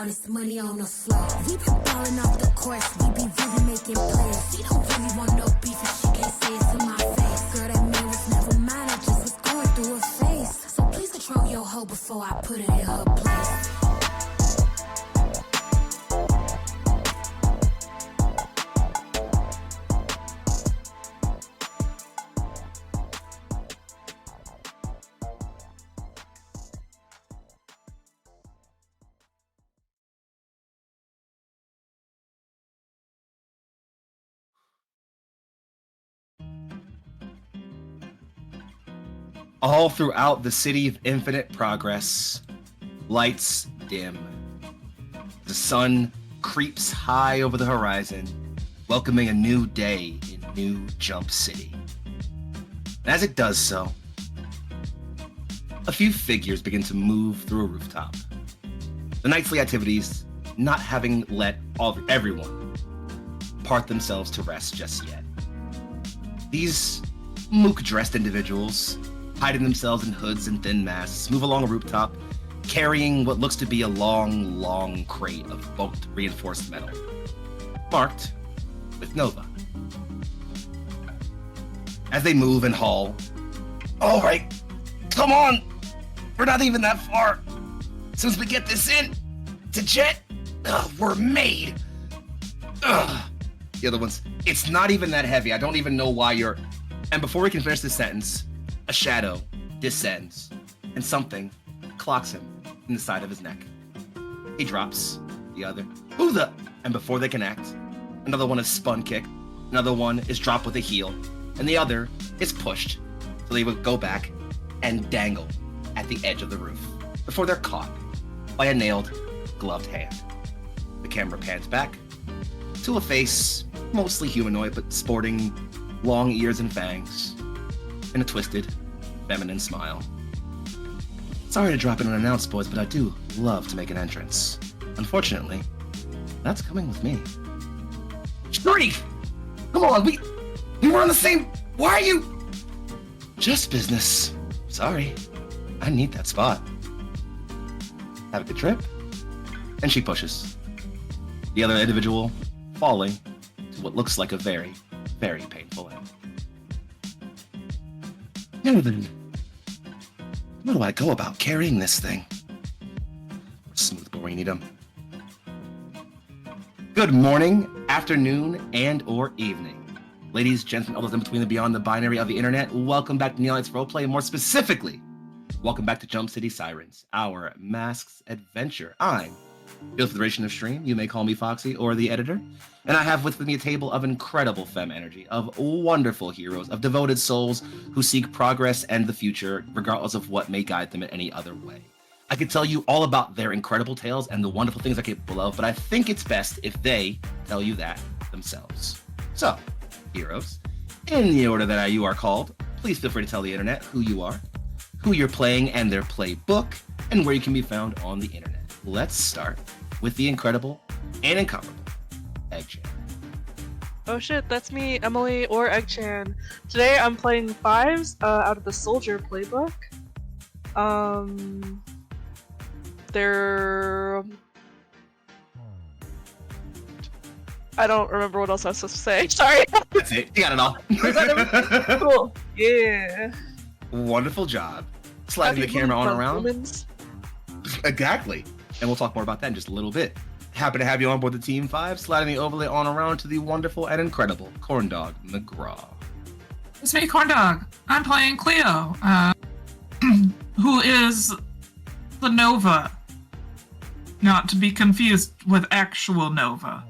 all this money on the floor. We be balling off the course, we be really making plays. She don't really want no beef and she can't say it to my face. Girl, that man was never mine, I just was going through a phase. So please control your hoe before I put her in her place. All throughout the city of infinite progress, lights dim. The sun creeps high over the horizon, welcoming a new day in New Jump City. And as it does so, a few figures begin to move through a rooftop. The nightly activities not having let everyone part themselves to rest just yet. These mook-dressed individuals, hiding themselves in hoods and thin masks, move along a rooftop, carrying what looks to be a long crate of bulked reinforced metal, marked with Nova. As they move and haul, all right, come on, we're not even that far. As soon as we get this in to jet, we're made. The other one's, it's not even that heavy. I don't even know why you're... And before we can finish this sentence, a shadow descends, and something clocks him in the side of his neck. He drops. The other, who the? And before they can act, another one is spun kick, another one is dropped with a heel, and the other is pushed, so they would go back and dangle at the edge of the roof before they're caught by a nailed, gloved hand. The camera pans back to a face, mostly humanoid, but sporting long ears and fangs, and a twisted, feminine smile. Sorry to drop in unannounced, boys, but I do love to make an entrance. Unfortunately, that's coming with me. Shriek! Come on, we were on the same... Why are you... Just business. Sorry. I need that spot. Have a good trip. And she pushes. The other individual falling to what looks like a very, very painful end. Now then, where do I go about carrying this thing? Smooth Borinidum. Good morning, afternoon, and or evening. Ladies, gentlemen, others in between the beyond the binary of the internet, welcome back to Neolites Roleplay, and more specifically, welcome back to Jump City Sirens, our Masks adventure. I'm the Federation of Stream, you may call me Foxy or the editor, and I have with me a table of incredible femme energy, of wonderful heroes, of devoted souls who seek progress and the future, regardless of what may guide them in any other way. I could tell you all about their incredible tales and the wonderful things they're capable of, but I think it's best if they tell you that themselves. So, heroes, in the order that you are called, please feel free to tell the internet who you are, who you're playing and their playbook, and where you can be found on the internet. Let's start with the incredible and incomparable Egg-chan. Oh shit, that's me, Emily or Egg-chan. Today I'm playing fives out of the Soldier playbook. They're... I don't remember what else I was supposed to say. Sorry. That's it. You got it all. Is that everything? Cool. Yeah. Wonderful job. Sliding the camera on around. Exactly. And we'll talk more about that in just a little bit. Happy to have you on board the Team 5, sliding the overlay on around to the wonderful and incredible Corndog McGraw. It's me, Corndog. I'm playing Cleo, who is the Nova. Not to be confused with actual Nova.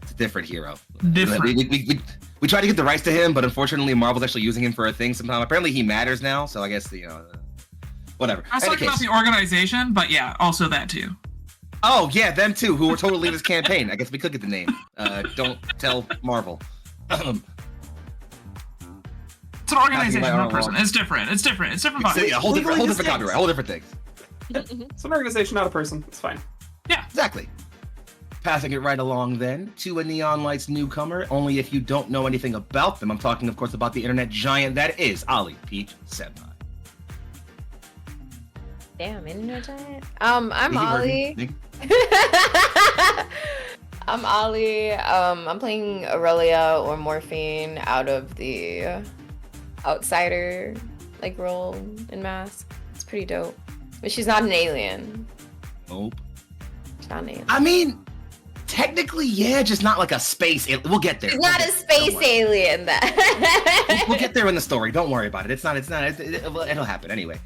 It's a different hero. Different. We tried to get the rights to him, but unfortunately Marvel's actually using him for a thing sometime. Apparently he matters now, so I guess, whatever. I was talking about the organization, but yeah, also that too. Oh, yeah, them too, who were totally in this campaign. I guess we could get the name. Don't tell Marvel. It's an organization, not a person. It's different. It's different. It's different. Yeah, whole different copyright, whole different things. It's an organization, not a person. It's fine. Yeah. Exactly. Passing it right along then to a Neon Lights newcomer, only if you don't know anything about them. I'm talking, of course, about the internet giant that is Ollie Peach Senpai. Damn, internet giant. I'm Ollie. Nigga. I'm Ollie. I'm playing Aurelia or Morphine out of the outsider like role in Mask. It's pretty dope. But she's not an alien. Nope. She's not an alien. I mean, technically, yeah, just not like a space. We'll get there. She's not a space alien. That We'll get there in the story. Don't worry about it. It's not. It'll happen anyway.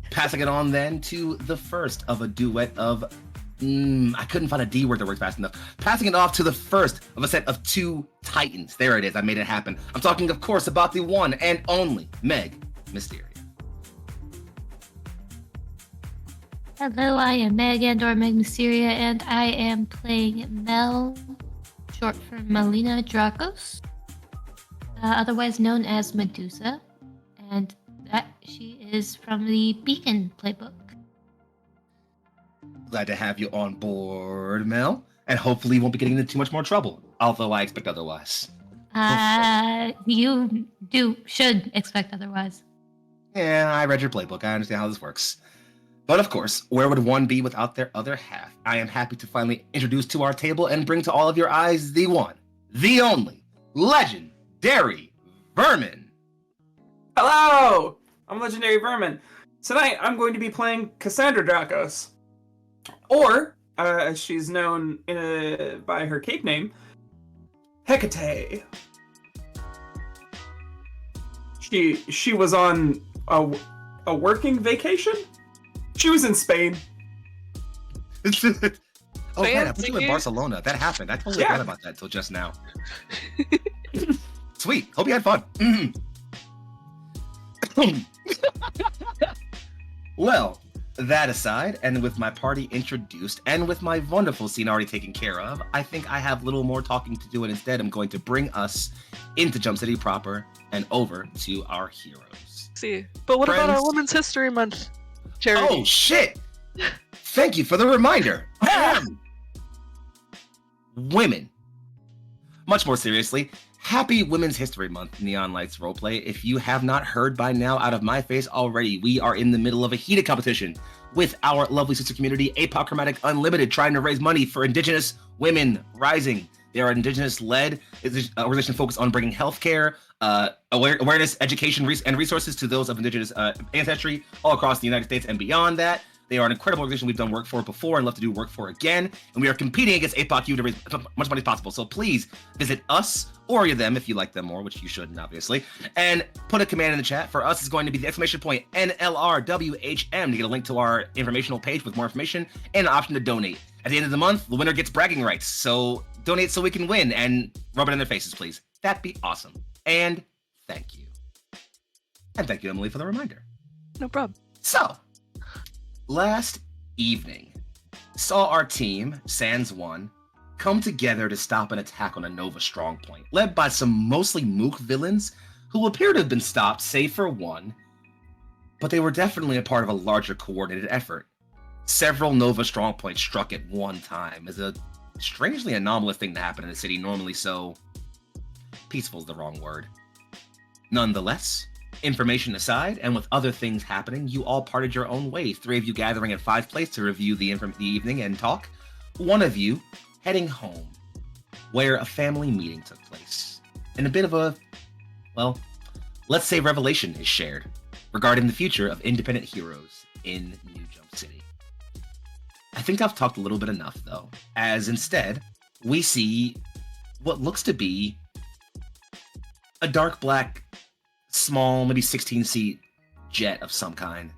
Passing it on then to the first of a duet of. I couldn't find a D word that works fast enough. Passing it off to the first of a set of two titans. There it is. I made it happen. I'm talking, of course, about the one and only Meg Mysteria. Hello, I am Meg and/or Meg Mysteria, and I am playing Mel, short for Melina Drakos, otherwise known as Medusa, and that she is from the Beacon playbook. Glad to have you on board, Mel, and hopefully you won't be getting into too much more trouble, although I expect otherwise. You should expect otherwise. Yeah, I read your playbook. I understand how this works. But of course, where would one be without their other half? I am happy to finally introduce to our table and bring to all of your eyes the one, the only, legendary Vermin. Hello! I'm Legendary Vermin. Tonight, I'm going to be playing Cassandra Drakos. Or, as she's known by her cape name, Hecate. She was on a working vacation? She was in Spain. Oh man, I put you in Barcelona. That happened. I totally forgot about that until just now. Sweet. Hope you had fun. Well, that aside, and with my party introduced, and with my wonderful scene already taken care of, I think I have little more talking to do, and instead I'm going to bring us into Jump City proper and over to our heroes. See, but what about our Women's History Month charity? Oh shit! Thank you for the reminder. Women. Much more seriously, happy Women's History Month, Neon Lights Roleplay. If you have not heard by now out of my face already, we are in the middle of a heated competition with our lovely sister community, Apochromatic Unlimited, trying to raise money for Indigenous Women Rising. They are Indigenous-led organization focused on bringing healthcare, awareness, education, and resources to those of Indigenous ancestry all across the United States and beyond that. They are an incredible organization we've done work for before and love to do work for again. And we are competing against APOC to raise as much money as possible. So please visit us or them if you like them more, which you shouldn't, obviously. And put a command in the chat. For us, it's going to be the exclamation point NLRWHM to get a link to our informational page with more information and an option to donate. At the end of the month, the winner gets bragging rights. So donate so we can win and rub it in their faces, please. That'd be awesome. And thank you. And thank you, Emily, for the reminder. No problem. So, last evening, saw our team, Sans 1, come together to stop an attack on a Nova strongpoint, led by some mostly mook villains who appear to have been stopped, save for one, but they were definitely a part of a larger coordinated effort. Several Nova strongpoints struck at one time as a strangely anomalous thing to happen in a city normally so peaceful is the wrong word. Nonetheless, information aside, and with other things happening, you all parted your own ways. 3 of you gathering at 5 Place to review the evening and talk. 1 of you heading home, where a family meeting took place. And a bit of a, well, let's say revelation is shared regarding the future of independent heroes in New Jump City. I think I've talked a little bit enough, though, as instead, we see what looks to be a dark black, small, maybe 16-seat jet of some kind,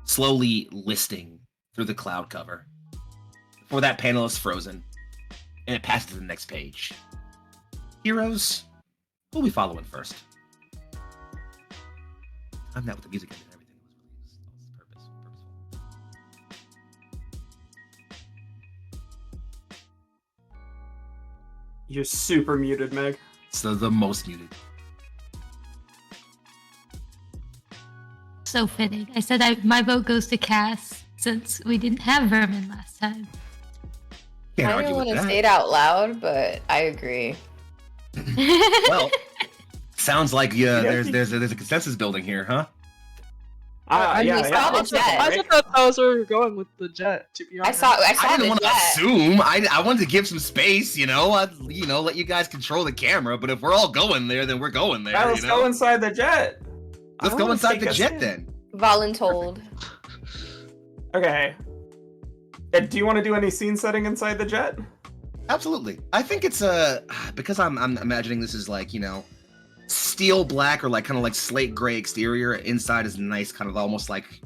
slowly listing through the cloud cover. Before that panel is frozen, and it passes to the next page. Heroes, who'll we following first? I'm not with the music and everything was purposeful. You're super muted, Meg. So the most muted. So fitting. I said my vote goes to Cass since we didn't have Vermin last time. Can't I argue don't with want to that. say it out loud, but I agree. Well, sounds like there's a consensus building here, huh? Yeah, saw the awesome, jet. I right? thought that was where we were going with the jet. To be I honest, saw I the didn't want to jet. assume. I wanted to give some space, you know. Let you guys control the camera. But if we're all going there, then we're going there. Yeah, let's go inside the jet. Let's I go wanna inside take the us jet in. then. Voluntold. Okay. Do you want to do any scene setting inside the jet? Absolutely. I think it's because I'm imagining this is like, you know, steel black or like kind of like slate gray exterior. Inside is nice, kind of almost like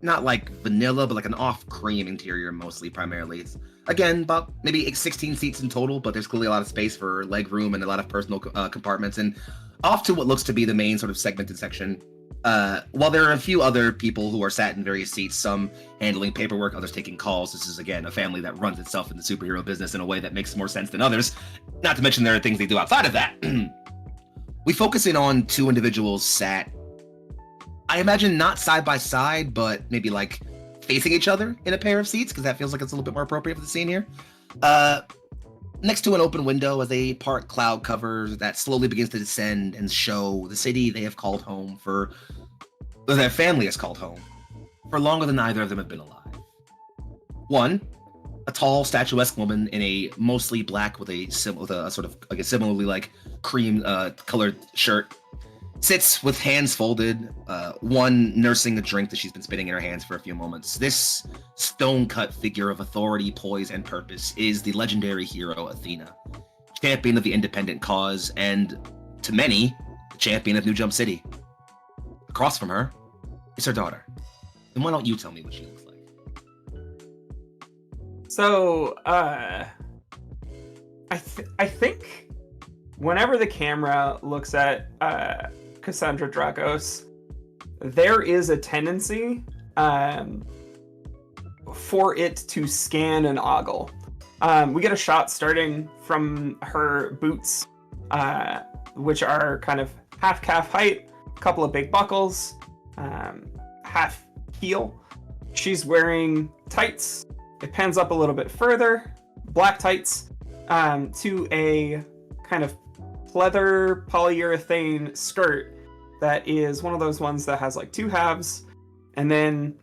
not like vanilla, but like an off cream interior, mostly primarily. It's again about maybe 16 seats in total, but there's clearly a lot of space for leg room and a lot of personal compartments. And off to what looks to be the main sort of segmented section. While there are a few other people who are sat in various seats, some handling paperwork, others taking calls. This is, again, a family that runs itself in the superhero business in a way that makes more sense than others. Not to mention there are things they do outside of that. We focus in on two individuals sat, I imagine not side by side, but maybe like facing each other in a pair of seats, because that feels like it's a little bit more appropriate for the scene here. Next to an open window as a part cloud cover that slowly begins to descend and show the city they have called home or their family has called home for longer than either of them have been alive. One, a tall, statuesque woman in a mostly black with a sort of like a similarly like cream colored shirt, sits with hands folded, one nursing a drink that she's been spitting in her hands for a few moments. This stone-cut figure of authority, poise, and purpose is the legendary hero Athena, champion of the independent cause, and, to many, the champion of New Jump City. Across from her is her daughter. And why don't you tell me what she looks like? So, I think whenever the camera looks at Cassandra Drakos, there is a tendency for it to scan and ogle. We get a shot starting from her boots, which are kind of half calf height, a couple of big buckles, half heel. She's wearing tights. It pans up a little bit further, black tights, to a kind of leather polyurethane skirt that is one of those ones that has like two halves and then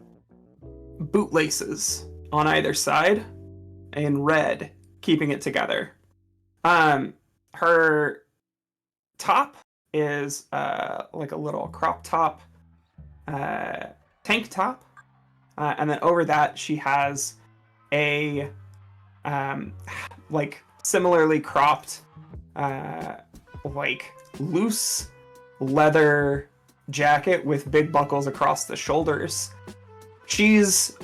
bootlaces on either side in red, keeping it together. Her top is like a little crop top, tank top, and then over that she has a like similarly cropped like loose leather jacket with big buckles across the shoulders. She's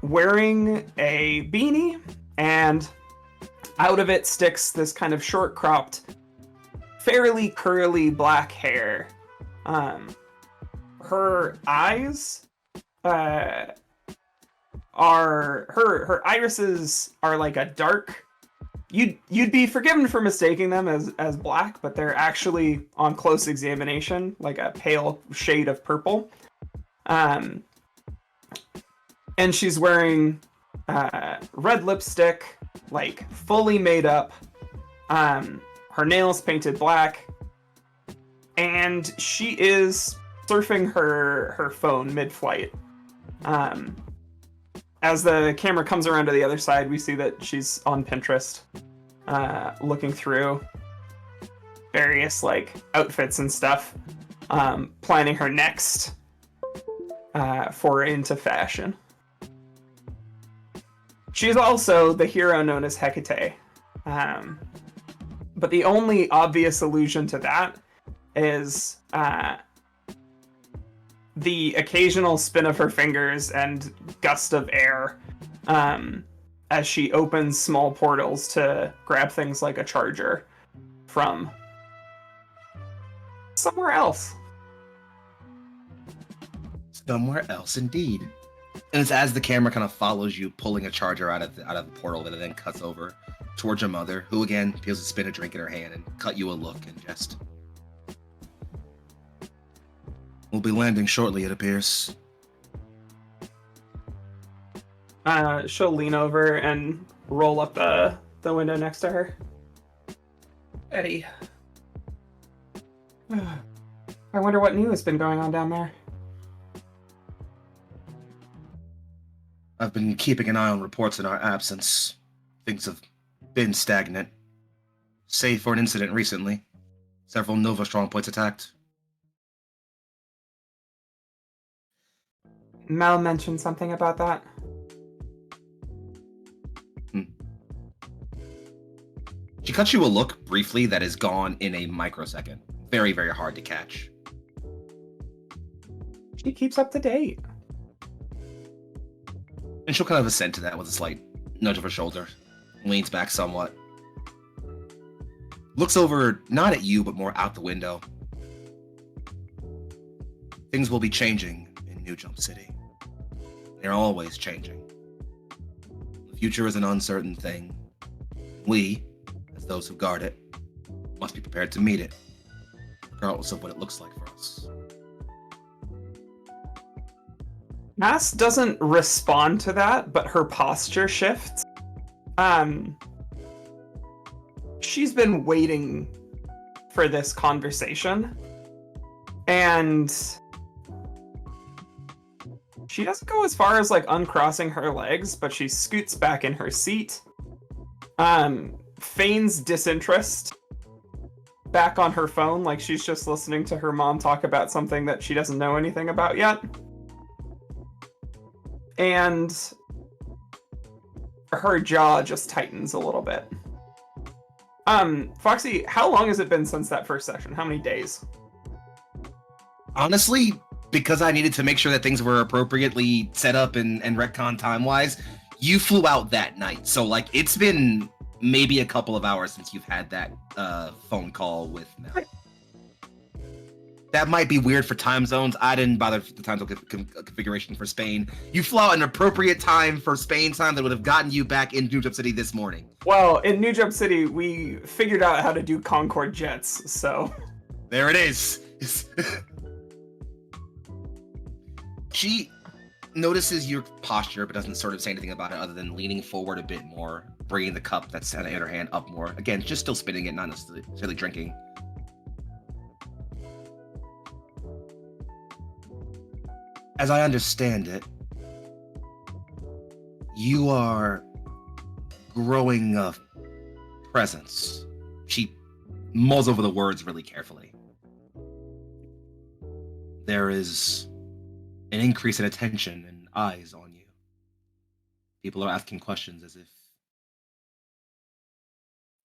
wearing a beanie, and out of it sticks this kind of short cropped, fairly curly black hair. Her eyes are her irises are like a dark. You'd be forgiven for mistaking them as black, but they're actually, on close examination, like a pale shade of purple. And she's wearing red lipstick, like fully made up. Her nails painted black, and she is surfing her phone mid-flight. As the camera comes around to the other side, we see that she's on Pinterest, looking through various like outfits and stuff, planning her next foray into fashion. She's also the hero known as Hecate, but the only obvious allusion to that is the occasional spin of her fingers and gust of air as she opens small portals to grab things like a charger from somewhere else. Somewhere else, indeed. And it's as the camera kind of follows you, pulling a charger out of the portal, that it then cuts over towards your mother, who again appears to spin a drink in her hand and cut you a look and just. We'll be landing shortly, it appears. She'll lean over and roll up the window next to her. Eddie. I wonder what new has been going on down there. I've been keeping an eye on reports in our absence. Things have been stagnant. Save for an incident recently. Several Nova strongpoints attacked. Mel mentioned something about that. She cuts you a look briefly that is gone in a microsecond. Very, very hard to catch. She keeps up to date. And she'll kind of assent to that with a slight nudge of her shoulder. Leans back somewhat. Looks over, not at you, but more out the window. Things will be changing in New Jump City. They're always changing. The future is an uncertain thing. We, as those who guard it, must be prepared to meet it, regardless of what it looks like for us. Mass doesn't respond to that, but her posture shifts. She's been waiting for this conversation, and she doesn't go as far as like uncrossing her legs, but she scoots back in her seat, feigns disinterest back on her phone, like she's just listening to her mom talk about something that she doesn't know anything about yet. And her jaw just tightens a little bit. Foxy, how long has it been since that first session? How many days? Honestly, because I needed to make sure that things were appropriately set up and retcon time-wise, you flew out that night. So, like, it's been maybe a couple of hours since you've had that phone call with Mel. That might be weird for time zones. I didn't bother with the time zone configuration for Spain. You flew out an appropriate time for Spain time that would have gotten you back in New Jump City this morning. Well, in New Jump City, we figured out how to do Concorde jets, so... There it is. She notices your posture, but doesn't sort of say anything about it other than leaning forward a bit more, bringing the cup that's in her hand up more. Again, just still spinning it, not necessarily drinking. As I understand it, you are growing a presence. She mulls over the words really carefully. There is an increase in attention and eyes on you. People are asking questions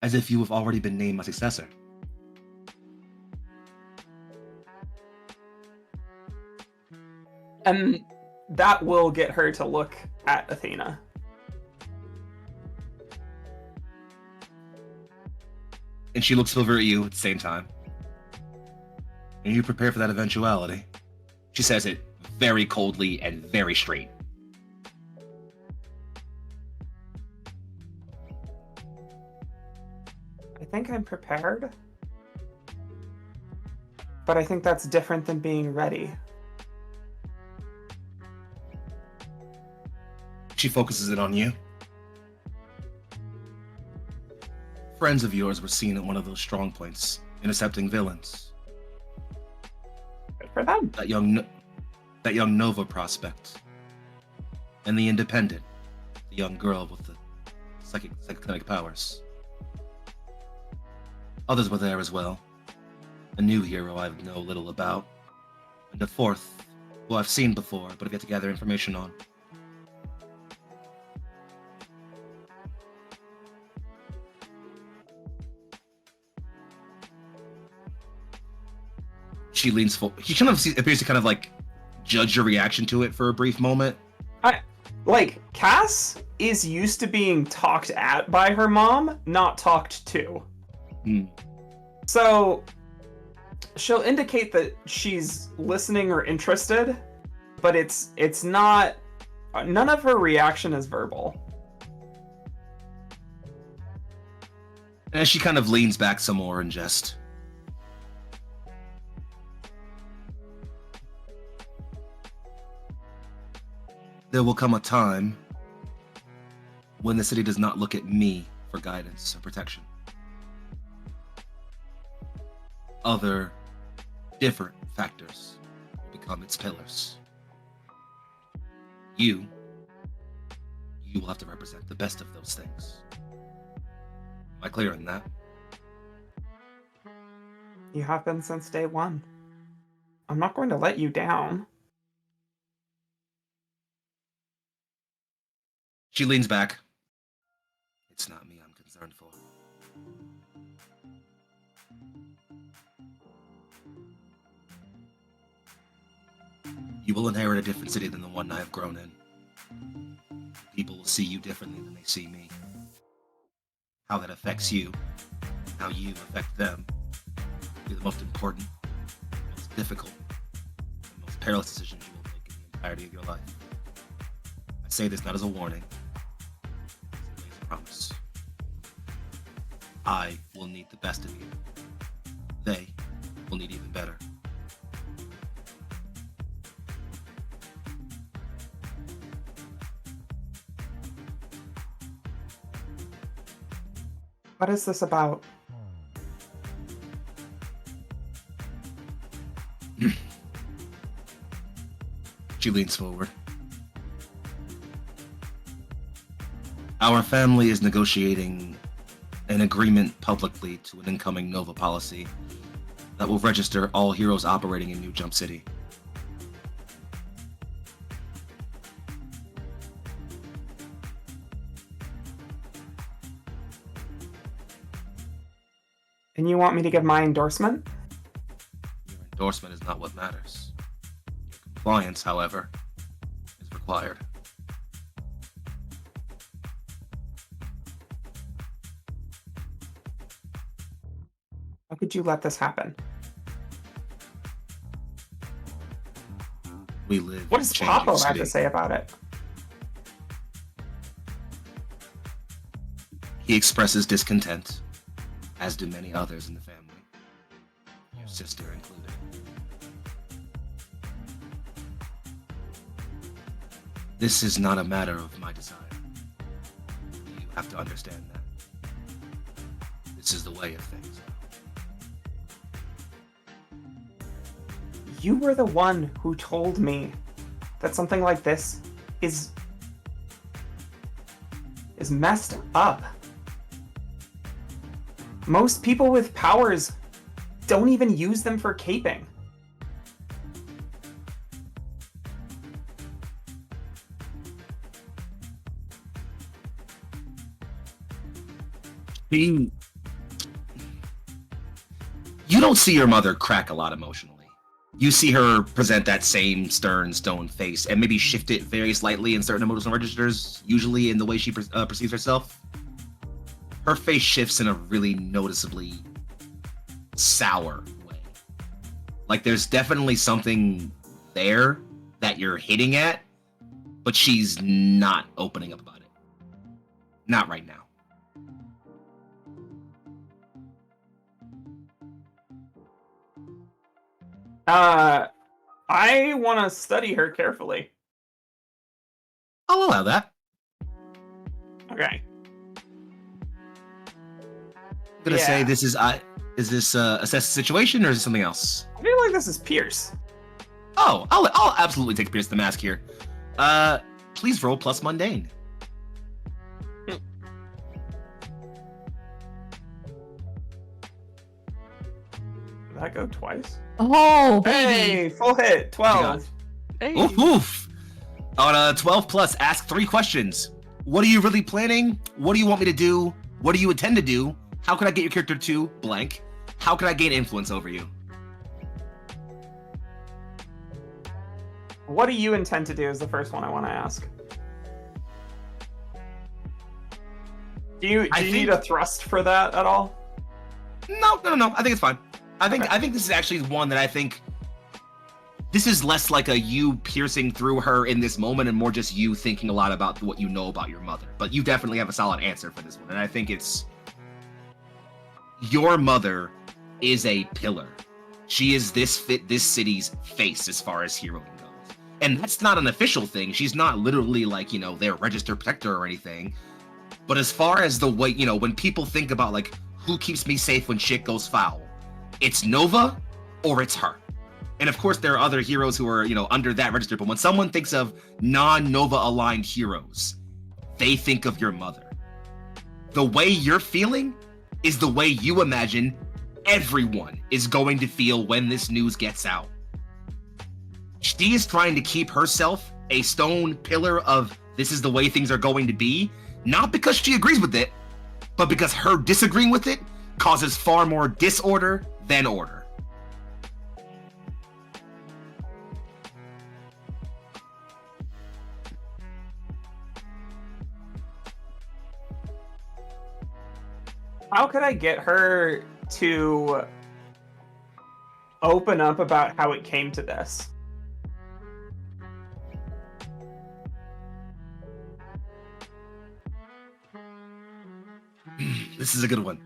as if you have already been named my successor. And that will get her to look at Athena. And she looks over at you at the same time. And you prepare for that eventuality. She says it very coldly and very straight. I think I'm prepared. But I think that's different than being ready. She focuses it on you. Friends of yours were seen at one of those strong points, intercepting villains. Good for them. That young Nova prospect. And the Independent, the young girl with the psychic powers. Others were there as well. A new hero I know little about. And a fourth, who I've seen before, but have yet to gather information on. She leans forward. He kind of appears to kind of like judge your reaction to it for a brief moment. Cass is used to being talked at by her mom, not talked to. So she'll indicate that she's listening or interested, but it's not. None of her reaction is verbal. And she kind of leans back some more and just. There will come a time when the city does not look at me for guidance or protection. Other, different factors will become its pillars. You You will have to represent the best of those things. Am I clear on that? You have been since day one. I'm not going to let you down. She leans back. It's not me I'm concerned for. You will inherit a different city than the one I have grown in. People will see you differently than they see me. How that affects you, how you affect them, will be the most important, most difficult, and most perilous decisions you will make in the entirety of your life. I say this not as a warning, as a promise. I will need the best of you. They will need even better. What is this about? She leans forward. Our family is negotiating an agreement publicly to an incoming Nova policy that will register all heroes operating in New Jump City. And you want me to give my endorsement? Your endorsement is not what matters. Your compliance, however, is required. How could you let this happen? We live What in does a changing Papa have city. to say about it? He expresses discontent, as do many others in the family, your sister included. This is not a matter of my desire. You have to understand that. This is the way of things. You were the one who told me that something like this is messed up. Most people with powers don't even use them for caping. You don't see your mother crack a lot emotionally. You see her present that same stern, stone face and maybe shift it very slightly in certain emotional registers, usually in the way she perceives herself. Her face shifts in a really noticeably sour way. Like there's definitely something there that you're hitting at, but she's not opening up about it. Not right now. I want to study her carefully. I'll allow that. Okay. I'm gonna say this is this assess the situation or is it something else? I feel like this is Pierce. Oh, I'll absolutely take Pierce the Mask here. Please roll plus mundane. Did that go twice? Oh, baby. Hey, full hit, 12. Hey. Oof, oof. On a 12 plus, ask 3 questions. What are you really planning? What do you want me to do? What do you intend to do? How can I get your character to blank? How can I gain influence over you? What do you intend to do is the first one I want to ask. Do you need a thrust for that at all? No. I think it's fine. I think this is actually one that I think this is less like a you piercing through her in this moment and more just you thinking a lot about what you know about your mother. But you definitely have a solid answer for this one. And I think it's your mother is a pillar. She is this city's face as far as heroing goes. And that's not an official thing. She's not literally like, their registered protector or anything. But as far as the way, when people think about like who keeps me safe when shit goes foul, it's Nova or it's her. And of course there are other heroes who are, under that register. But when someone thinks of non-Nova aligned heroes, they think of your mother. The way you're feeling is the way you imagine everyone is going to feel when this news gets out. She is trying to keep herself a stone pillar of this is the way things are going to be, not because she agrees with it, but because her disagreeing with it causes far more disorder than order. How could I get her to open up about how it came to this? This is a good one.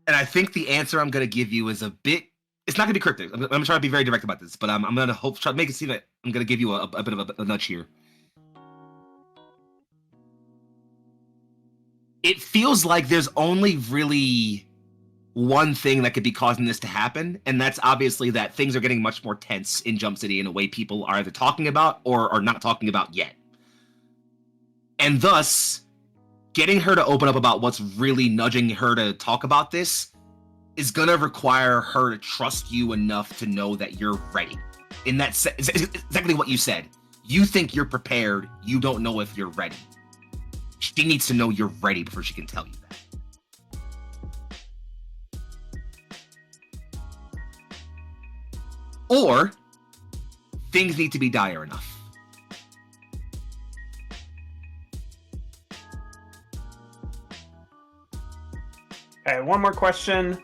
And I think the answer I'm going to give you is a bit... It's not going to be cryptic. I'm going to try to be very direct about this, but I'm going to try to make it seem that I'm going to give you a bit of a nudge here. It feels like there's only really one thing that could be causing this to happen, and that's obviously that things are getting much more tense in Jump City in a way people are either talking about or are not talking about yet. And thus, getting her to open up about what's really nudging her to talk about this is going to require her to trust you enough to know that you're ready. In that exactly what you said. You think you're prepared, you don't know if you're ready. She needs to know you're ready before she can tell you that. Or, things need to be dire enough. Okay, one more question.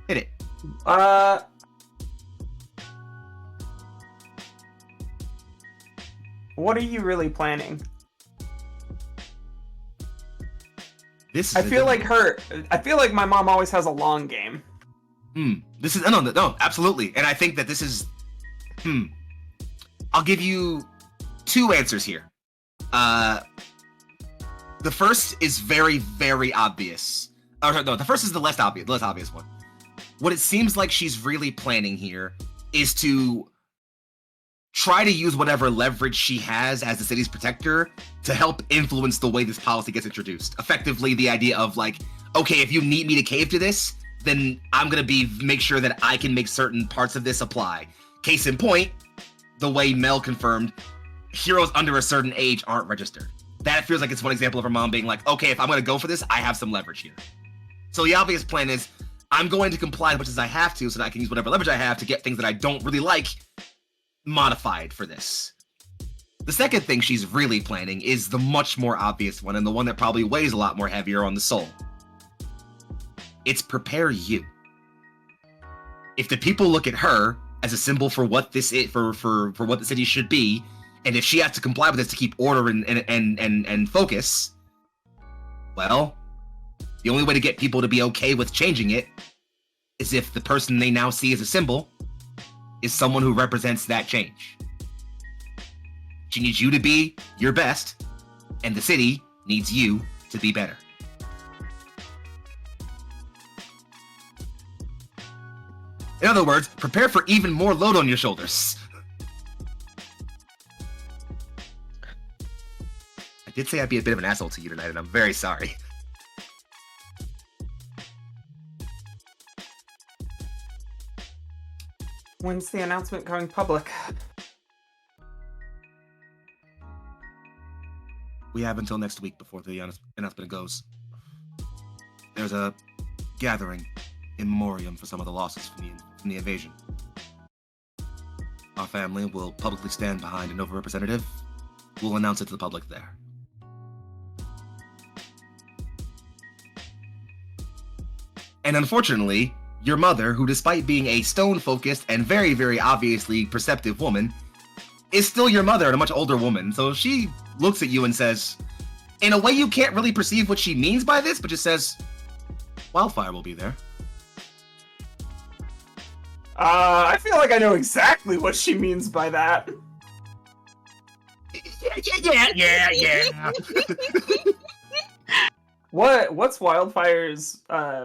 Hit it. What are you really planning? I feel like my mom always has a long game. This is no, absolutely. And I think that this is I'll give you two answers here. The first is very, very obvious. Oh, no, the first is the less obvious one. What it seems like she's really planning here is to try to use whatever leverage she has as the city's protector to help influence the way this policy gets introduced. Effectively, the idea of like, okay, if you need me to cave to this, then I'm gonna make sure that I can make certain parts of this apply. Case in point, the way Mel confirmed, heroes under a certain age aren't registered. That feels like it's one example of her mom being like, okay, if I'm gonna go for this, I have some leverage here. So the obvious plan is, I'm going to comply as much as I have to so that I can use whatever leverage I have to get things that I don't really like modified for this. The second thing she's really planning is the much more obvious one, and the one that probably weighs a lot more heavier on the soul. It's prepare you. If the people look at her as a symbol for what this is, for what the city should be, and if she has to comply with this to keep order and focus, well, the only way to get people to be okay with changing it is if the person they now see as a symbol is someone who represents that change. She needs you to be your best, and the city needs you to be better. In other words, prepare for even more load on your shoulders. I did say I'd be a bit of an asshole to you tonight, and I'm very sorry. When's the announcement going public? We have until next week before the announcement goes. There's a gathering in memoriam for some of the losses from the invasion. Our family will publicly stand behind a Nova representative. We'll announce it to the public there. And unfortunately, your mother, who despite being a stone-focused and very, very obviously perceptive woman, is still your mother and a much older woman. So she looks at you and says, in a way you can't really perceive what she means by this, but just says, Wildfire will be there. I feel like I know exactly what she means by that. Yeah. What's Wildfire's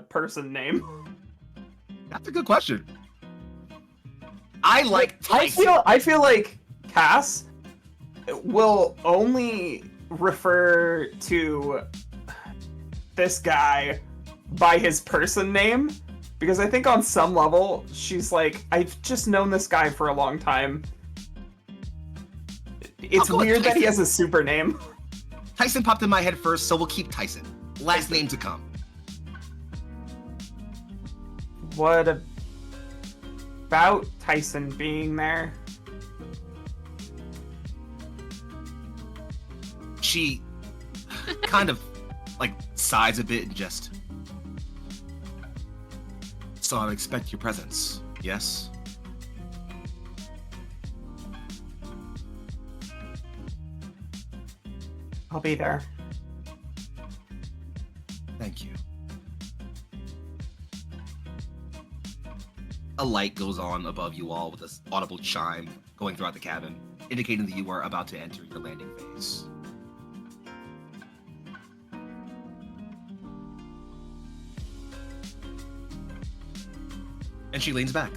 person name? That's a good question. I feel like Cass will only refer to this guy by his person name, because I think on some level she's like, I've just known this guy for a long time. It's weird that he has a super name. Tyson popped in my head first, so we'll keep Tyson. Last name to come. What about Tyson being there? She kind of like sighs a bit and just. So I expect your presence, yes? I'll be there. Thank you. A light goes on above you all with this audible chime going throughout the cabin, indicating that you are about to enter your landing phase. And she leans back.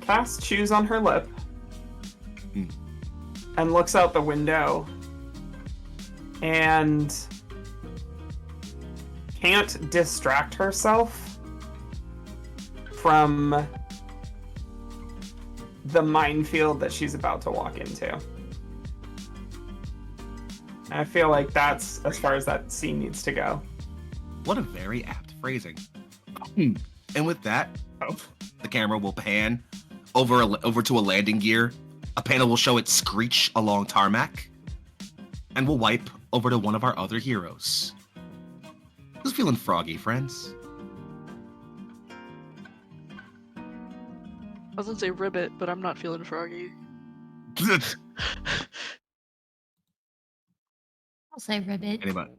Casts chews on her lip and looks out the window and can't distract herself from the minefield that she's about to walk into. And I feel like that's as far as that scene needs to go. What a very apt phrasing. And with that, the camera will pan over to a landing gear. A panel will show it screech along tarmac. And we'll wipe over to one of our other heroes. Who's feeling froggy, friends? I was gonna say ribbit, but I'm not feeling froggy. I'll say ribbit. Anybody?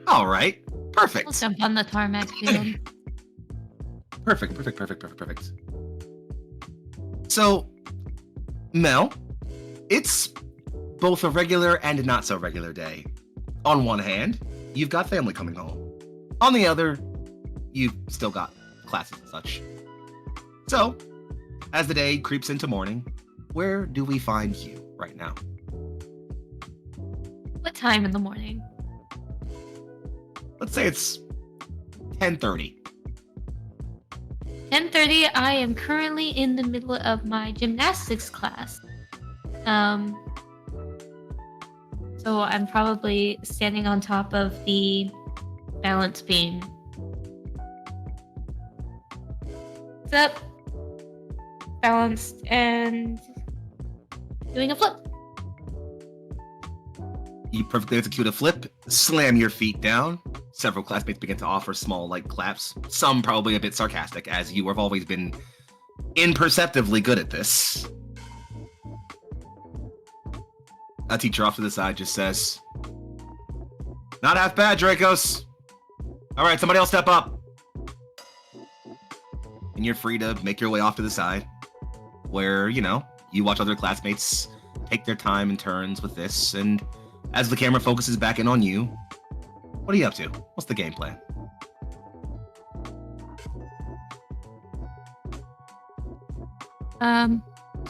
All right. Perfect. We'll jump on the tarmac field. Perfect. So, Mel, it's both a regular and a not so regular day. On one hand, you've got family coming home. On the other, you've still got classes and such. So, as the day creeps into morning, where do we find you right now? What time in the morning? Let's say it's 10:30. 10:30. I am currently in the middle of my gymnastics class. So I'm probably standing on top of the balance beam. What's up? Balanced and doing a flip. You perfectly execute a flip, slam your feet down. Several classmates begin to offer small, light claps. Some probably a bit sarcastic, as you have always been imperceptibly good at this. A teacher off to the side just says, "Not half bad, Drakos. All right, somebody else step up." And you're free to make your way off to the side, where, you watch other classmates take their time in turns with this, and as the camera focuses back in on you, what are you up to? What's the game plan?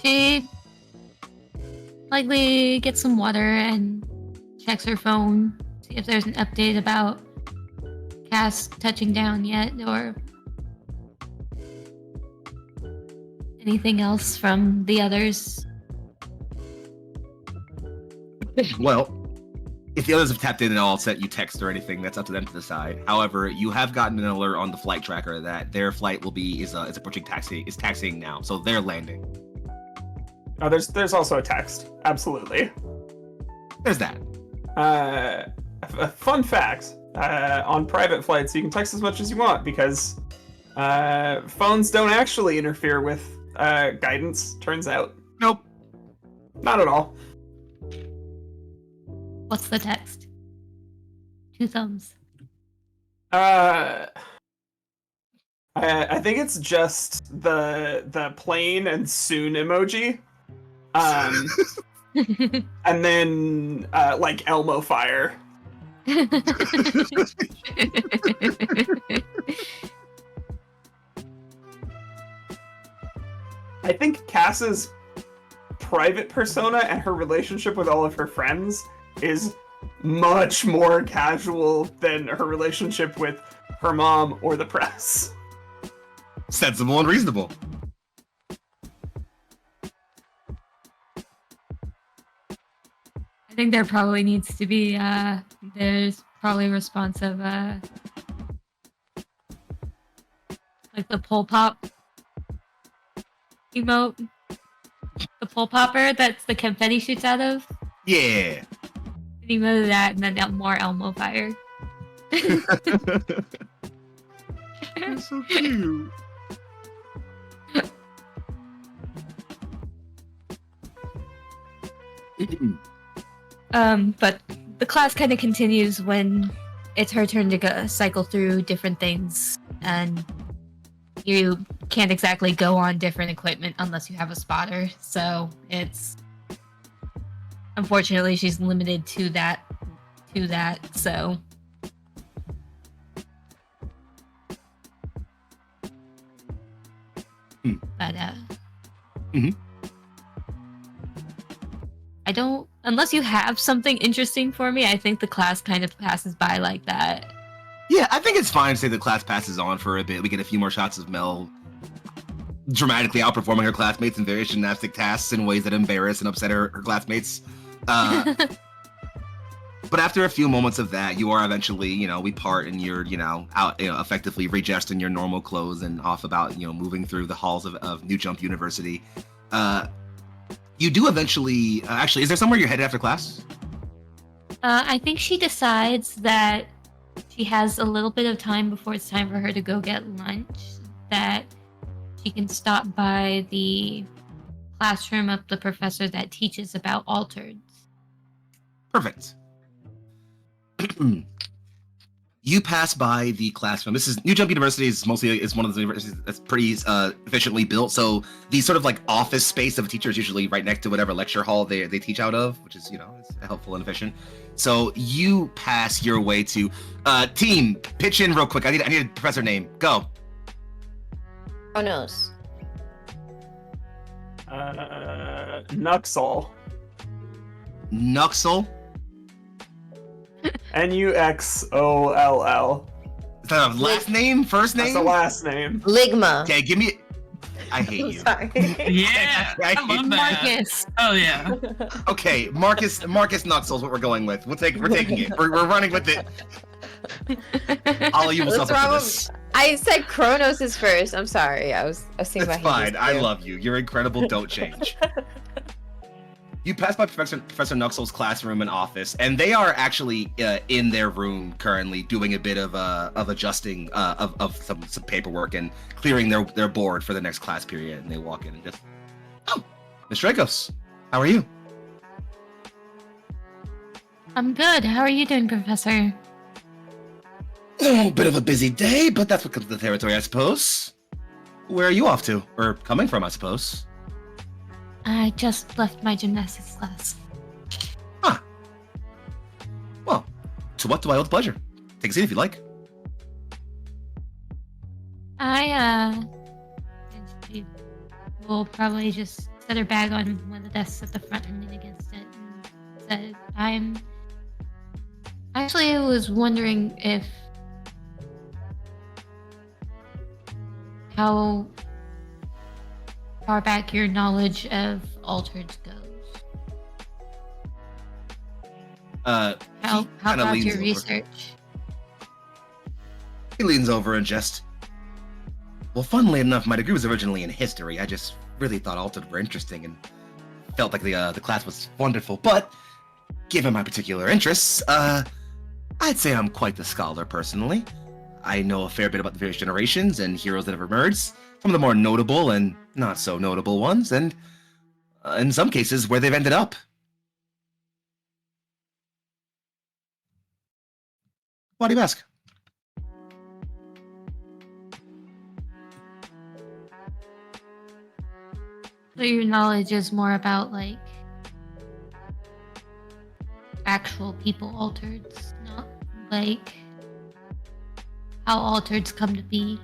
She likely gets some water and checks her phone, see if there's an update about Cass touching down yet, or anything else from the others. Well, if the others have tapped in and all set you text or anything, that's up to them to decide. However, you have gotten an alert on the flight tracker that their flight is approaching taxiing now, so they're landing. Oh, there's also a text. Absolutely. There's that. A fun fact: on private flights, you can text as much as you want because phones don't actually interfere with guidance. Turns out. Nope. Not at all. What's the text? 2 thumbs. I think it's just the plane and soon emoji. And then like Elmo fire. I think Cass's private persona and her relationship with all of her friends is much more casual than her relationship with her mom or the press. Sensible and reasonable. I think there probably needs to be there's probably a response of like the pole pop emote. The pole popper that's the confetti shoots out of. Yeah. An emote of that and then more Elmo fire. That's so cute. But the class kind of continues when it's her turn to go cycle through different things, and you can't exactly go on different equipment unless you have a spotter. So it's unfortunately she's limited to that. So but I don't, unless you have something interesting for me, I think the class kind of passes by like that. Yeah, I think it's fine to say the class passes on for a bit. We get a few more shots of Mel dramatically outperforming her classmates in various gymnastic tasks in ways that embarrass and upset her classmates. But after a few moments of that, you are eventually, we part and you're, out, effectively redressed in your normal clothes and off about, moving through the halls of New Jump University. You do eventually, actually, is there somewhere you're headed after class? I think she decides that she has a little bit of time before it's time for her to go get lunch, that she can stop by the classroom of the professor that teaches about altereds. Perfect. You pass by the classroom. This is New Jump University is one of the universities that's pretty efficiently built. So the sort of like office space of a teacher is usually right next to whatever lecture hall they teach out of, which is it's helpful and efficient. So you pass your way to team. Pitch in real quick. I need a professor name. Go. Kronos. Nuxol. Nuxol. Nuxoll. Is that a last name? First name? That's the last name. Ligma. Okay, give me. I hate you. Sorry. Yeah, I love that. Marcus. Oh yeah. Okay, Marcus Nuxol is what we're going with. We're taking it. We're running with it. All of you will What's suffer wrong for with- this. I said Kronos is first. I'm sorry. I was thinking It's about fine. I love you. You're incredible. Don't change. You pass by Professor Nuxol's classroom and office, and they are actually in their room currently doing a bit of adjusting of some paperwork and clearing their board for the next class period. And they walk in and just, Miss Drakos, how are you? I'm good. How are you doing, Professor? A bit of a busy day, but that's what comes with the territory, I suppose. Where are you off to? Or coming from, I suppose? I just left my gymnastics class. Well, to what do I owe the pleasure? Take a seat if you'd like. She will probably just set her bag on one of the desks at the front and lean against it and said, I was wondering how far back your knowledge of altereds goes. How about your research? He leans over and just, well, funnily enough, my degree was originally in history. I just really thought altered were interesting and felt like the class was wonderful. But given my particular interests, I'd say I'm quite the scholar personally. I know a fair bit about the various generations and heroes that have emerged, some of the more notable and not so notable ones, and in some cases where they've ended up. Why do you ask? So your knowledge is more about like actual people altereds, not like how altereds come to be.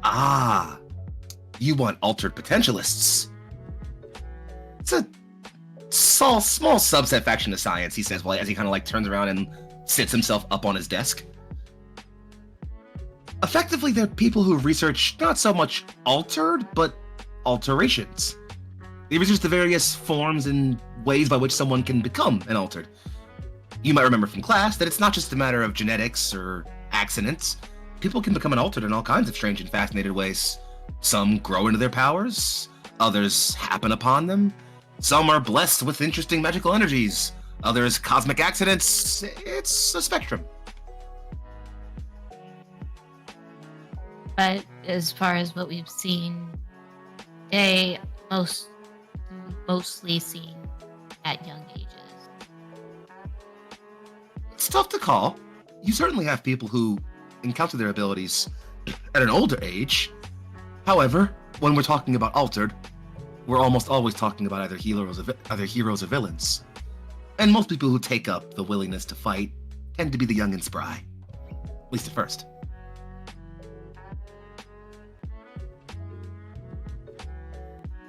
Ah, you want altered potentialists. It's a small subset faction of science, he says, while as he kind of like turns around and sits himself up on his desk. Effectively, they're people who research not so much altered, but alterations. They research the various forms and ways by which someone can become an altered. You might remember from class that it's not just a matter of genetics or accidents. People can become an altered in all kinds of strange and fascinated ways. Some grow into their powers, others happen upon them. Some are blessed with interesting magical energies, others cosmic accidents. It's a spectrum. But as far as what we've seen, they mostly seen at young ages. It's tough to call. You certainly have people who encounter their abilities at an older age. However, when we're talking about altered, we're almost always talking about either heroes or villains. And most people who take up the willingness to fight tend to be the young and spry. At least at first.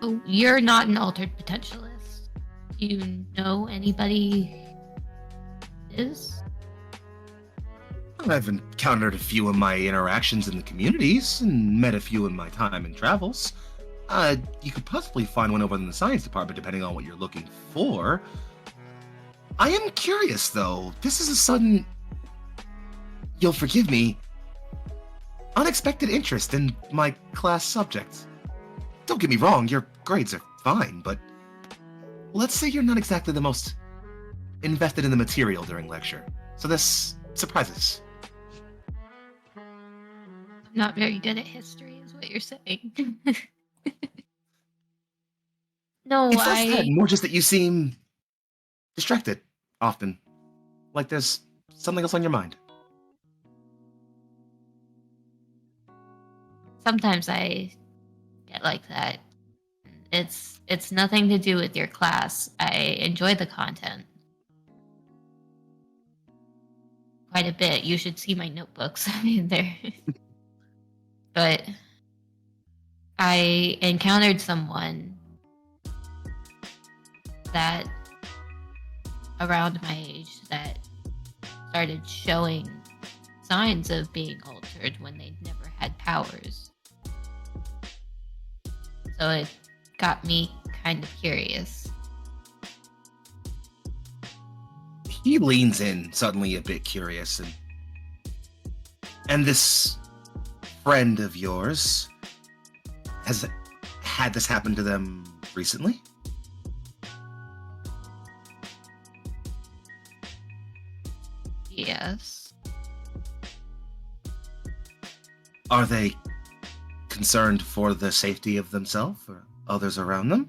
Oh, you're not an altered potentialist. Do you know anybody is? I've encountered a few in my interactions in the communities and met a few in my time in travels. You could possibly find one over in the science department depending on what you're looking for. I am curious though. This is a sudden, you'll forgive me, unexpected interest in my class subject. Don't get me wrong, your grades are fine, but let's say you're not exactly the most invested in the material during lecture. So this surprises. Not very good at history, is what you're saying. No, It's less that, more just that you seem distracted often. Like there's something else on your mind. Sometimes I get like that. It's nothing to do with your class. I enjoy the content quite a bit. You should see my notebooks. I mean, they're... But I encountered someone that around my age that started showing signs of being altered when they'd never had powers. So it got me kind of curious. He leans in, suddenly a bit curious, and this friend of yours has had this happen to them recently? Yes. Are they concerned for the safety of themselves or others around them?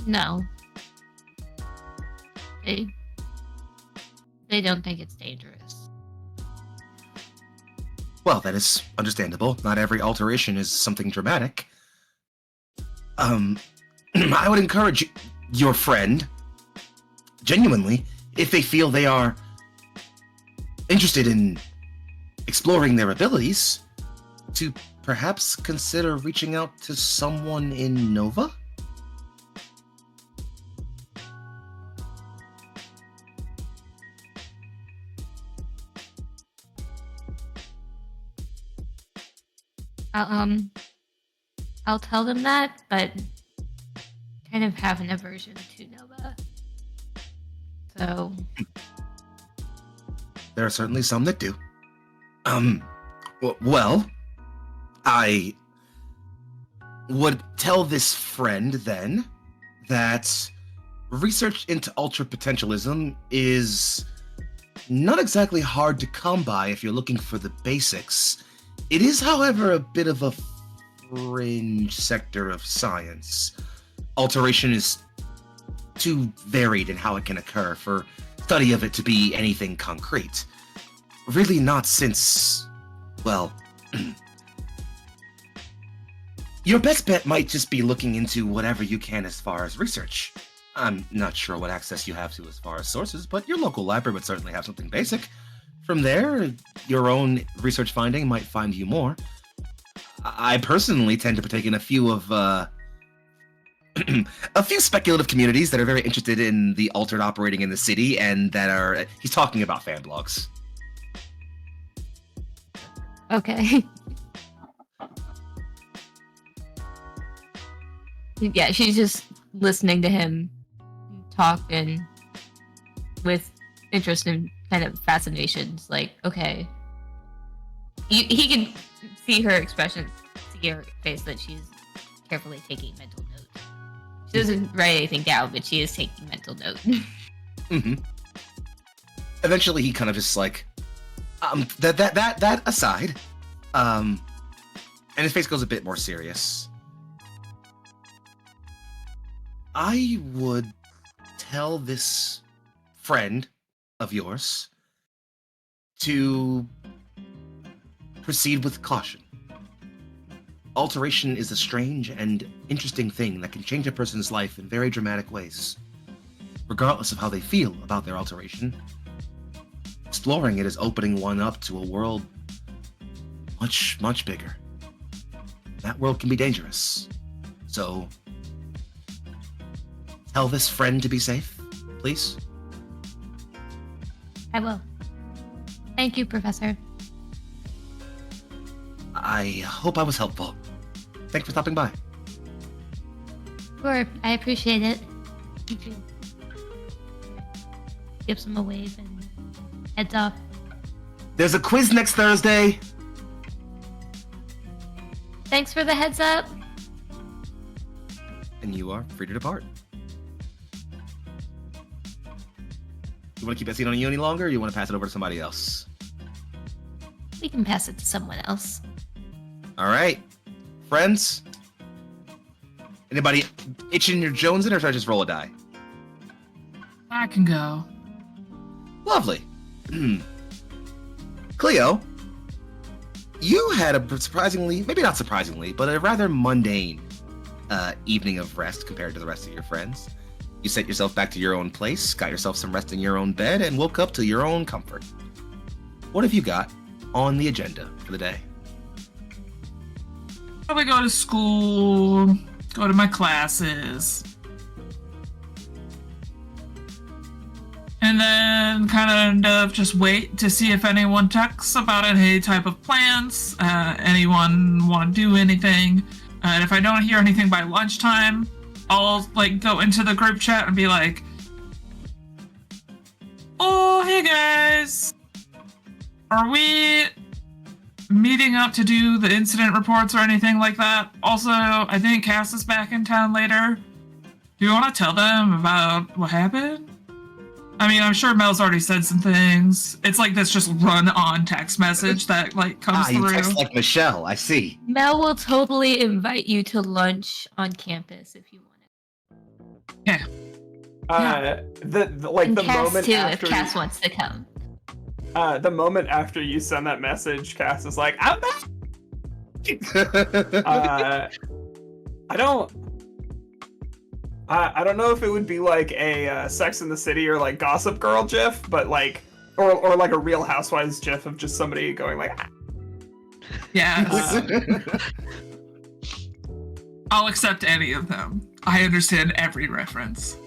No. They don't think it's dangerous. Well, that is understandable. Not every alteration is something dramatic. I would encourage your friend, genuinely, if they feel they are interested in exploring their abilities, to perhaps consider reaching out to someone in Nova? I'll tell them that, but kind of have an aversion to Nova. So There are certainly some that do. Well, I would tell this friend then that research into ultra potentialism is not exactly hard to come by if you're looking for the basics. It is, however, a bit of a fringe sector of science. Alteration is too varied in how it can occur for study of it to be anything concrete. Really not since, well, Your best bet might just be looking into whatever you can as far as research. I'm not sure what access you have to as far as sources, but your local library would certainly have something basic. From there, your own research finding might find you more. I personally tend to partake in a few of a few speculative communities that are very interested in the altered operating in the city, and that are. He's talking about fan blogs. Okay. Yeah, she's just listening to him talk and with interest and kind of fascinations. Like, okay. He can see her expression, see her face that she's carefully taking mental notes. She doesn't write anything down, but she is taking mental notes. Mm-hmm. Eventually, he kind of just like, that aside, and his face goes a bit more serious. I would tell this friend of yours to proceed with caution. Alteration is a strange and interesting thing that can change a person's life in very dramatic ways. Regardless of how they feel about their alteration, exploring it is opening one up to a world much, much bigger. That world can be dangerous. So, tell this friend to be safe, please. I will. Thank you, Professor. I hope I was helpful. Thanks for stopping by. Sure, I appreciate it. Gives him a wave and heads off. There's a quiz next Thursday. Thanks for the heads up. And you are free to depart. You want to keep that seat on you any longer, or you want to pass it over to somebody else? We can pass it to someone else. All right. Friends? Anybody itching your jonesing, or should I just roll a die? I can go. Lovely. Cleo, you had a surprisingly, maybe not surprisingly, but a rather mundane evening of rest compared to the rest of your friends. You sent yourself back to your own place, got yourself some rest in your own bed, and woke up to your own comfort. What have you got on the agenda for the day? Probably go to school, go to my classes, and then kind of just wait to see if anyone texts about any type of plans, anyone want to do anything. And if I don't hear anything by lunchtime, I'll like go into the group chat and be like, "Oh, hey guys, are we meeting up to do the incident reports or anything like that? Also, I think Cass is back in town later. Do you want to tell them about what happened?" I mean, I'm sure Mel's already said some things. It's like this just run-on text message that like comes through. You text like Michelle, I see. Mel will totally invite you to lunch on campus if you want it. Yeah. And The Cass moment too, after if Cass wants to come. the moment after you send that message, Cass is like, "I'm back." I don't know if it would be like a Sex in the City or like Gossip Girl gif, but like, or like a Real Housewives gif of just somebody going like, "Ah." Yes. I'll accept any of them. I understand every reference.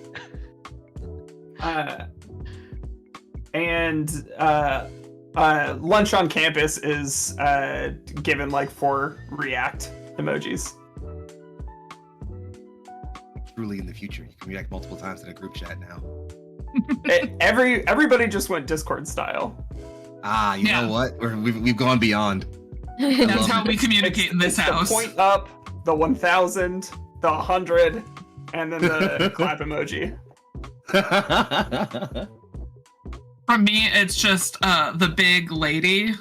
Lunch on campus is given like 4 react emojis. Truly in the future, you can react multiple times in a group chat now. Everybody just went Discord style. Ah, you know what? We've gone beyond. That's how we communicate in this house. The point up, the 1000, the 100, and then the clap emoji. From me, it's just the big lady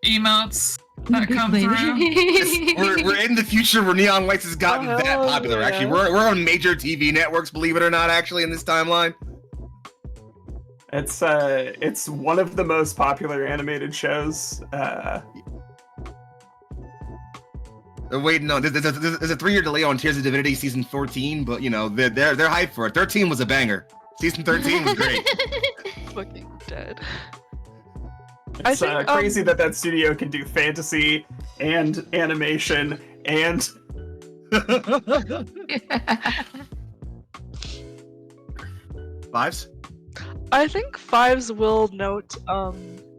emotes that come through. we're in the future where neon lights has gotten that popular. yeah. Actually, we're on major TV networks, believe it or not. Actually, in this timeline, it's one of the most popular animated shows. Wait, no, there's a 3-year delay on Tears of Divinity season 14, but you know they're hyped for it. 13 was a banger. Season 13 was great. Fucking dead. It's I think, crazy that studio can do fantasy and animation and Fives? I think Fives will note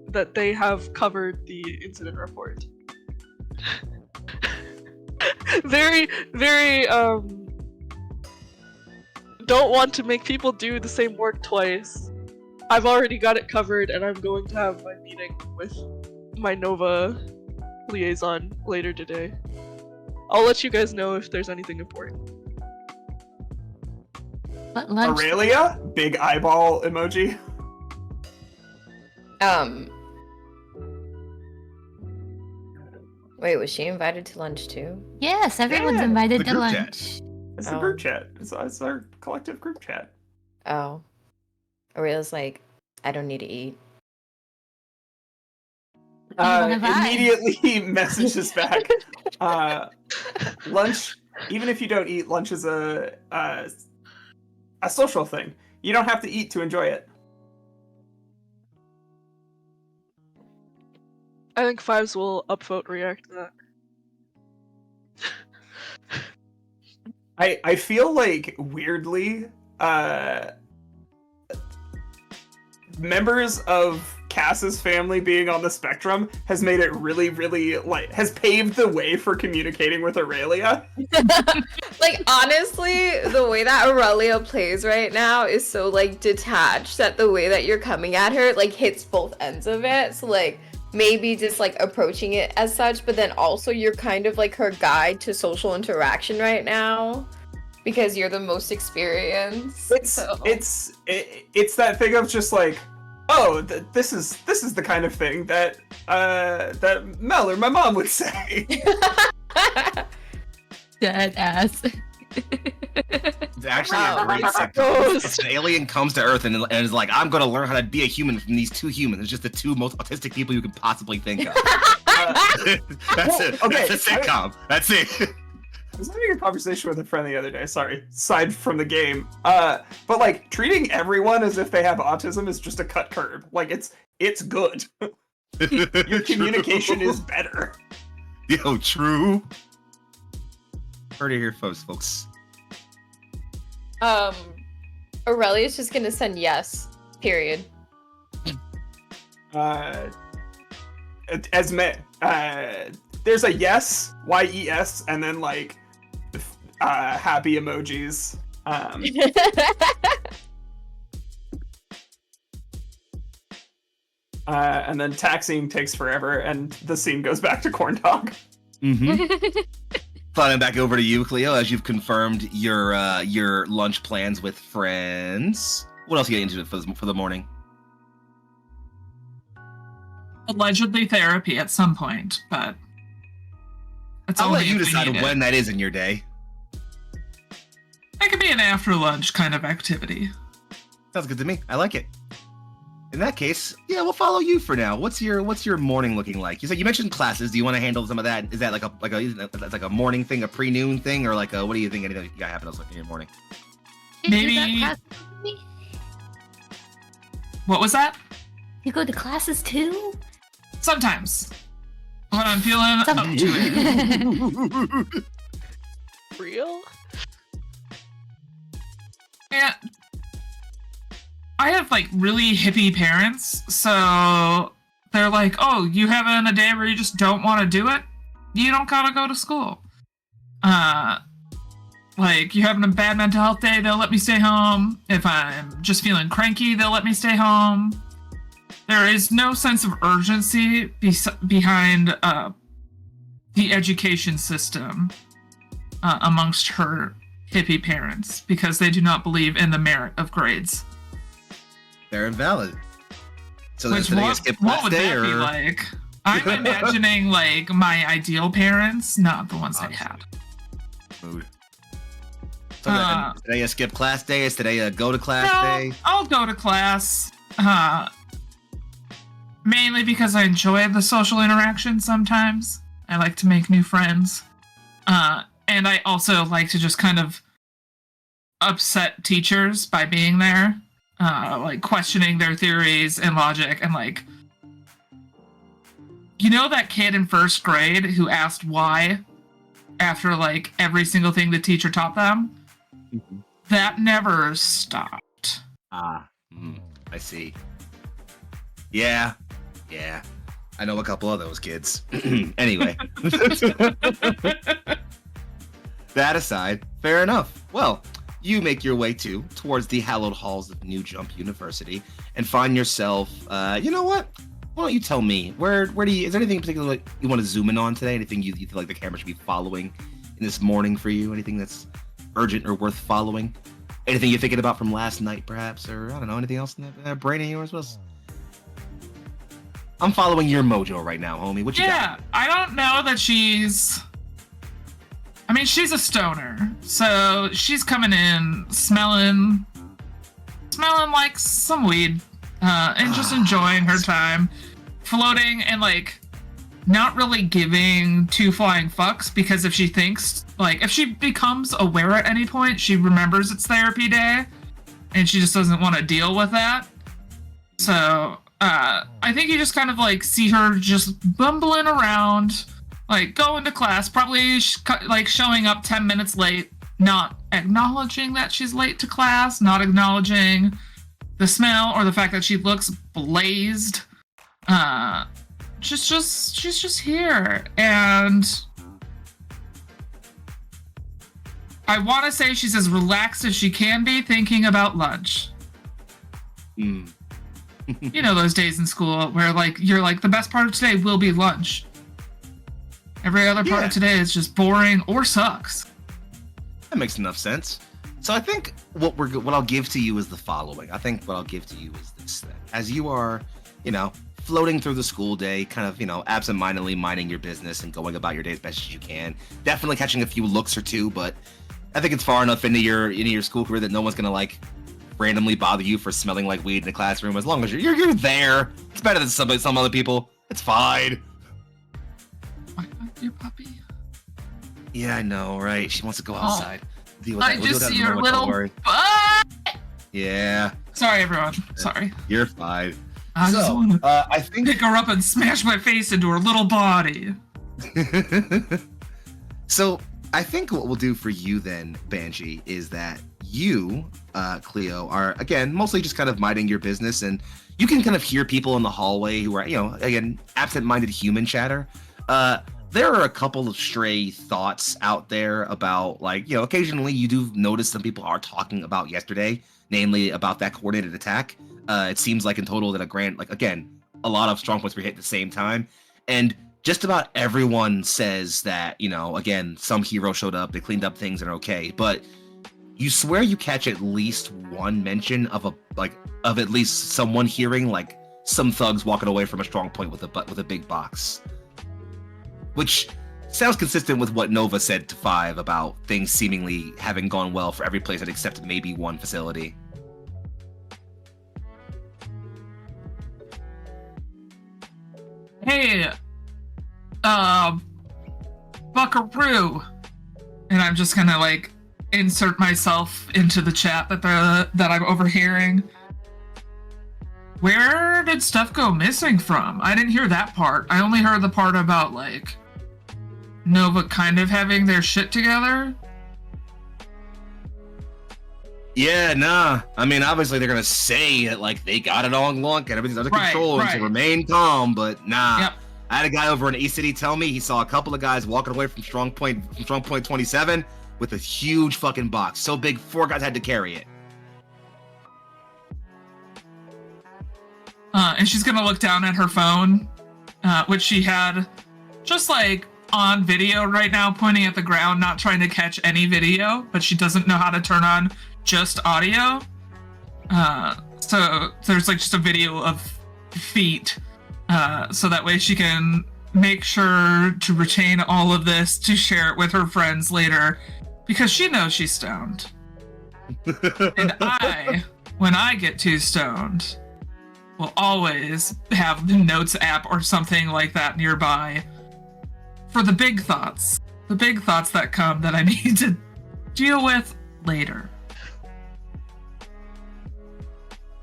that they have covered the incident report. Very don't want to make people do the same work twice. I've already got it covered, and I'm going to have my meeting with my Nova liaison later today. I'll let you guys know if there's anything important. What lunch? Aurelia, big eyeball emoji. Wait, was she invited to lunch too? Yes, everyone's Yeah, invited the to group lunch. chat. It's the group chat. It's our collective group chat. Oh. Aurelia's like, I don't need to eat. Neither have I. Immediately messages back. Lunch, even if you don't eat, lunch is a social thing. You don't have to eat to enjoy it. I think Fives will upvote react to that. I feel like weirdly, members of Cass's family being on the spectrum has made it really, really has paved the way for communicating with Aurelia. Like, honestly, the way that Aurelia plays right now is so, like, detached that the way that you're coming at her, like, hits both ends of it. So, like, maybe just, like, approaching it as such, but then also you're kind of, like, her guide to social interaction right now. Because you're the most experienced. It's that thing of just like, oh, this is the kind of thing that that Mel or my mom would say. Dead ass. It's actually a great sitcom. It's an alien comes to Earth and is like, I'm gonna learn how to be a human from these two humans. It's just the two most autistic people you can possibly think of. That's it. Okay, That's a sitcom. That's it. I was having a conversation with a friend the other day, sorry, aside from the game. But like treating everyone as if they have autism is just a cut curb. Like it's good. Your communication is better. Yo, true. Heard it here first, folks. Aurelia's just gonna send yes. Period. There's a yes, YES, and then like happy emojis. And then taxiing takes forever, and the scene goes back to corn dog. Mm-hmm. Flying back over to you, Cleo, as you've confirmed your lunch plans with friends. What else are you getting into for the morning? Allegedly therapy at some point, but I'll let you decide when that is in your day. It could be an after lunch kind of activity. Sounds good to me. I like it. In that case, yeah, we'll follow you for now. What's your morning looking like? You mentioned classes. Do you want to handle some of that? Is that like a morning thing, a pre-noon thing, or like a, what do you think anything you got happen in your morning? Maybe. What was that? You go to classes too? Sometimes. When I'm feeling up to it. Real? Yeah. I have like really hippie parents, so they're like, oh, you having a day where you just don't want to do it? You don't gotta go to school. Like, you having a bad mental health day, they'll let me stay home. If I'm just feeling cranky, they'll let me stay home. There is no sense of urgency behind the education system amongst her hippie parents, because they do not believe in the merit of grades. They're invalid. So Which what would that be like? I'm imagining like my ideal parents, not the ones I had. Mood. So today a skip class day? Is today a go to class day? I'll go to class. Mainly because I enjoy the social interaction sometimes. I like to make new friends. And I also like to just kind of upset teachers by being there, like questioning their theories and logic, and like, you know, that kid in first grade who asked why after like every single thing the teacher taught them? Mhm. That never stopped. I see. Yeah. I know a couple of those kids. Anyway. That aside, fair enough. Well, you make your way towards the hallowed halls of New Jump University and find yourself, you know what? Why don't you tell me, where do you, is there anything in particular you want to zoom in on today? Anything you feel like the camera should be following in this morning for you? Anything that's urgent or worth following? Anything you're thinking about from last night, perhaps? Or, I don't know, anything else in that brain of yours? I'm following your mojo right now, homie. What you got? Yeah, I don't know that she's... I mean, she's a stoner, so she's coming in smelling like some weed, and just enjoying her time, floating and like not really giving two flying fucks, because if she thinks, like, if she becomes aware at any point, she remembers it's therapy day, and she just doesn't want to deal with that. So I think you just kind of like see her just bumbling around, like going to class, probably like showing up 10 minutes late, not acknowledging that she's late to class, not acknowledging the smell or the fact that she looks blazed. She's just here, and I want to say she's as relaxed as she can be, thinking about lunch. You know those days in school where like you're like, the best part of today will be lunch. Every other part of today is just boring or sucks. That makes enough sense. So I think what I'll give to you is the following. I think what I'll give to you is this thing. As you are, you know, floating through the school day, kind of, you know, absentmindedly minding your business and going about your day as best as you can. Definitely catching a few looks or two, but I think it's far enough into your school career that no one's gonna like randomly bother you for smelling like weed in the classroom. As long as you're there, it's better than some other people. It's fine. Your puppy. Yeah, I know, right? She wants to go outside. Deal with I that. We'll just deal with see that in a your moment, don't little worry. butt. Yeah. Sorry, everyone. Sorry. You're fine. I just want to I think pick her up and smash my face into her little body. So I think what we'll do for you then, Banshee, is that you, Cleo, are again mostly just kind of minding your business, and you can kind of hear people in the hallway who are, you know, again, absent-minded human chatter. There are a couple of stray thoughts out there about, like, you know, occasionally you do notice some people are talking about yesterday, namely about that coordinated attack. It seems like in total that a lot of strong points were hit at the same time. And just about everyone says that, you know, again, some hero showed up, they cleaned up things and are okay. But you swear you catch at least one mention of at least someone hearing, like, some thugs walking away from a strong point with a big box. Which sounds consistent with what Nova said to Five about things seemingly having gone well for every place except maybe one facility. Hey, Buckaroo. And I'm just gonna like insert myself into the chat that I'm overhearing. Where did stuff go missing from? I didn't hear that part. I only heard the part about like Nova kind of having their shit together. Yeah, nah. I mean, obviously they're gonna say that like they got it all in lock and everything's under control, and to remain calm. But nah. Yep. I had a guy over in East City tell me he saw a couple of guys walking away from Strong Point 27 with a huge fucking box, so big 4 guys had to carry it. And she's gonna look down at her phone, which she had just like on video right now, pointing at the ground, not trying to catch any video, but she doesn't know how to turn on just audio. So there's like just a video of feet, so that way she can make sure to retain all of this to share it with her friends later, because she knows she's stoned. And when I get too stoned, will always have the Notes app or something like that nearby for the big thoughts the big thoughts that come that I need to deal with later.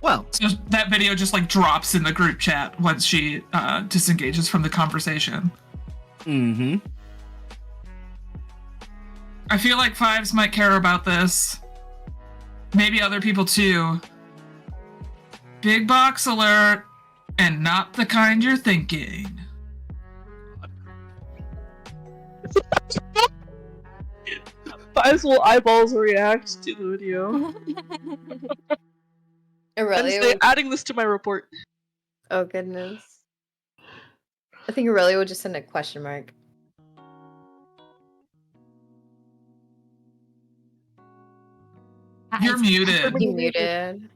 Well, So that video just like drops in the group chat once she disengages from the conversation. mm-hmm. I feel like Fives might care about this. Maybe other people too. Big box alert, and not the kind you're thinking. Fives will eyeballs react to the video. And Aurelia. say, adding this to my report. Oh goodness. I think Aurelia would just send a question mark. You're muted. You muted.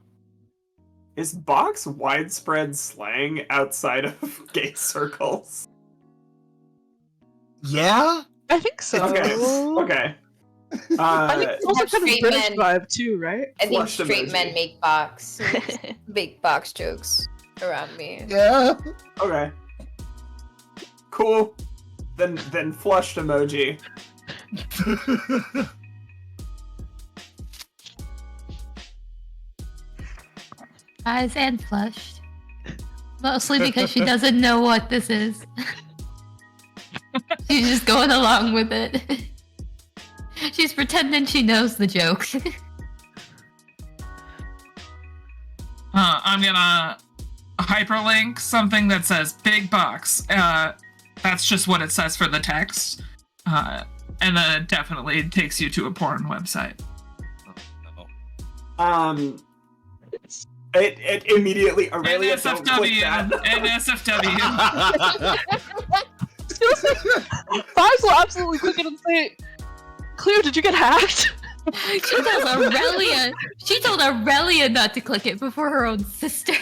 Is box widespread slang outside of gay circles? Yeah? I think so. Okay. Okay. I think it's also kind of Straight British men. vibe too, right? I think Flushed straight emoji. men make box. Big box jokes around me. Yeah. Okay. Cool. Then flushed emoji. Eyes and flushed. Mostly because she doesn't know what this is. She's just going along with it. She's pretending she knows the joke. I'm gonna hyperlink something that says big box. That's just what it says for the text. And then it definitely takes you to a porn website. It immediately Aurelia don't click NSFW. that. NSFW. Fives will absolutely click it and say, Cleo, did you get hacked? She tells Aurelia. She told Aurelia not to click it before her own sister.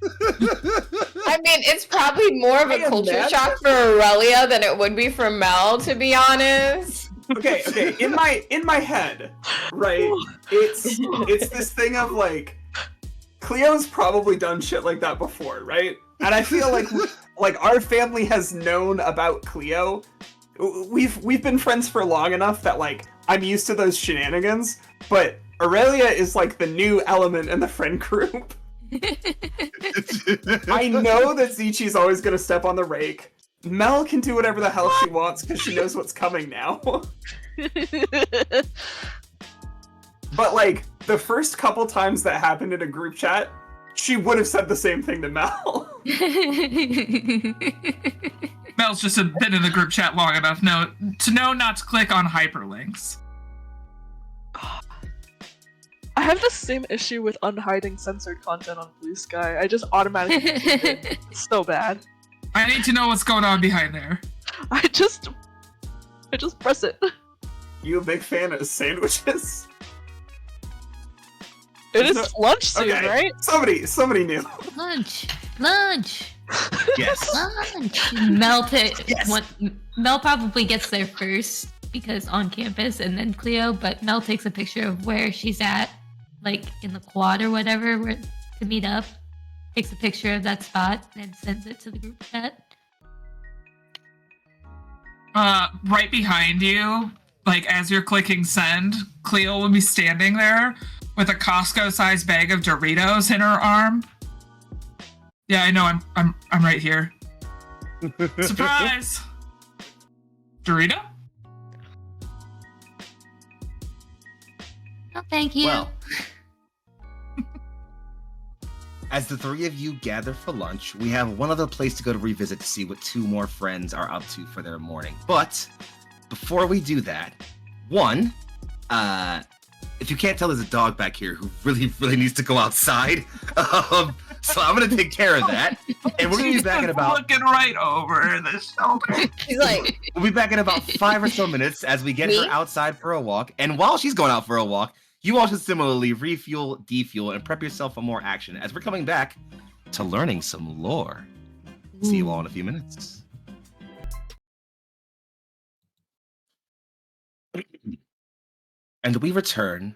I mean, it's probably more of a I culture imagine- shock for Aurelia than it would be for Mel, to be honest. Okay. In my head, right? It's this thing of like, Cleo's probably done shit like that before, right? And I feel like our family has known about Cleo. We've been friends for long enough that like I'm used to those shenanigans, but Aurelia is like the new element in the friend group. I know that Zichi's always gonna step on the rake. Mel can do whatever the hell she wants because she knows what's coming now. But like the first couple times that happened in a group chat, she would have said the same thing to Mel. Mel's just been in the group chat long enough to know not to click on hyperlinks. I have the same issue with unhiding censored content on Blue Sky. I just automatically it's so bad. I need to know what's going on behind there. I just press it. You a big fan of sandwiches? It is No- lunch soon, Okay. right? Somebody knew. Lunch. Yes. Lunch. Mel, Yes. Mel probably gets there first because on campus, and then Cleo. But Mel takes a picture of where she's at, like in the quad or whatever, to meet up. Takes a picture of that spot and sends it to the group chat. Right behind you, like as you're clicking send, Cleo will be standing there with a Costco-sized bag of Doritos in her arm. Yeah, I know. I'm right here. Surprise! Dorito? Oh, thank you. Well, as the three of you gather for lunch, we have one other place to go to revisit to see what two more friends are up to for their morning. But before we do that, one, if you can't tell, there's a dog back here who really needs to go outside. So I'm gonna take care of that, and we're gonna be back in about. Looking right over the shoulder. He's like, We'll be back in about 5 or so minutes as we get Me? her outside for a walk. And while she's going out for a walk, you all should similarly refuel, defuel, and prep yourself for more action as we're coming back to learning some lore. See you all in a few minutes. And we return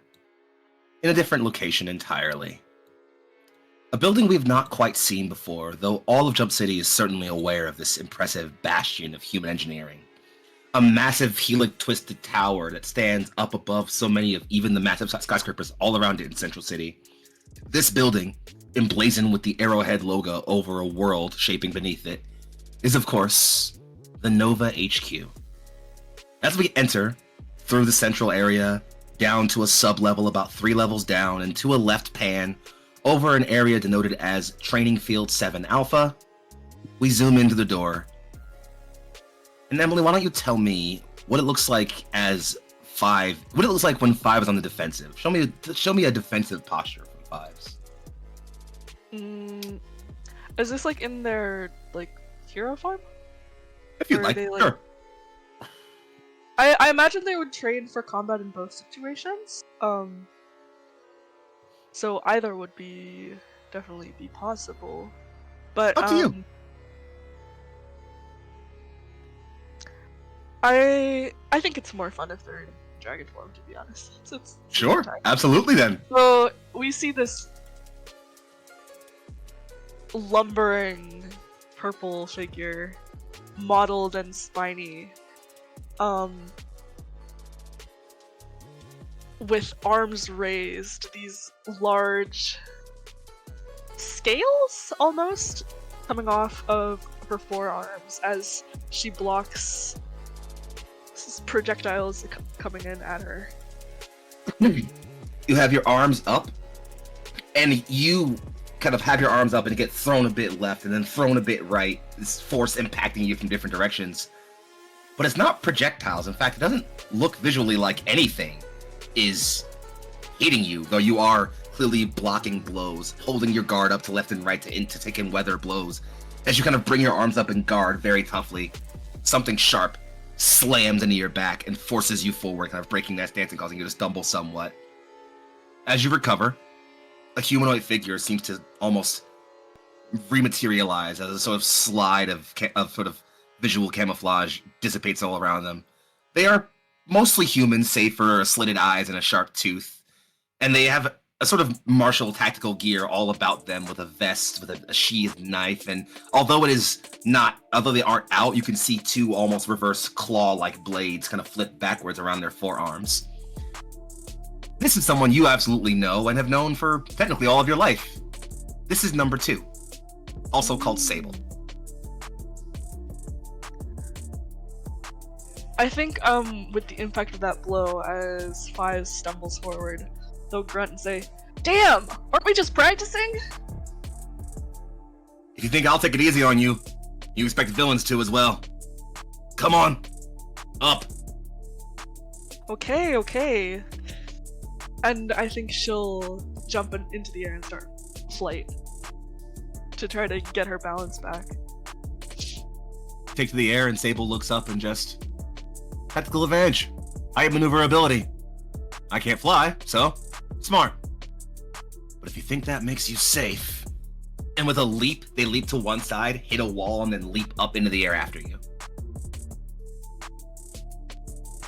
in a different location entirely. A building we've not quite seen before, though all of Jump City is certainly aware of this impressive bastion of human engineering. a massive helix twisted tower that stands up above so many of even the massive skyscrapers all around it in Central City. This building, emblazoned with the arrowhead logo over a world shaping beneath it, is of course the Nova HQ. As we enter through the central area, down to a sub-level about 3 levels down, and to a left pan over an area denoted as Training Field 7 Alpha, we zoom into the door. And Emily, why don't you tell me what it looks like as 5, what it looks like when 5 is on the defensive. Show me a defensive posture from 5s. Is this like in their like hero form? If you'd Or are like, they, like- sure. I imagine they would train for combat in both situations. So either would definitely be possible. But Up to you. I think it's more fun if they're in dragon form, to be honest. It's Sure, time. absolutely then. So we see this lumbering purple figure, mottled and spiny, with arms raised, these large scales almost coming off of her forearms as she blocks projectiles coming in at her. You have your arms up, and you kind of have your arms up and get thrown a bit left and then thrown a bit right. This force impacting you from different directions. But it's not projectiles. In fact, it doesn't look visually like anything is hitting you, though you are clearly blocking blows, holding your guard up to left and right to take in weather blows. As you kind of bring your arms up and guard very toughly, something sharp slams into your back and forces you forward, kind of breaking that stance and causing you to stumble somewhat. As you recover, a humanoid figure seems to almost rematerialize as a sort of slide of sort of visual camouflage dissipates all around them. They are mostly human, save for slitted eyes and a sharp tooth, and they have a sort of martial tactical gear all about them with a vest, with a sheathed knife, and although they aren't out, you can see 2 almost reverse claw-like blades kind of flip backwards around their forearms. This is someone you absolutely know and have known for technically all of your life. This is number 2, also called Sable. I think with the impact of that blow, as 5 stumbles forward, they'll grunt and say, "Damn! Aren't we just practicing?" If you think I'll take it easy on you, you expect villains to as well. Come on, up. Okay. And I think she'll jump into the air and start flight to try to get her balance back. Take to the air, and Sable looks up and just... Tactical advantage. I have maneuverability. I can't fly, so smart. But if you think that makes you safe... And with a leap, they leap to one side, hit a wall, and then leap up into the air after you.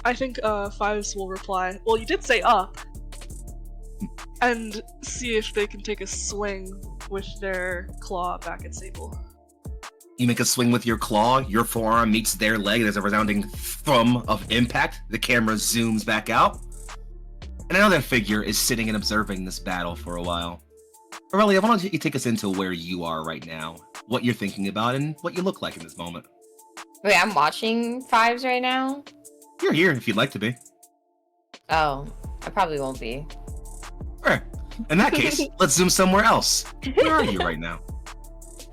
I think 5s will reply, "Well, you did say up," and see if they can take a swing with their claw back at Sable. You make a swing with your claw, your forearm meets their leg, there's a resounding thrum of impact. The camera zooms back out. And another figure is sitting and observing this battle for a while. Aurelia, why don't you take us into where you are right now, what you're thinking about, and what you look like in this moment. Wait, I'm watching 5s right now? You're here if you'd like to be. Oh, I probably won't be. Sure. In that case, let's zoom somewhere else. Where are you right now?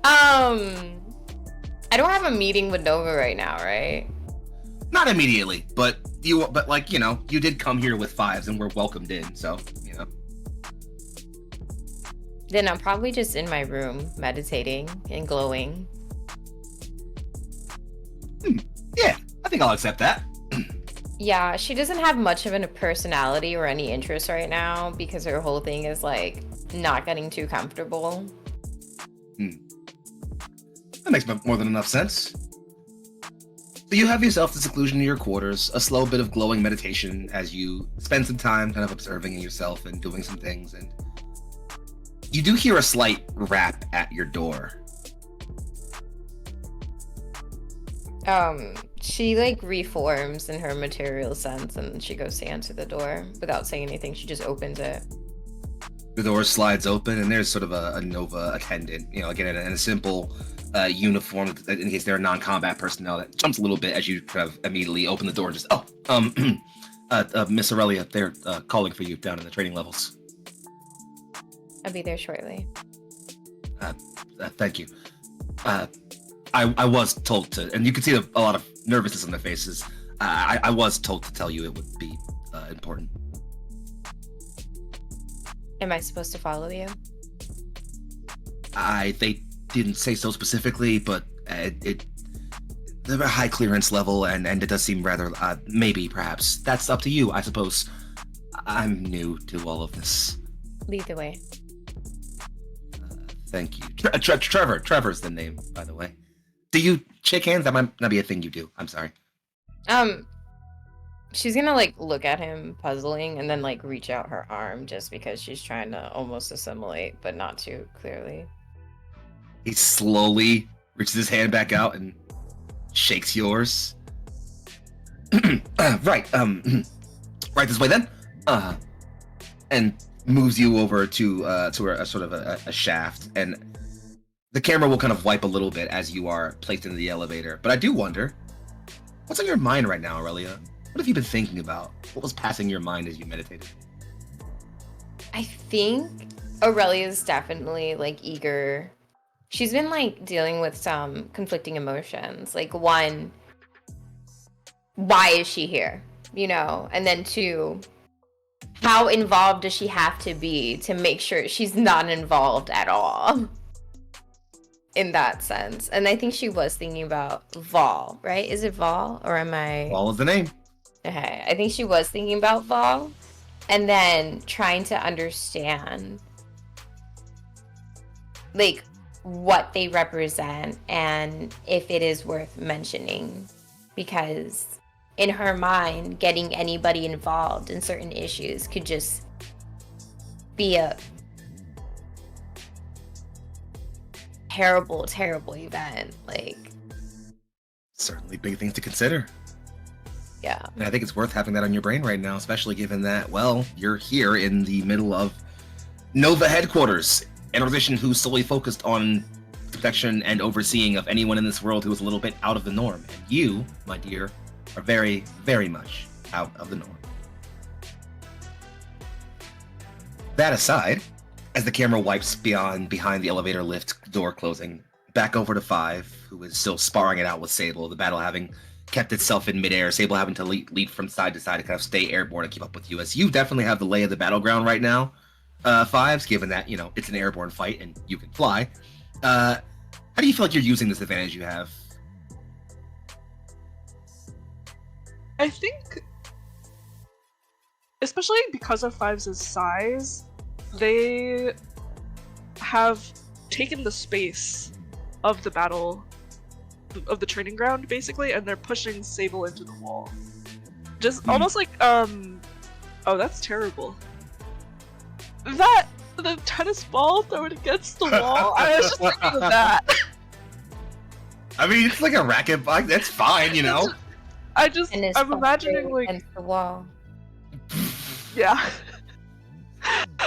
I don't have a meeting with Nova right now, right? Not immediately, but you did come here with 5s and were welcomed in, so, Then I'm probably just in my room, meditating and glowing. Yeah, I think I'll accept that. Yeah, she doesn't have much of a personality or any interest right now because her whole thing is like not getting too comfortable. That makes more than enough sense. So you have yourself the seclusion of your quarters, a slow bit of glowing meditation as you spend some time kind of observing yourself and doing some things, and you do hear a slight rap at your door. She like reforms in her material sense, and she goes to answer the door without saying anything. She just opens it. The door slides open, and there's sort of a Nova attendant, again in a simple uniform, in case they're non-combat personnel, that jumps a little bit as you kind of immediately open the door and just, Miss Aurelia, they're calling for you down in the training levels. I'll be there shortly. Thank you. I was told to, and you can see a lot of nervousness on their faces. I was told to tell you it would be important. Am I supposed to follow you? They didn't say so specifically, but they're a high clearance level, and it does seem rather, maybe, perhaps. That's up to you, I suppose. I'm new to all of this. Lead the way. Thank you. Trevor. Trevor's the name, by the way. Do you shake hands? That might not be a thing you do. I'm sorry. She's gonna like look at him puzzling and then like reach out her arm just because she's trying to almost assimilate, but not too clearly. He slowly reaches his hand back out and shakes yours. Right this way then. And moves you over to a sort of a shaft, and the camera will kind of wipe a little bit as you are placed into the elevator. But I do wonder, what's on your mind right now, Aurelia? What have you been thinking about? What was passing your mind as you meditated? I think Aurelia's definitely like eager. She's been like dealing with some conflicting emotions. Like one, why is she here? And then two, how involved does she have to be to make sure she's not involved at all? In that sense. And I think she was thinking about Vol, right? Is it Vol or am I... Vol is the name. Okay, I think she was thinking about Vol and then trying to understand like what they represent and if it is worth mentioning, because in her mind, getting anybody involved in certain issues could just be a terrible event. Like, certainly big things to consider. Yeah. And I think it's worth having that on your brain right now, especially given that, well, you're here in the middle of Nova headquarters, an organization who's solely focused on protection and overseeing of anyone in this world who is a little bit out of the norm. And you, my dear, are very, very much out of the norm. That aside, as the camera wipes behind the elevator lift door closing, back over to Five, who is still sparring it out with Sable, the battle having kept itself in midair, Sable having to leap from side to side to kind of stay airborne and keep up with you, as you definitely have the lay of the battleground right now, Fives, given that, it's an airborne fight and you can fly. How do you feel like you're using this advantage you have? I think, especially because of Fives' size, they have taken the space of the battle, of the training ground, basically, and they're pushing Sable into the wall. Just almost like, oh, that's terrible. The tennis ball thrown against the wall, I was just thinking of that. I mean, it's like a racket bike, that's fine, I'm imagining like against the wall. Yeah.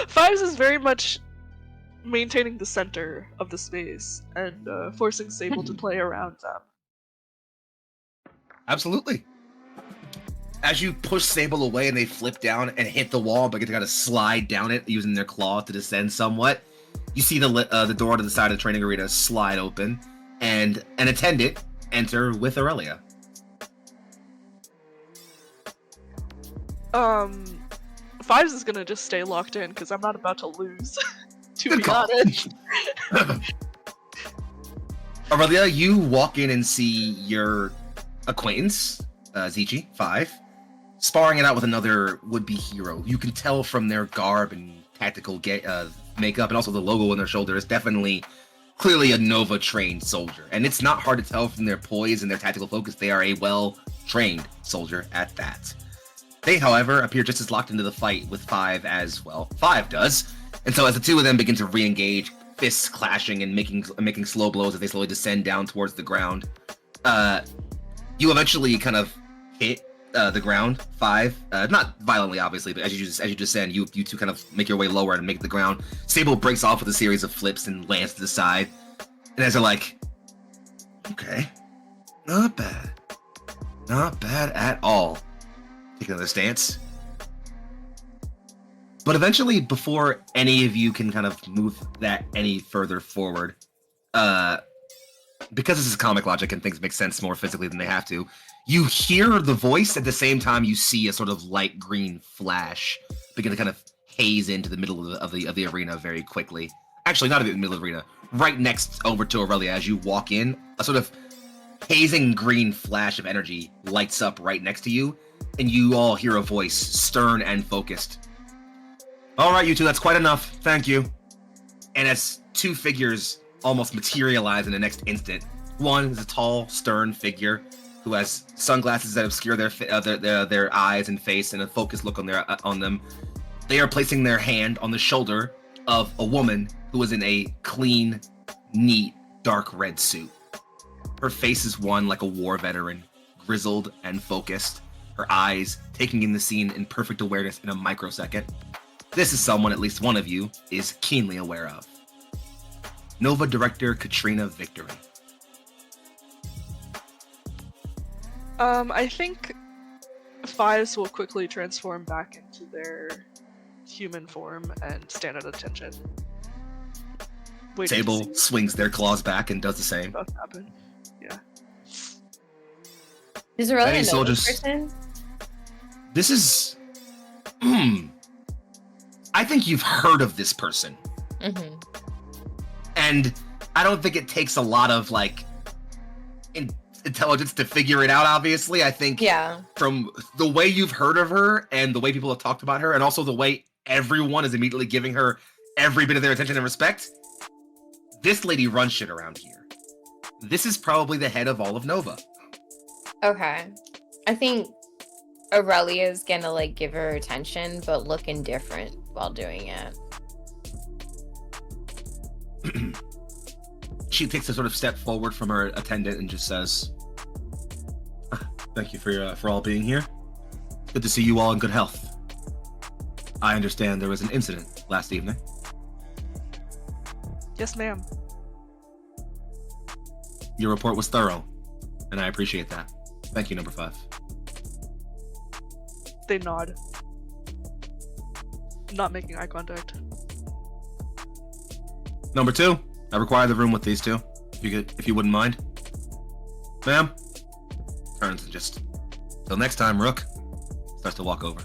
Fives is very much maintaining the center of the space and forcing Sable to play around them. Absolutely. As you push Sable away and they flip down and hit the wall, but get to kind of slide down it using their claw to descend somewhat, you see the door to the side of the training arena slide open, and an attendant enter with Aurelia. Fives is gonna just stay locked in because I'm not about to lose. To Good be call. honest. Aurelia, you walk in and see your acquaintance, Zichi, Five, sparring it out with another would-be hero. You can tell from their garb and tactical makeup, and also the logo on their shoulder is definitely, clearly a Nova-trained soldier. And it's not hard to tell from their poise and their tactical focus they are a well-trained soldier at that. They, however, appear just as locked into the fight with Five as, well, Five does. And so as the two of them begin to re-engage, fists clashing and making slow blows as they slowly descend down towards the ground, You eventually kind of hit the ground, 5, not violently, obviously, but as you just said, you two kind of make your way lower and make the ground. Sable breaks off with a series of flips and lands to the side. And as they're like, okay, not bad at all. Take another stance. But eventually, before any of you can kind of move that any further forward, because this is comic logic and things make sense more physically than they have to, you hear the voice at the same time you see a sort of light green flash begin to kind of haze into the middle of the arena very quickly. Actually, not in the middle of the arena, right next over to Aurelia. As you walk in, a sort of hazing green flash of energy lights up right next to you, and you all hear a voice, stern and focused. All right, you two, that's quite enough. Thank you. And as two figures almost materialize in the next instant, one is a tall, stern figure who has sunglasses that obscure their eyes and face and a focused look on them. They are placing their hand on the shoulder of a woman who is in a clean, neat, dark red suit. Her face is one like a war veteran, grizzled and focused, her eyes taking in the scene in perfect awareness in a microsecond. This is someone at least one of you is keenly aware of. Nova Director Katrina Victory. I think Fives will quickly transform back into their human form and stand at attention. Sable swings their claws back and does the same. Does happen. Yeah. Is Aurelia Any a Nova soldiers- person? This is... I think you've heard of this person. Mm-hmm. And I don't think it takes a lot of, like, intelligence to figure it out, obviously. I think from the way you've heard of her and the way people have talked about her and also the way everyone is immediately giving her every bit of their attention and respect, this lady runs shit around here. This is probably the head of all of Nova. Okay. I think Aurelia's gonna, like, give her attention, but look indifferent while doing it. She takes a sort of step forward from her attendant and just says, "Thank you for all being here. Good to see you all in good health. I understand there was an incident last evening." Yes, ma'am. Your report was thorough, and I appreciate that. Thank you, number 5. They nod. Not making eye contact. Number 2, I require the room with these two, if you wouldn't mind. Ma'am? Turns and just, till next time, Rook. Starts to walk over.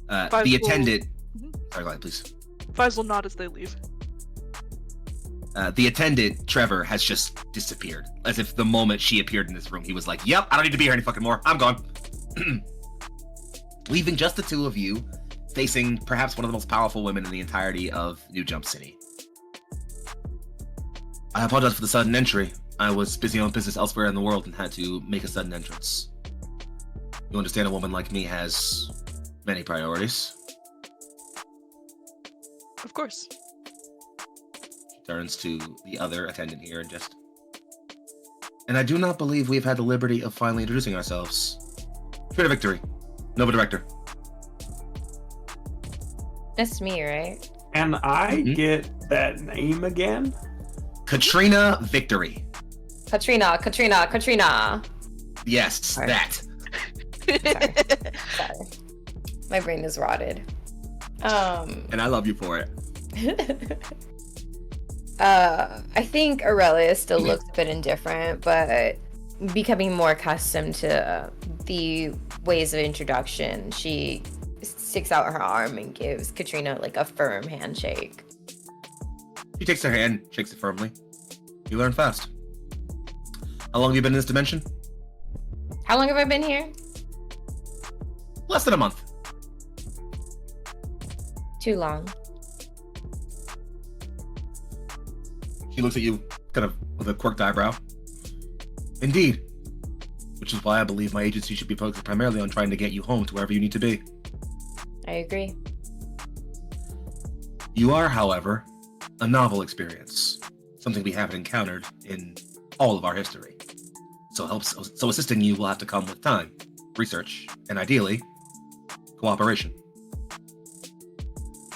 The attendant... Sorry, go ahead, please. Fives will nod as they leave. The attendant, Trevor, has just disappeared. As if the moment she appeared in this room, he was like, "Yep, I don't need to be here any fucking more. I'm gone." Leaving just the two of you, facing perhaps one of the most powerful women in the entirety of New Jump City. I apologize for the sudden entry. I was busy on business elsewhere in the world and had to make a sudden entrance. You understand a woman like me has many priorities. Of course. She turns to the other attendant here and just... And I do not believe we've had the liberty of finally introducing ourselves. Katrina Victory, Nova Director. That's me, right? And I get that name again? Katrina Victory. Katrina. Yes, Sorry. that. Sorry. My brain is rotted. And I love you for it. I think Aurelia still looks a bit indifferent, but becoming more accustomed to the ways of introduction, she sticks out her arm and gives Katrina like a firm handshake. She takes her hand, shakes it firmly. You learn fast. How long have you been in this dimension? How long have I been here? Less than a month. Too long. She looks at you kind of with a quirked eyebrow. Indeed. Which is why I believe my agency should be focused primarily on trying to get you home to wherever you need to be. I agree. You are, however, a novel experience. something we haven't encountered in all of our history. So assisting you will have to come with time, research, and ideally, cooperation.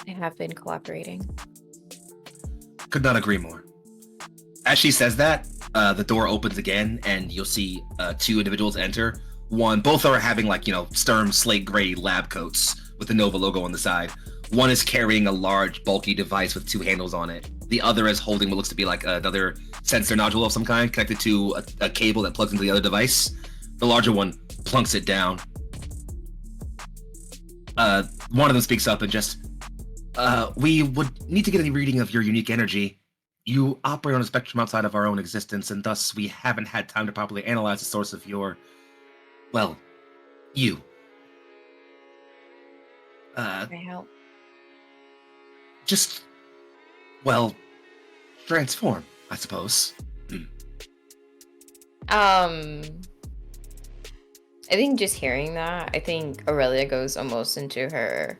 I have been cooperating. Could not agree more. As she says that, the door opens again, and you'll see two individuals enter. Both are having stern slate gray lab coats with the Nova logo on the side. One is carrying a large, bulky device with two handles on it. The other is holding what looks to be like another sensor nodule of some kind connected to a cable that plugs into the other device. The larger one plunks it down. One of them speaks up and just, we would need to get a reading of your unique energy. You operate on a spectrum outside of our own existence, and thus we haven't had time to properly analyze the source of your, well, you. Can I help? Just, well, transform, I suppose. I think just hearing that, I think Aurelia goes almost into her,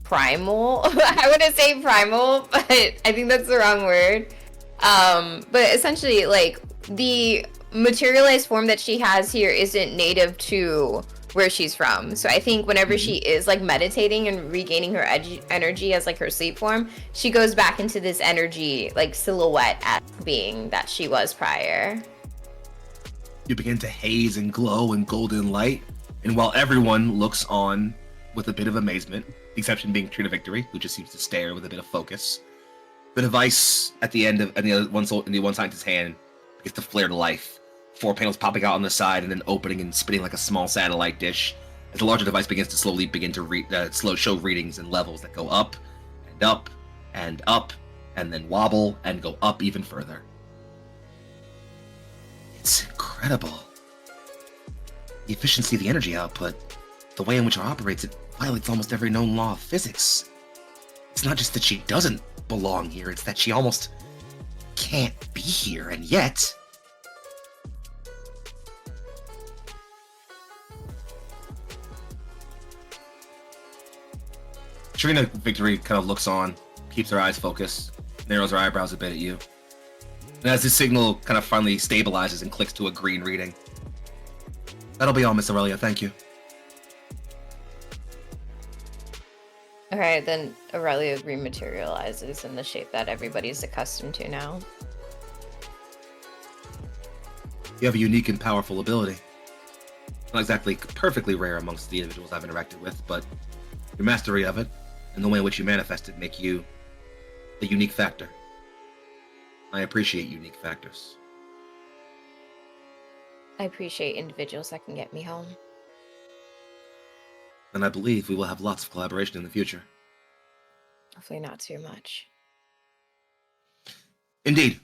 primal. I wouldn't say primal, but I think that's the wrong word. But essentially, the materialized form that she has here isn't native to where she's from. So I think whenever she is meditating and regaining her energy as her sleep form, she goes back into this energy silhouette as being that she was prior. You begin to haze and glow in golden light, and while everyone looks on with a bit of amazement, the exception being Trina Victory, who just seems to stare with a bit of focus, the device at the end of in the one scientist's hand begins to flare to life. 4 panels popping out on the side and then opening and spinning like a small satellite dish as the larger device begins to slowly show readings and levels that go up and up and up and then wobble and go up even further. It's incredible. The efficiency of the energy output, the way in which it operates, it violates almost every known law of physics. It's not just that she doesn't belong here, it's that she almost can't be here, and yet... Trina Victory kind of looks on, keeps her eyes focused, narrows her eyebrows a bit at you. And as the signal kind of finally stabilizes and clicks to a green reading. That'll be all, Miss Aurelia, thank you. Okay, then Aurelia rematerializes in the shape that everybody's accustomed to now. You have a unique and powerful ability. Not exactly perfectly rare amongst the individuals I've interacted with, but your mastery of it and the way in which you manifest it make you a unique factor. I appreciate unique factors. I appreciate individuals that can get me home. And I believe we will have lots of collaboration in the future. Hopefully not too much. Indeed.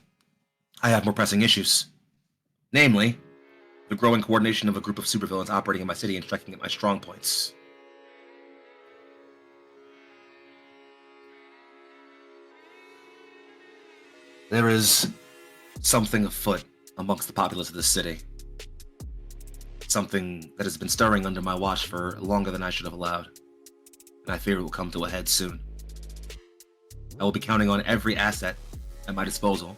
I have more pressing issues. Namely, the growing coordination of a group of supervillains operating in my city and striking at my strong points. There is something afoot amongst the populace of this city. Something that has been stirring under my watch for longer than I should have allowed. And I fear it will come to a head soon. I will be counting on every asset at my disposal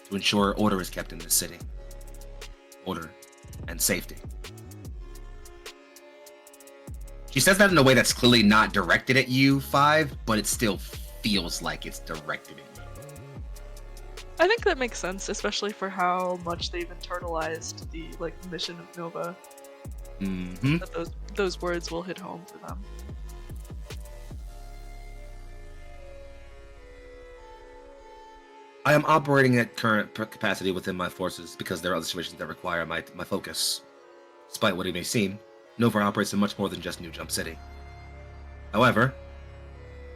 to ensure order is kept in this city. Order and safety. She says that in a way that's clearly not directed at you, Five, but it still feels like it's directed at you. I think that makes sense, especially for how much they've internalized the mission of Nova. Mm-hmm. That those words will hit home for them. I am operating at current capacity within my forces because there are other situations that require my focus. Despite what it may seem, Nova operates in much more than just New Jump City. However,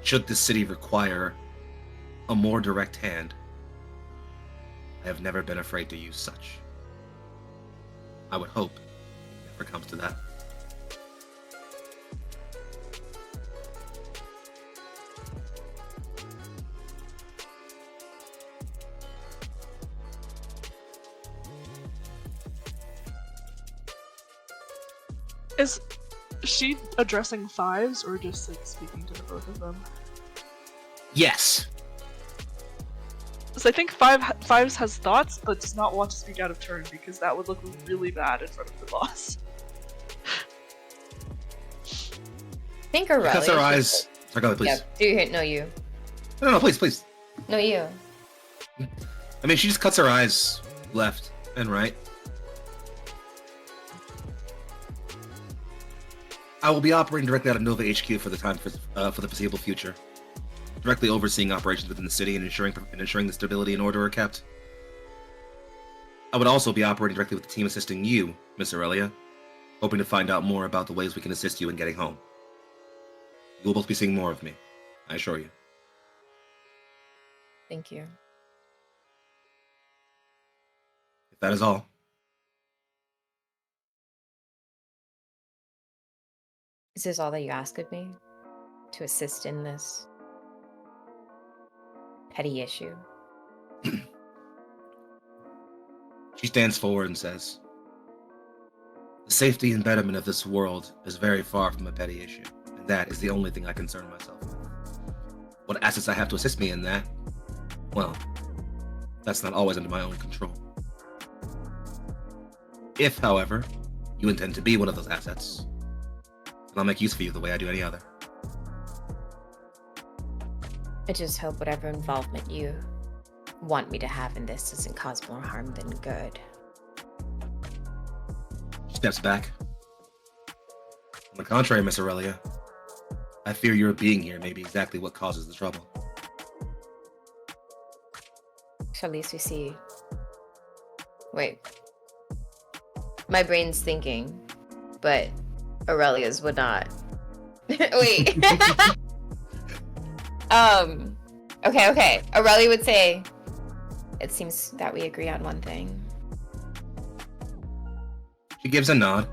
should this city require a more direct hand, I have never been afraid to use such. I would hope it never comes to that. Is she addressing Fives or just speaking to the both of them? Yes. So I think Fives has thoughts, but does not want to speak out of turn because that would look really bad in front of the boss. I think Aurelia. Cuts her should- eyes. Sorry, go ahead, please. Yeah, do you hit? No, you. No, please, please. No, you. I mean, she just cuts her eyes left and right. I will be operating directly out of Nova HQ for the foreseeable future, directly overseeing operations within the city and ensuring the stability and order are kept. I would also be operating directly with the team assisting you, Miss Aurelia, hoping to find out more about the ways we can assist you in getting home. You will both be seeing more of me, I assure you. Thank you. If that is all. Is this all that you ask of me? To assist in this petty issue? She stands forward and says, "The safety and betterment of this world is very far from a petty issue, and that is the only thing I concern myself with. What assets I have to assist me in that, well, that's not always under my own control. If, however, you intend to be one of those assets, then I'll make use of you the way I do any other." I just hope whatever involvement you want me to have in this doesn't cause more harm than good. She steps back. On the contrary, Miss Aurelia, I fear your being here may be exactly what causes the trouble. So at least we see. Wait. My brain's thinking, but Aurelia's would not. Wait. Okay. Aurelia would say, it seems that we agree on one thing. She gives a nod,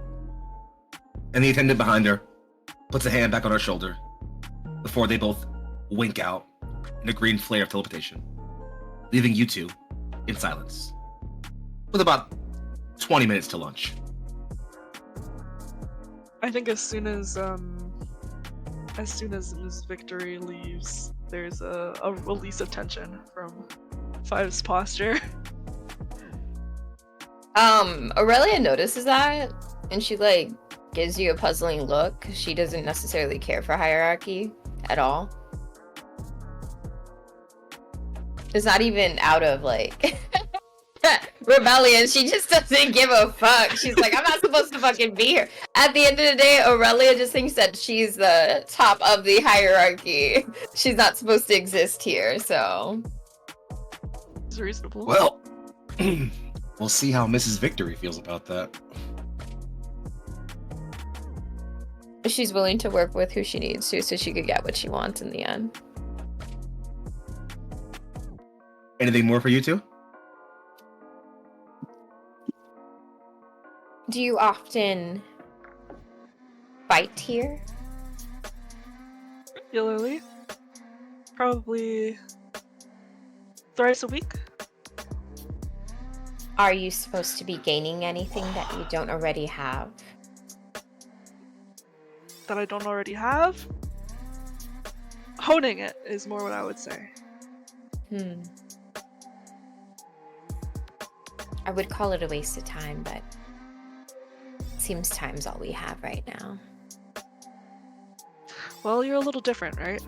and the attendant behind her puts a hand back on her shoulder before they both wink out in a green flare of teleportation, leaving you two in silence, with about 20 minutes to lunch. I think as soon as Ms. Victory leaves, there's a release of tension from Five's posture. Aurelia notices that, and she gives you a puzzling look, 'cause she doesn't necessarily care for hierarchy at all. It's not even out of rebellion. She just doesn't give a fuck. She's like, I'm not supposed to fucking be here. At the end of the day, Aurelia just thinks that she's the top of the hierarchy. She's not supposed to exist here, so. It's reasonable. Well, we'll see how Mrs. Victory feels about that. She's willing to work with who she needs to so she could get what she wants in the end. Anything more for you two? Do you often fight here? Regularly. Probably thrice a week. Are you supposed to be gaining anything that you don't already have? That I don't already have. Honing it is more what I would say. I would call it a waste of time, but seems time's all we have right now. Well, you're a little different, right?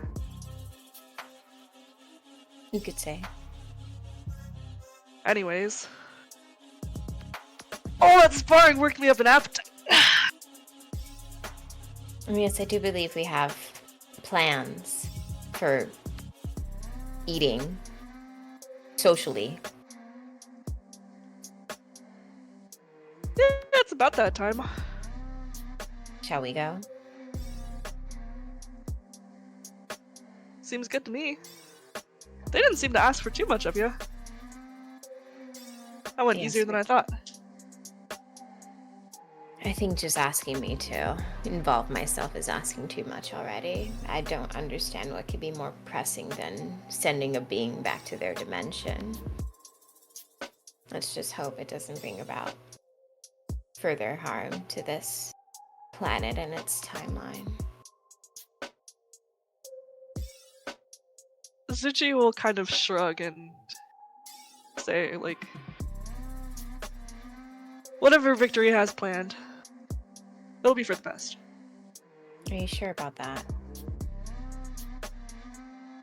You could say. Anyways. Oh, that sparring worked me up an appetite. Yes, I do believe we have plans for eating socially. Yeah, it's about that time. Shall we go? Seems good to me. They didn't seem to ask for too much of you. That went Yes. easier than I thought. I think just asking me to involve myself is asking too much already. I don't understand what could be more pressing than sending a being back to their dimension. Let's just hope it doesn't bring about further harm to this planet and its timeline. Zuchi will kind of shrug and say, like, whatever Victory has planned, it'll be for the best. Are you sure about that?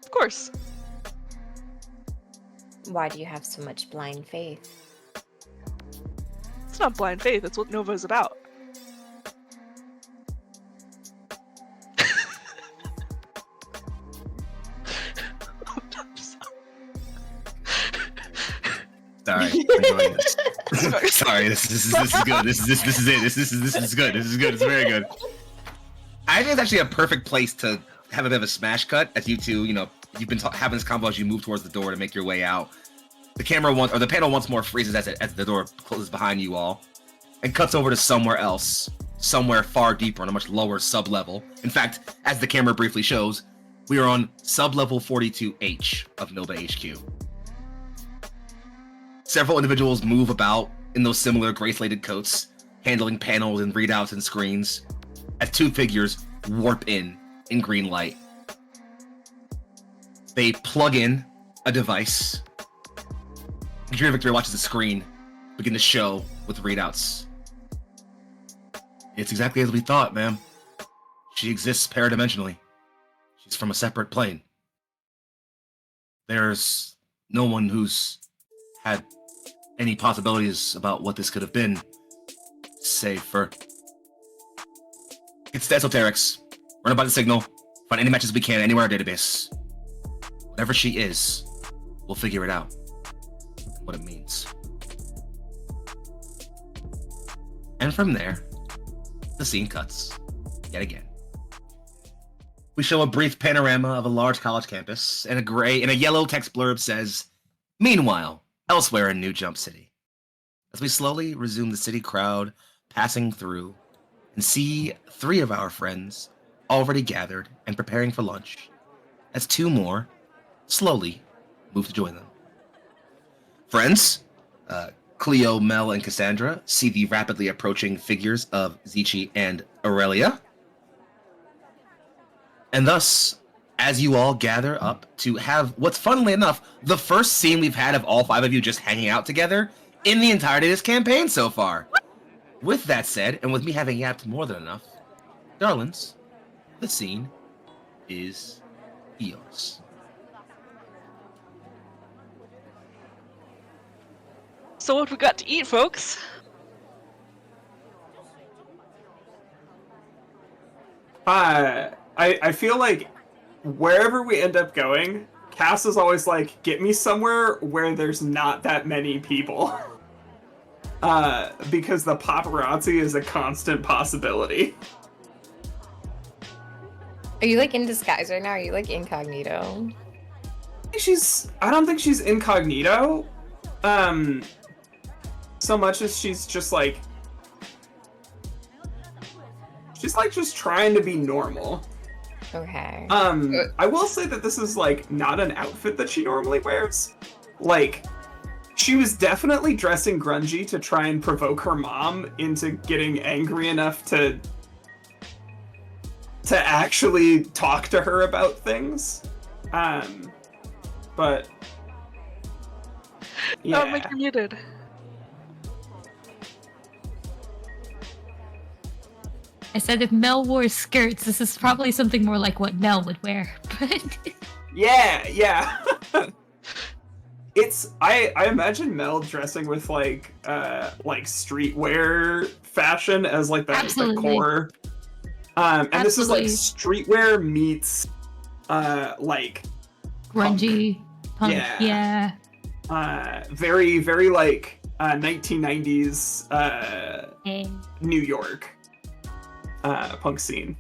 Of course. Why do you have so much blind faith? It's not blind faith, it's what Nova is about. Sorry, I'm enjoying this. Sorry, this is good. This is it. This is good. This is good. It's very good. I think it's actually a perfect place to have a bit of a smash cut as you two, you've been having this combo as you move towards the door to make your way out. The panel once more freezes as the door closes behind you all, and cuts over to somewhere else, somewhere far deeper on a much lower sub-level. In fact, as the camera briefly shows, we are on sub-level 42H of Nova HQ. Several individuals move about in those similar gray-slated coats, handling panels and readouts and screens, as two figures warp in green light. They plug in a device. Computer Victory watches the screen begin to show with readouts. It's exactly as we thought, ma'am. She exists paradimensionally. She's from a separate plane. There's no one who's had any possibilities about what this could have been, save for... It's the esoterics. Run about the signal, find any matches we can anywhere in our database. Whatever she is, we'll figure it out. What it means. And from there, the scene cuts, yet again. We show a brief panorama of a large college campus, and a yellow text blurb says, "Meanwhile, elsewhere in New Jump City." As we slowly resume the city crowd passing through, and see 3 of our friends already gathered and preparing for lunch, as 2 more slowly move to join them. Friends, Cleo, Mel, and Cassandra see the rapidly approaching figures of Zichi and Aurelia. And thus, as you all gather up to have what's funnily enough, the first scene we've had of all 5 of you just hanging out together in the entirety of this campaign so far. With that said, and with me having yapped more than enough, darlings, the scene is yours. So what we got to eat, folks? I feel like wherever we end up going, Cass is always like, get me somewhere where there's not that many people. Because the paparazzi is a constant possibility. Are you like in disguise right now? Are you like incognito? I don't think she's incognito. So much as she's just like just trying to be normal. Okay. I will say that this is like not an outfit that she normally wears. Like, she was definitely dressing grungy to try and provoke her mom into getting angry enough to actually talk to her about things. But yeah. Oh, you're muted. I said if Mel wore skirts, this is probably something more like what Mel would wear. But Yeah. I imagine Mel dressing with like streetwear fashion as like the core. And Absolutely. this is like streetwear meets like grungy punk. Yeah. Yeah. Very, very like 1990s Hey. New York punk scene.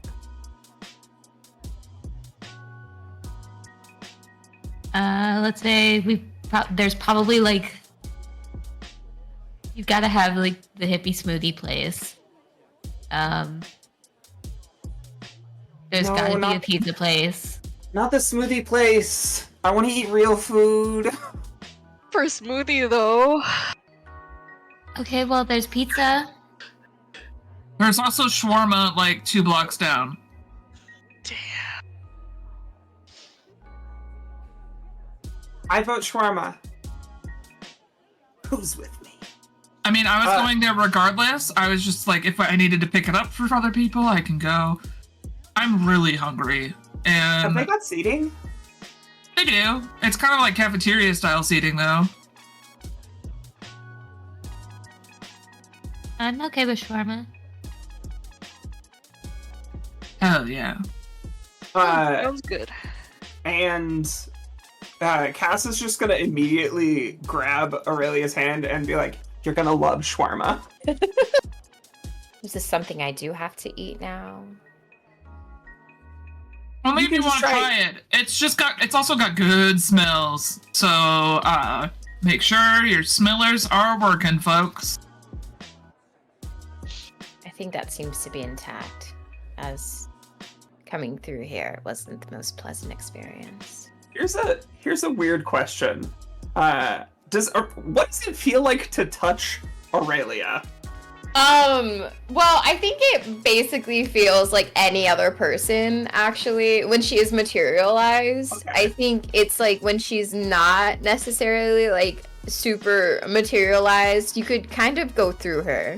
Let's say there's probably like you've got to have like the hippie smoothie place. There's No, got to be not- a pizza place. Not the smoothie place. I want to eat real food. For a smoothie, though. Okay, well there's pizza. There's also shawarma like 2 blocks down. Damn. I vote shawarma. Who's with me? I mean, I was going there regardless. I was just like, if I needed to pick it up for other people, I can go. I'm really hungry. And Have they got seating? they do. It's kind of like cafeteria style seating, though. I'm okay with shawarma. Hell yeah. Sounds good. And Cass is just gonna immediately grab Aurelia's hand and be like, "You're gonna love shawarma." Is this something I do have to eat now? Only You if you can want to just try it. It's also got good smells. So, make sure your smellers are working, folks. I think that seems to be intact, as coming through here wasn't the most pleasant experience. Here's a weird question. What does it feel like to touch Aurelia? Well, I think it basically feels like any other person, actually, when she is materialized. Okay. I think it's like when she's not necessarily like super materialized, you could kind of go through her.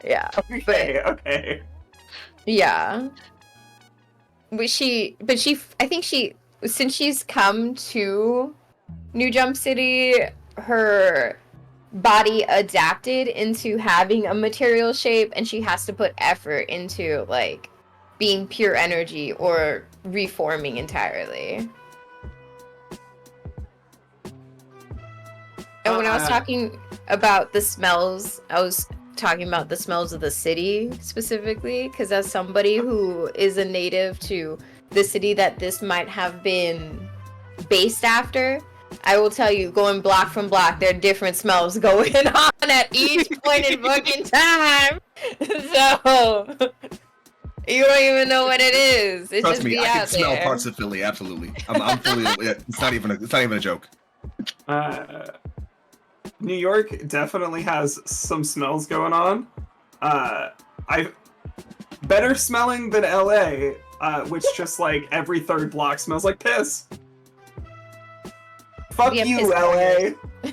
Yeah. Okay. Yeah. I think since she's come to New Jump City, her body adapted into having a material shape, and she has to put effort into like being pure energy or reforming entirely. And when I was talking about the smells, I was talking about the smells of the city specifically, because as somebody who is a native to the city that this might have been based after, I will tell you, going block from block, there are different smells going on at each point in fucking time. So you don't even know what it is. It's Trust just me, be I out can smell there. parts of Philly. Absolutely, I'm fully. It's not even a joke. New York definitely has some smells going on. Better smelling than LA, which just like every third block smells like piss. Fuck We have you, piss LA.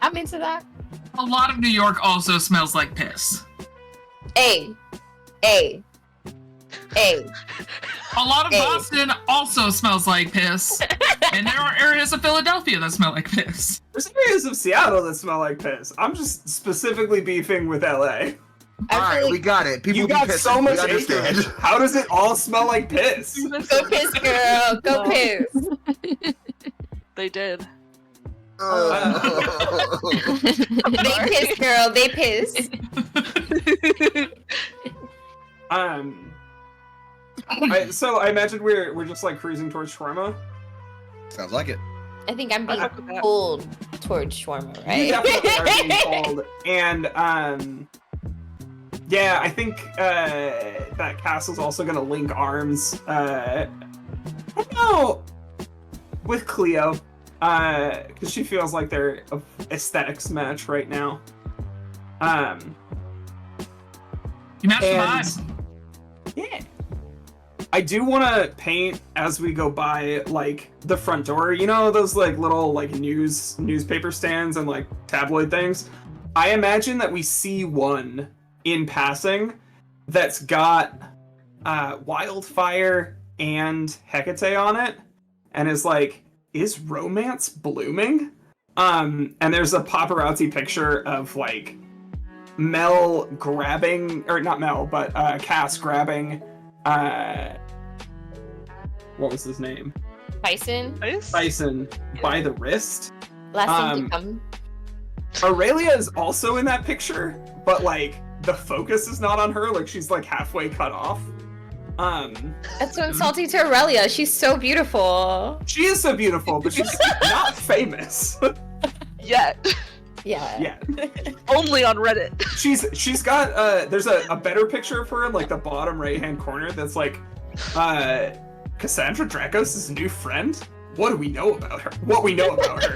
I'm into that. A lot of New York also smells like piss. A. A lot of Hey. Boston also smells like piss. And there are areas of Philadelphia that smell like piss. There's areas of Seattle that smell like piss. I'm just specifically beefing with LA. I All feel right, like we got it. People You be got pissing. so much We understand. acreage. How does it all smell like piss? go piss, girl. Go piss. They did. They piss, girl. They piss. So I imagine we're just like cruising towards shawarma. Sounds like it. I think I'm being fuck with that. pulled towards shawarma, You right? definitely are being called. And yeah, I think that castle's also gonna link arms. I don't know, with Cleo, because she feels like they're a aesthetics match right now. You match the And- vibe. Yeah. I do want to paint as we go by, like, the front door. You know those, like, little, like, newspaper stands and, like, tabloid things? I imagine that we see one in passing that's got Wildfire and Hecate on it, and is like, is romance blooming? And there's a paparazzi picture of, like, Mel grabbing, or not Mel, but Cass grabbing, what was his name? Bison. Nice. Tyson by the wrist. Last thing to come. Aurelia is also in that picture, but like the focus is not on her, like she's like halfway cut off. That's so insulting to Aurelia. She's so beautiful. She is so beautiful, but she's not famous. Yet. Yeah. Yeah. Only on Reddit. She's got there's a better picture of her in like the bottom right hand corner that's like Cassandra Drakos' new friend. What do we know about her? What we know about her.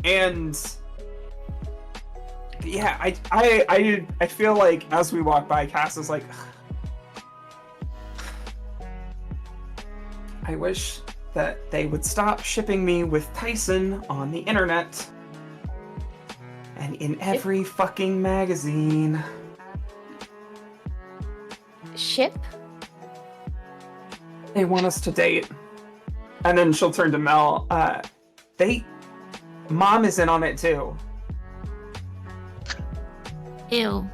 And yeah, I feel like as we walk by, Cass is like, I wish that they would stop shipping me with Tyson on the internet and in every fucking magazine. Ship? They want us to date. And then she'll turn to Mel. Mom is in on it too. Ew.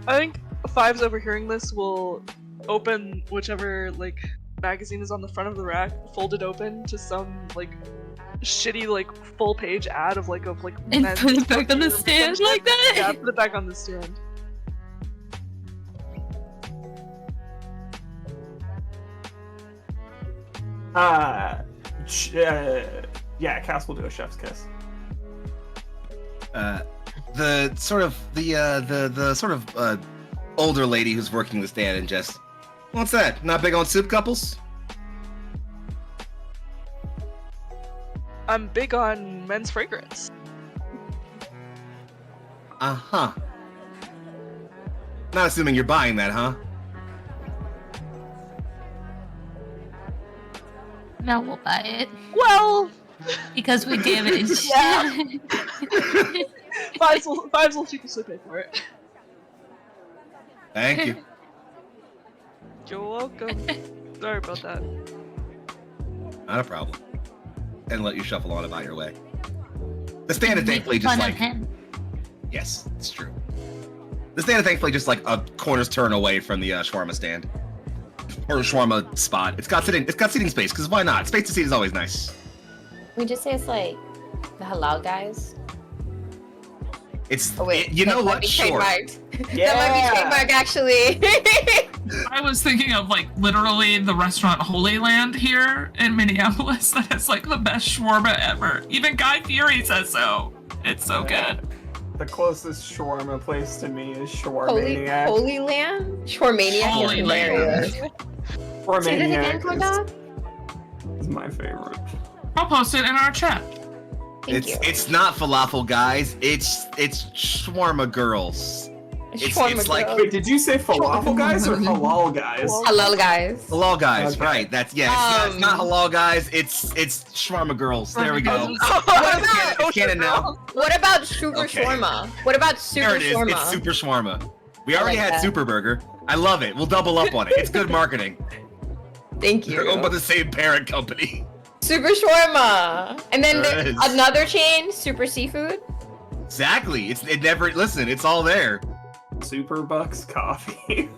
I think Five's overhearing this will open whichever like magazine is on the front of the rack, fold it open to some like shitty like full page ad of like And men's put it back on the or some stand shit. like that? Yeah, put it back on the stand. Yeah, Cass will do a chef's kiss. The sort of older lady who's working the stand and just, what's that? Not big on soup couples? I'm big on men's fragrance. Uh-huh. Not assuming you're buying that, huh? Mel will buy it Well, because we damaged. Yeah. Fives will cheaply pay for it. Thank you. You're welcome. Sorry about that. Not a problem. And let you shuffle on about your way. The stand is thankfully Make just fun like... of him. Yes, it's true. The stand is thankfully just like a corner's turn away from the shawarma stand. Or shawarma spot. It's got seating space, because why not? Space to seat is always nice. We just say it's like the halal guys. It's, Oh wait, you know that might what? be Sure. trademarked. Yeah. That might be trademarked actually. I was thinking of like literally the restaurant Holy Land here in Minneapolis that is like the best shawarma ever. Even Guy Fieri says so. It's so good. The closest shawarma place to me is Shawarmaniac. Holy Land? Shawarmaniac Holy is hilarious. Shawarmaniac Say that again, Corndog? is my favorite. I'll post it in our chat. Thank you. It's not falafel guys. It's shawarma girls. Shawarma like- girls. Wait, did you say falafel guys or halal guys? Halal guys. Halal guys, Okay. right? That's it's not halal guys. It's shawarma girls. There we go. It's canon now. What about super Okay. shawarma? What about There super it is. shawarma? It's super shawarma. We already like had that. Super Burger. I love it. We'll double up on it. It's good marketing. Thank They're owned by you. the same parent company. Super shawarma. And then There there's is. another chain, Super Seafood. Exactly. It never. Listen, it's all there. Super Bucks coffee.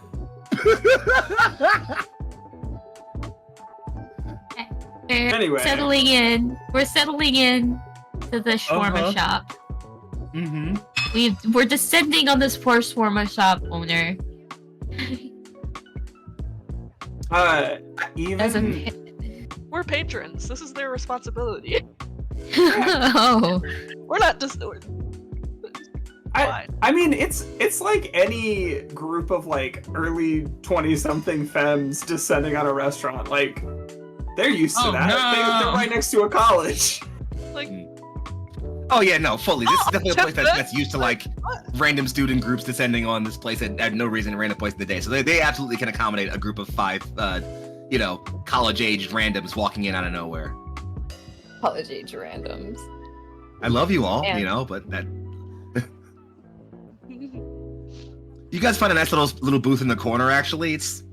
We're Anyway. settling in. We're settling in to the shawarma Uh-huh. shop. Mm-hmm. We're descending on this poor shawarma shop owner. Even Doesn't. We're patrons. This is their responsibility. Oh. We're not just. I mean, it's like any group of like early 20-something femmes descending on a restaurant. Like, they're used to Oh, that. no. They're right next to a college. Like, Oh yeah, no, fully. This is definitely a place Jeff, that's used to like random student groups descending on this place at no reason, random place of the day. So they absolutely can accommodate a group of 5, college-aged randoms walking in out of nowhere. College age randoms. I love you all, Yeah. but that. You guys find a nice little booth in the corner. Actually, it's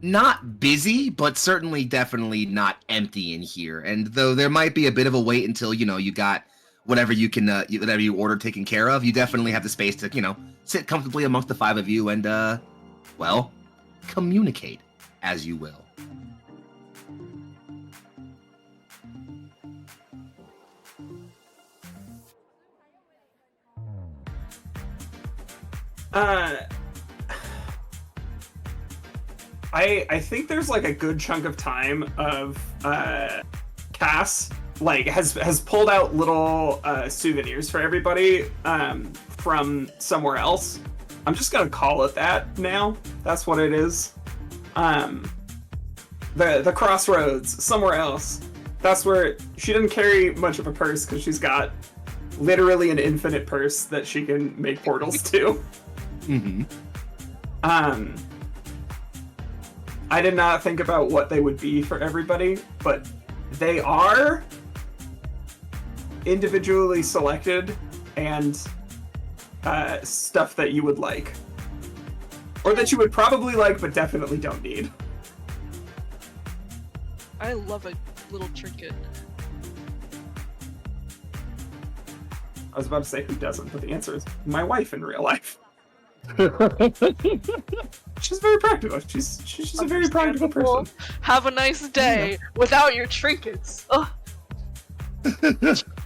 not busy, but certainly definitely not empty in here. And though there might be a bit of a wait until you got whatever you can whatever you order taken care of, you definitely have the space to sit comfortably amongst the 5 of you and communicate as you will. I think there's like a good chunk of time of Cass like has pulled out little souvenirs for everybody from somewhere else. I'm just gonna call it that now. That's what it is. The crossroads somewhere else. That's where she didn't carry much of a purse because she's got literally an infinite purse that she can make portals to. Mm-hmm. I did not think about what they would be for everybody, but they are individually selected and stuff that you would like. Or that you would probably like, but definitely don't need. I love a little trinket. I was about to say who doesn't, but the answer is my wife in real life. She's very practical. She's just a very practical person. Have a nice day without your trinkets. Ugh.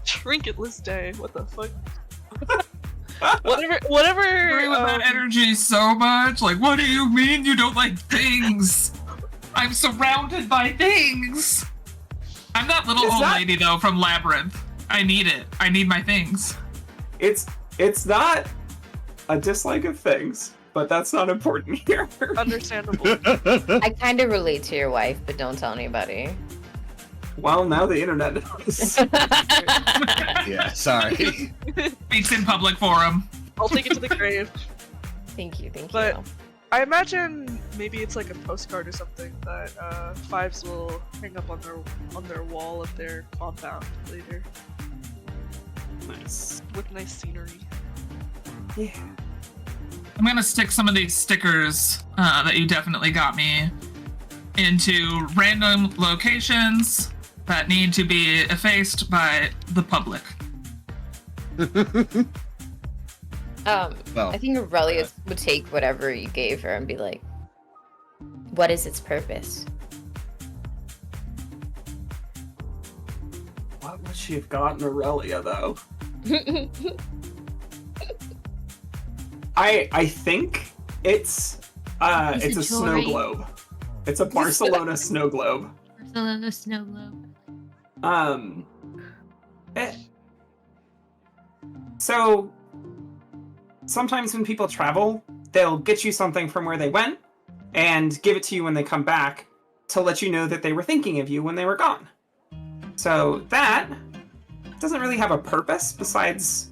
Trinketless day. What the fuck? Whatever. I agree with that energy so much. Like, what do you mean you don't like things? I'm surrounded by things. I'm that little old lady though from Labyrinth. I need it. I need my things. It's not a dislike of things, but that's not important here. Understandable. I kind of relate to your wife, but don't tell anybody. Well, now the internet knows. Yeah, sorry. Speaks in public forum. I'll take it to the grave. Thank you. But I imagine maybe it's like a postcard or something that Fives will hang up on their wall of their compound later. Nice. With nice scenery. Yeah. I'm gonna stick some of these stickers that you definitely got me into random locations that need to be effaced by the public. I think Aurelia would take whatever you gave her and be like, what is its purpose? What would she have gotten Aurelia, though? I think it's a snow globe. It's a Barcelona snow globe. Barcelona snow globe. So sometimes when people travel, they'll get you something from where they went and give it to you when they come back to let you know that they were thinking of you when they were gone. So that doesn't really have a purpose besides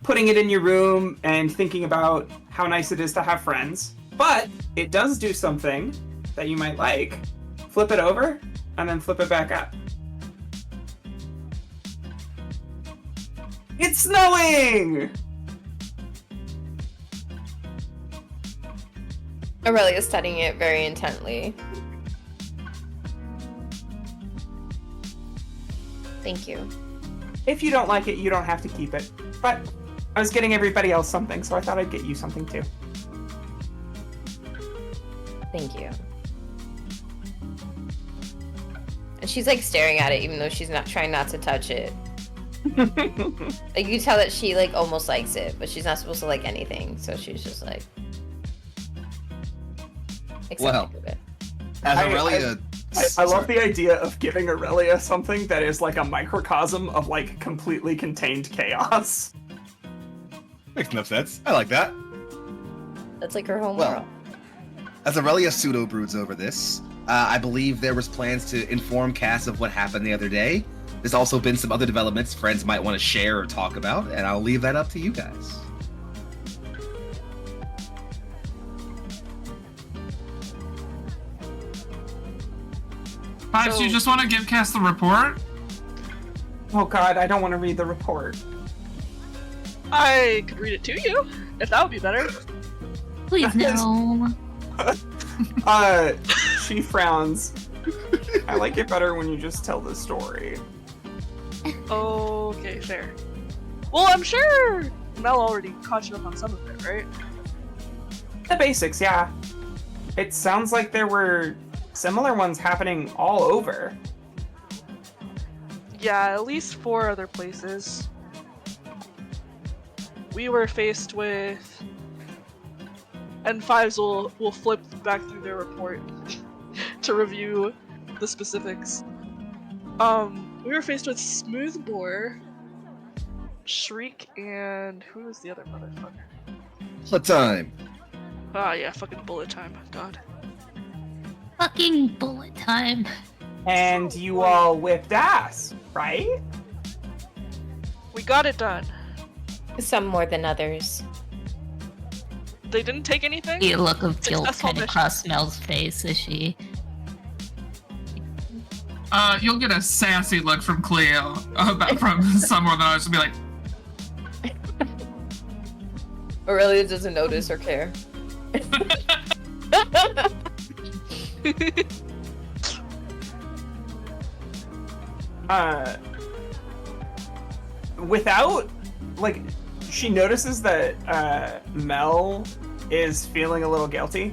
putting it in your room and thinking about how nice it is to have friends. But it does do something that you might like. Flip it over and then flip it back up. It's snowing! Aurelia's studying it very intently. Thank you. If you don't like it, you don't have to keep it. But I was getting everybody else something, so I thought I'd get you something too. Thank you. And she's like staring at it even though she's not trying not to touch it. Like you tell that she like almost likes it, but she's not supposed to like anything, so she's just like Well, as Aurelia, I love the idea of giving Aurelia something that is like a microcosm of like completely contained chaos. Makes enough sense. I like that. That's like her home Well, world. As Aurelia pseudo broods over this, I believe there was plans to inform Cass of what happened the other day. There's also been some other developments friends might want to share or talk about, and I'll leave that up to you guys. Fives, you just want to give Cass the report? Oh god, I don't want to read the report. I could read it to you, if that would be better. Please no. She frowns. I like it better when you just tell the story. Okay, fair. Well, I'm sure Mel already caught you up on some of it, right? The basics, yeah. It sounds like there were similar ones happening all over. Yeah, at least 4 other places. We were faced with... And Fives will flip back through their report to review the specifics. We were faced with Smoothbore, Shriek, and who was the other motherfucker? What time? Ah, yeah, fucking bullet time. God. Fucking bullet time. And you all whipped ass, right? We got it done. Some more than others. They didn't take anything? A look of guilt Successful kind of mission. crossed Mel's face as she. You'll get a sassy look from Cleo from someone else. Be like, Aurelia doesn't notice or care. Without, like, she notices that Mel is feeling a little guilty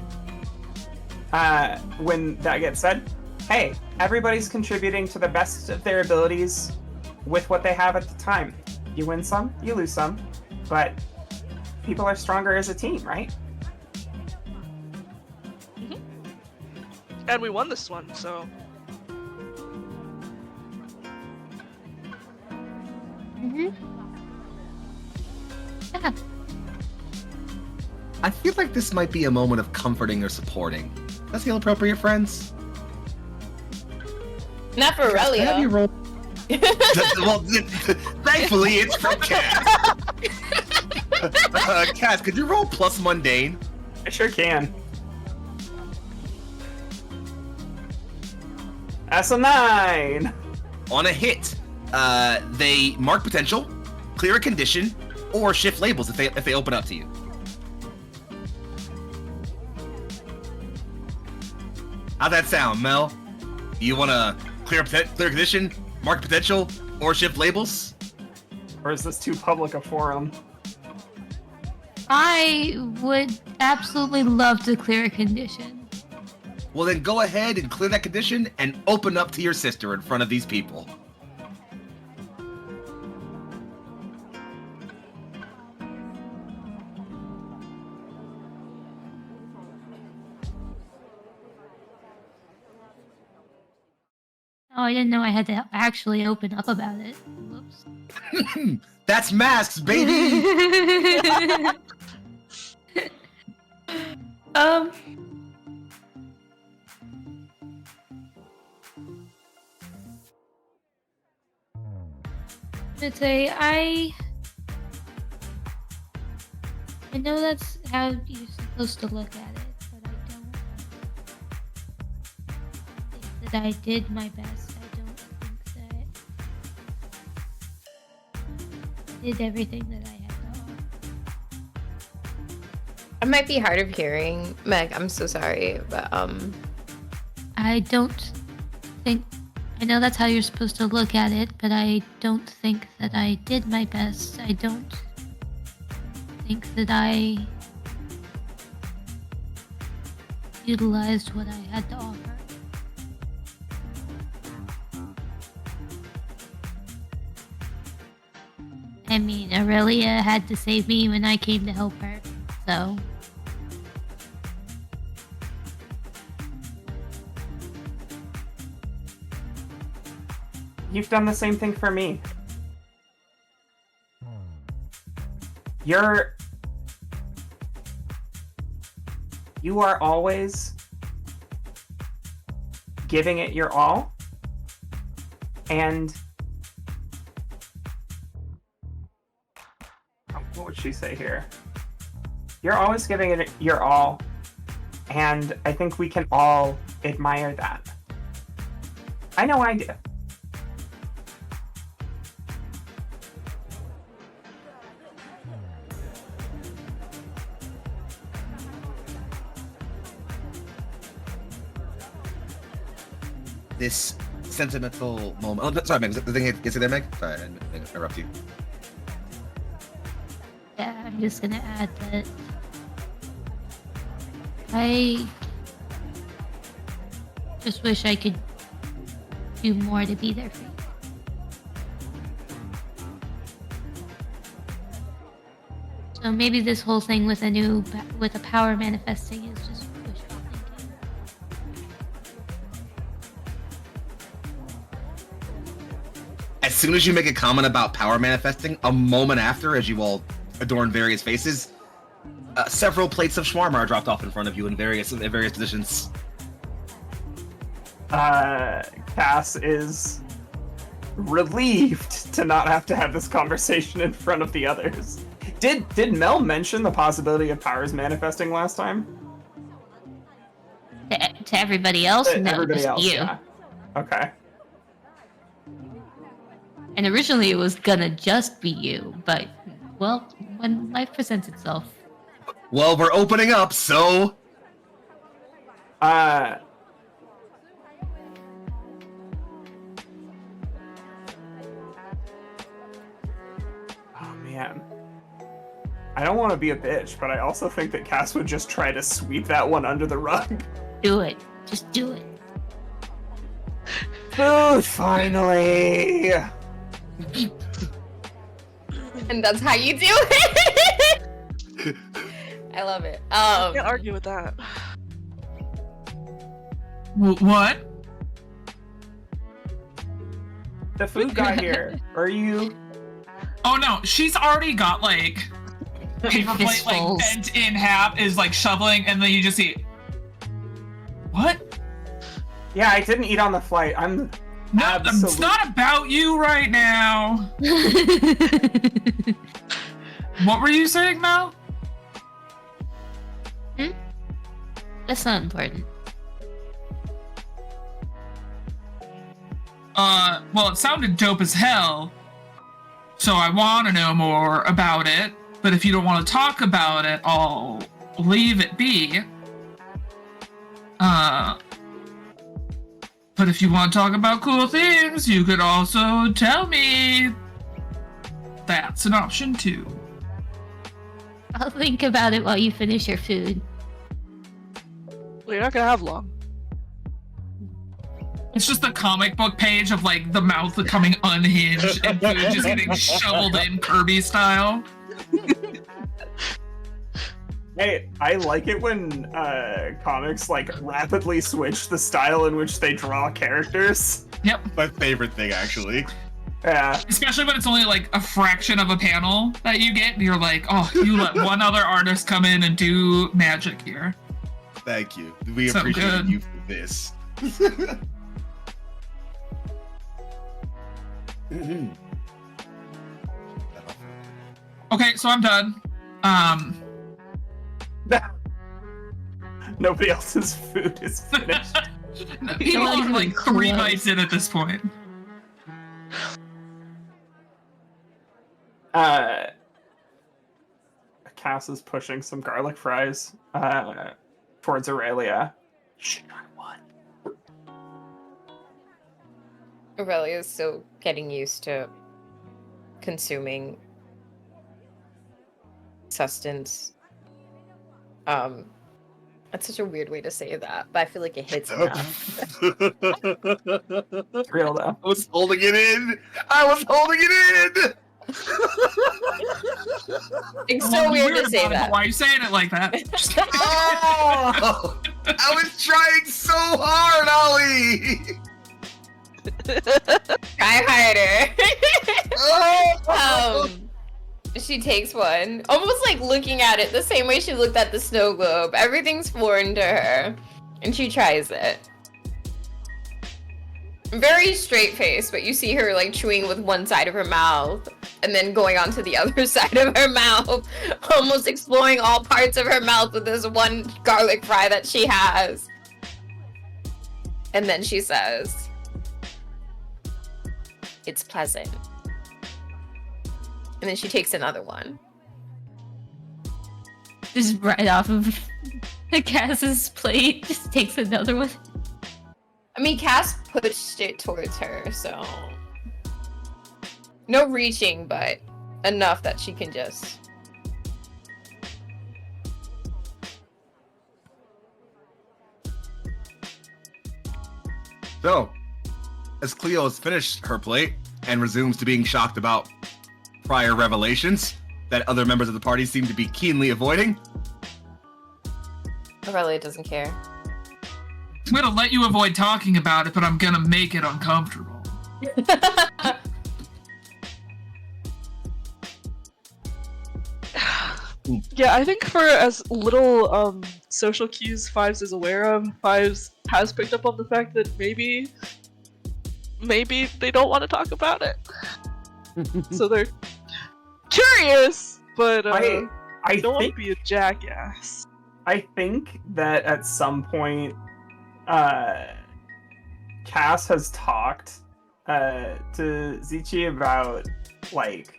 when that gets said. Hey, everybody's contributing to the best of their abilities with what they have at the time. You win some, you lose some, but people are stronger as a team, right? And we won this one, so. Yeah. I feel like this might be a moment of comforting or supporting. That's feel appropriate, friends? Not for Have you Aurelia. rolled? Well, thankfully, it's from Cass. Cass, could you roll plus mundane? I sure can. That's a 9. On a hit, they mark potential, clear a condition, or shift labels if they open up to you. How'd that sound, Mel? Do you want to clear condition, mark potential, or shift labels? Or is this too public a forum? I would absolutely love to clear a condition. Well, then go ahead and clear that condition and open up to your sister in front of these people. Oh, I didn't know I had to actually open up about it. Whoops. That's masks, baby! I'd say I know that's how you're supposed to look at it, but I don't think that I did my best. I don't think that I did everything that I had to offer. It might be hard of hearing, Meg. I'm so sorry, but I don't think I know that's how you're supposed to look at it, but I don't think that I did my best. I don't think that I utilized what I had to offer. I mean, Aurelia had to save me when I came to help her, so. You've done the same thing for me. You are always giving it your all, and what would she say here? You're always giving it your all, and I think we can all admire that. I know I do. This sentimental moment. Oh, sorry, Meg. The thing you say there, Meg? Sorry, I didn't mean to interrupt you. Yeah, I'm just gonna add that I just wish I could do more to be there for you. So maybe this whole thing with a power manifesting is just wishful thinking. As soon as you make a comment about power manifesting, a moment after, as you all adorn various faces, several plates of shawarma are dropped off in front of you in various positions. Cass is relieved to not have to have this conversation in front of the others. Did Mel mention the possibility of powers manifesting last time? To everybody else, no, Everybody just else, you. yeah. Okay. And originally it was gonna just be you, but well, when life presents itself. Well, we're opening up, so Oh man. I don't want to be a bitch, but I also think that Cass would just try to sweep that one under the rug. Do it. Just do it. Food, finally! And that's how you do it. I love it. I can't argue with that. What? The food guy here. Are you? Oh no, she's already got like paper plate like Fistfuls. bent in half, is like shoveling, and then you just see. What? Yeah, I didn't eat on the flight. I'm No, it's not about you right now. What were you saying, Mel? That's not important. Well, it sounded dope as hell, so I want to know more about it, but if you don't want to talk about it, I'll leave it be. But if you want to talk about cool things, you could also tell me. That's an option too. I'll think about it while you finish your food. Well, you're not gonna have long. It's just a comic book page of like the mouth becoming unhinged and food just getting shoveled in Kirby style. Hey, I like it when comics like rapidly switch the style in which they draw characters. Yep. my favorite thing, actually. Yeah. Especially when it's only like a fraction of a panel that you get, and you're like, oh, you let one other artist come in and do magic here. Thank you. We So appreciate good. you for this. Okay, so I'm done. Nobody else's food is finished. He's not only even like 3 close. bites in at this point. Cass is pushing some garlic fries towards Aurelia. Should try one. Aurelia is still getting used to consuming sustenance. That's such a weird way to say that, but I feel like it hits enough. It's real though. I was holding it in. I was holding it in. It's Well, so weird to about say it, but that. why are you saying it like that? Just kidding. Oh, I was trying so hard, Ollie. Try harder. Oh. She takes one, almost like looking at it the same way she looked at the snow globe. Everything's foreign to her, and she tries it. Very straight face, but you see her like chewing with one side of her mouth and then going on to the other side of her mouth, almost exploring all parts of her mouth with this one garlic fry that she has. And then she says, "It's pleasant." And then she takes another one. Just right off of Cass's plate, just takes another one. I mean, Cass pushed it towards her, so no reaching, but enough that she can just. So, as Cleo has finished her plate and resumes to being shocked about prior revelations that other members of the party seem to be keenly avoiding, Aurelia doesn't care. I'm gonna let you avoid talking about it, but I'm gonna make it uncomfortable. Yeah, I think for as little social cues Fives is aware of, Fives has picked up on the fact that maybe maybe they don't want to talk about it. So they're curious, but I don't want to think be a jackass. I think that at some point, Cass has talked to Zichi about like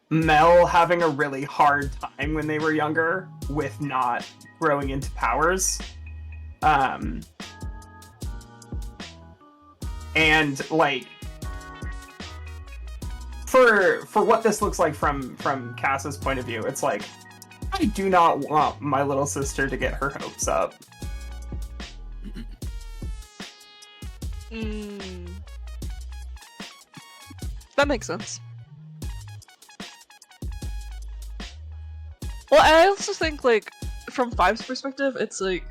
Mel having a really hard time when they were younger with not growing into powers. And like for what this looks like from Cass's point of view, it's like I do not want my little sister to get her hopes up. That makes sense. Well, I also think, like, from Five's perspective, it's like,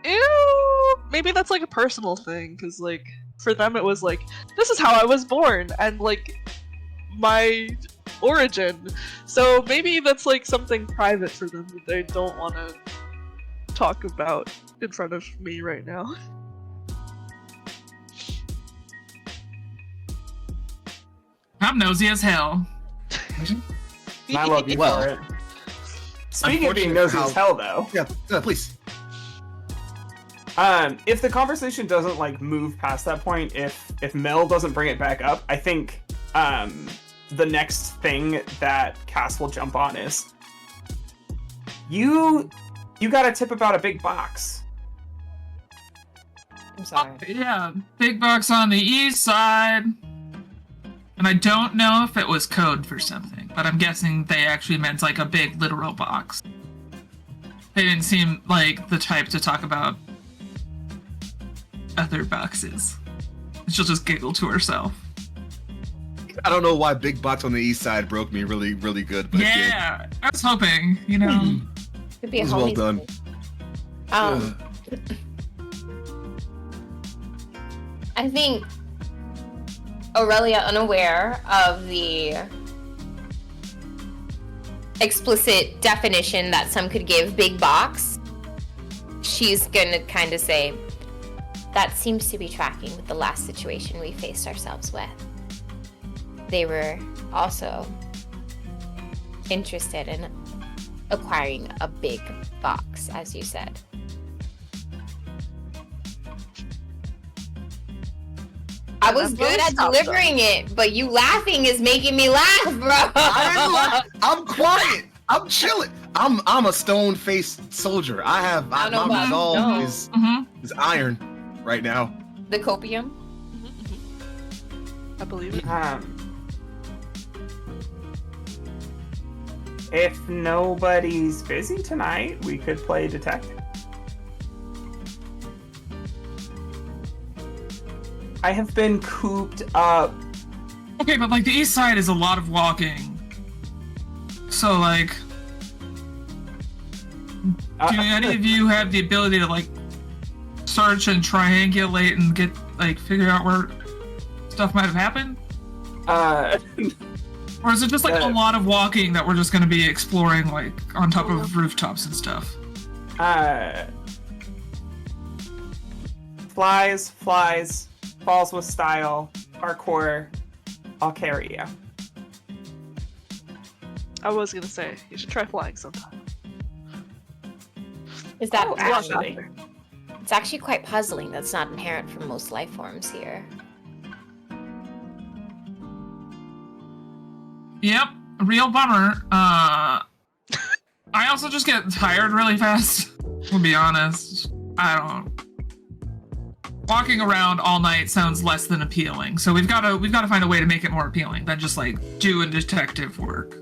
ew, maybe that's like a personal thing, because, like, for them it was like, this is how I was born, and, like, my origin. So maybe that's, like, something private for them that they don't want to talk about in front of me right now. I'm nosy as hell. I love you Well, for it. Speaking of being nosy as hell, though, Yeah, please. if the conversation doesn't like move past that point, if Mel doesn't bring it back up, I think the next thing that Cass will jump on is you got a tip about a big box. I'm sorry. Yeah, big box on the east side. And I don't know if it was code for something, but I'm guessing they actually meant like a big literal box. They didn't seem like the type to talk about other boxes. She'll just giggle to herself. I don't know why Big Box on the East Side broke me really, really good, but Yeah, I was hoping, you know. Could be a it was well homie's done. thing. I think Aurelia, unaware of the explicit definition that some could give big box, she's gonna kind of say, that seems to be tracking with the last situation we faced ourselves with. They were also interested in acquiring a big box, as you said. I was good at delivering it, but you laughing is making me laugh, bro. I'm quiet. I'm chilling. I'm a stone-faced soldier. My resolve is iron right now. The copium? I believe it. If nobody's busy tonight, we could play detective. I have been cooped up. Okay, but like the east side is a lot of walking. So like, do any of you have the ability to like search and triangulate and get like figure out where stuff might have happened? Or is it just like a lot of walking that we're just going to be exploring like on top of rooftops and stuff? Flies, falls with style, parkour, I'll carry you. I was gonna say, you should try flying sometime. Is that actually? It's actually quite puzzling. That's not inherent for most life forms here. Yep, a real bummer. I also just get tired really fast, to be honest. Walking around all night sounds less than appealing, so we've got to find a way to make it more appealing than just like doing detective work.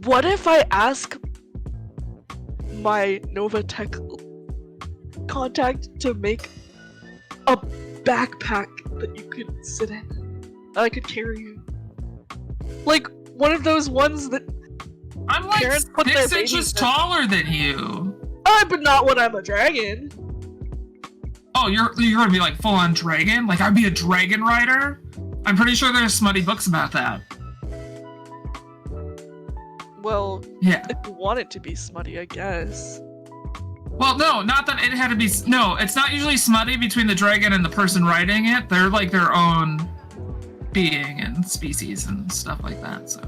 What if I ask my Nova Tech contact to make a backpack that you could sit in, that I could carry you? Like one of those ones that I'm like parents put their 6 inches babies in. taller than you. But not when I'm a dragon. Oh, you're gonna be like full on dragon? Like I'd be a dragon rider? I'm pretty sure there's smutty books about that. Well, Yeah. if you want it to be smutty, I guess. Well, no, not that it had to be. No, it's not usually smutty between the dragon and the person writing it. They're like their own being and species and stuff like that. So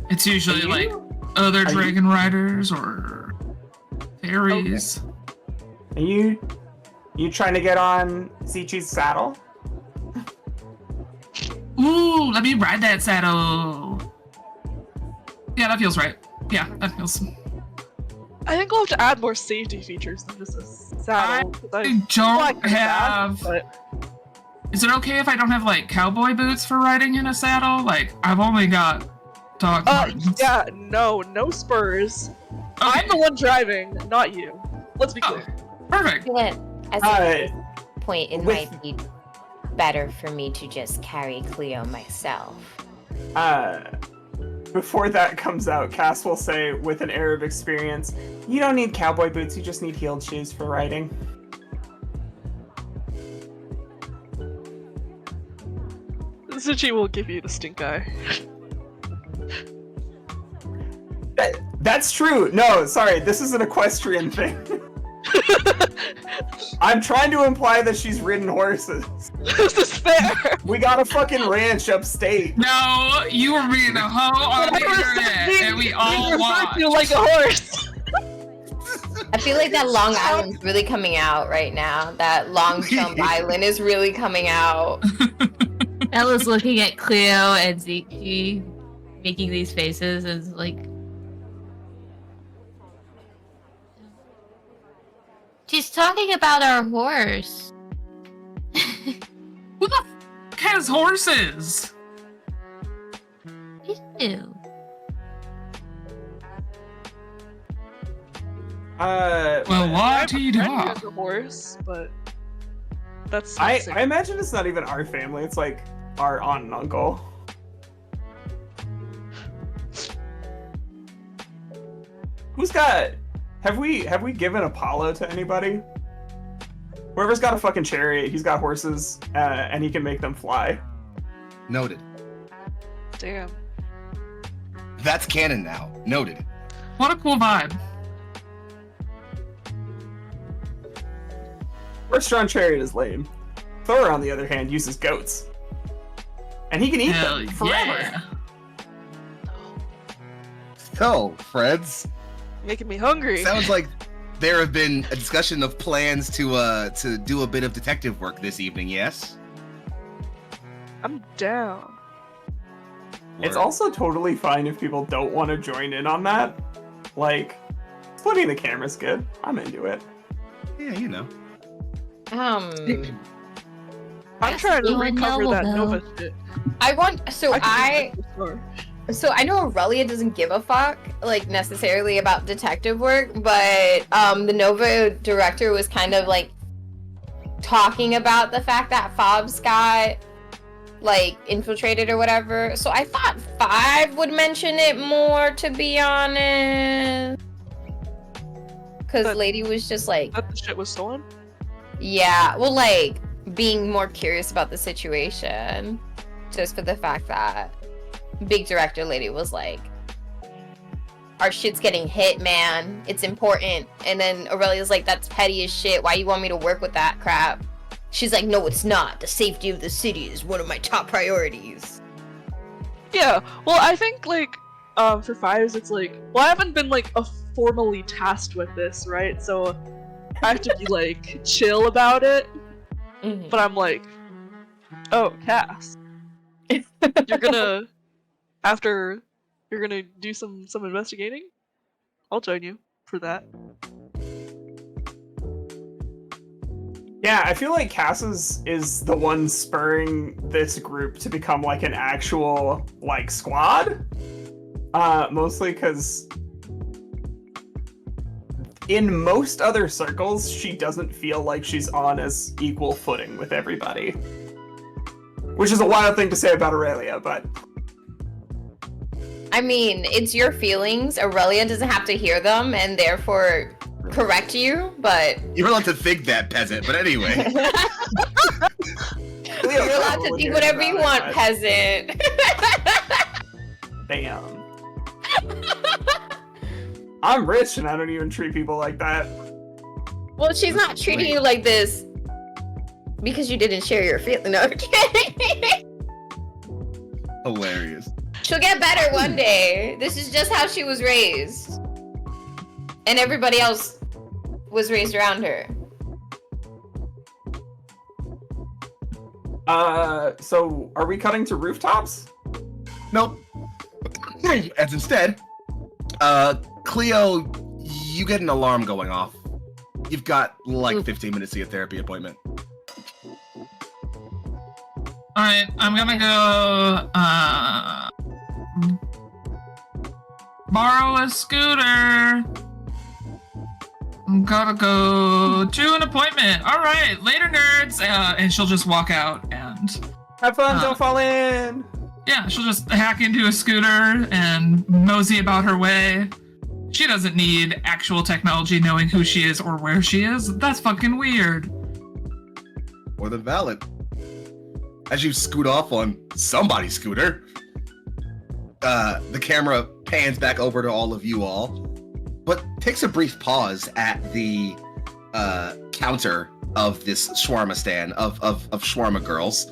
it's usually like other dragon riders or fairies. Okay. Are you trying to get on Zichi's saddle? Ooh, let me ride that saddle. Yeah, that feels right. Yeah, that feels. I think we'll have to add more safety features than just a saddle. I don't have. Is it okay if I don't have like cowboy boots for riding in a saddle? Like I've only got dog martens. Yeah, no spurs. Okay. I'm the one driving, not you. Let's be clear. Perfect. As a point, it might be better for me to just carry Cleo myself. Before that comes out, Cass will say with an air of experience, you don't need cowboy boots, you just need heeled shoes for riding. Zichi will give you the stink eye. That's true. No, sorry, this is an equestrian thing. I'm trying to imply that she's ridden horses. This is fair. We got a fucking ranch upstate. No, you were being a hoe on the internet, and we all watched. You like a horse. I feel like that Long Island's really coming out right now. That Long Jump Island is really coming out. Bella's looking at Cleo and Zichi making these faces and like. She's talking about our horse. Who the f has horses? You do. Well, I la-ti-da. have a horse, but that's. I imagine it's not even our family, it's like our aunt and uncle. Who's got... Have we given Apollo to anybody? Whoever's got a fucking chariot, he's got horses, and he can make them fly. Noted. Damn. That's canon now. Noted. What a cool vibe. Horse-drawn chariot is lame. Thor, on the other hand, uses goats. And he can eat Hell them forever. yeah. So, Freds, Making me hungry. sounds like there have been a discussion of plans to do a bit of detective work this evening, yes? I'm down. It's also totally fine if people don't want to join in on that. Like, splitting the camera's good. I'm into it. Yeah, you know. I'm trying to you and recover Noel, that though. Nova shit. So I know Aurelia doesn't give a fuck, like, necessarily about detective work, but the Nova director was kind of, like, talking about the fact that Fobs got, like, infiltrated or whatever. So I thought 5 would mention it more, to be honest. Because Lady was just like... That the shit was stolen? Yeah, well, like, being more curious about the situation. Just for the fact that Big Director Lady was like, our shit's getting hit, man. It's important. And then Aurelia's like, that's petty as shit. Why you want me to work with that crap? She's like, no, it's not. The safety of the city is one of my top priorities. Yeah, well, I think, like, for 5s, it's like, well, I haven't been, like, formally tasked with this, right? So I have to be, like, chill about it. Mm-hmm. But I'm like, oh, Cass. You're gonna, after, you're gonna do some investigating? I'll join you for that. Yeah, I feel like Cass is the one spurring this group to become like an actual like squad. Mostly because in most other circles, she doesn't feel like she's on as equal footing with everybody. Which is a wild thing to say about Aurelia, but... I mean, it's your feelings. Aurelia doesn't have to hear them and therefore correct you, but... You're allowed to think that, peasant, but anyway. You're allowed to think whatever you want, peasant. Damn. I'm rich and I don't even treat people like that. Well, she's not treating you like this because you didn't share your feeling. No, I'm kidding. Hilarious. She'll get better one day. This is just how she was raised. And everybody else was raised around her. So are we cutting to rooftops? Nope. As instead, Cleo, you get an alarm going off. You've got like 15 minutes to your therapy appointment. Alright, I'm gonna go, borrow a scooter. I'm gonna go to an appointment. Alright, later nerds. And she'll just walk out and... Have fun, don't fall in! Yeah, she'll just hack into a scooter and mosey about her way. She doesn't need actual technology knowing who she is or where she is. That's fucking weird. More than valid. As you scoot off on somebody's scooter, the camera pans back over to all of you all, but takes a brief pause at the counter of this shawarma stand of shawarma girls,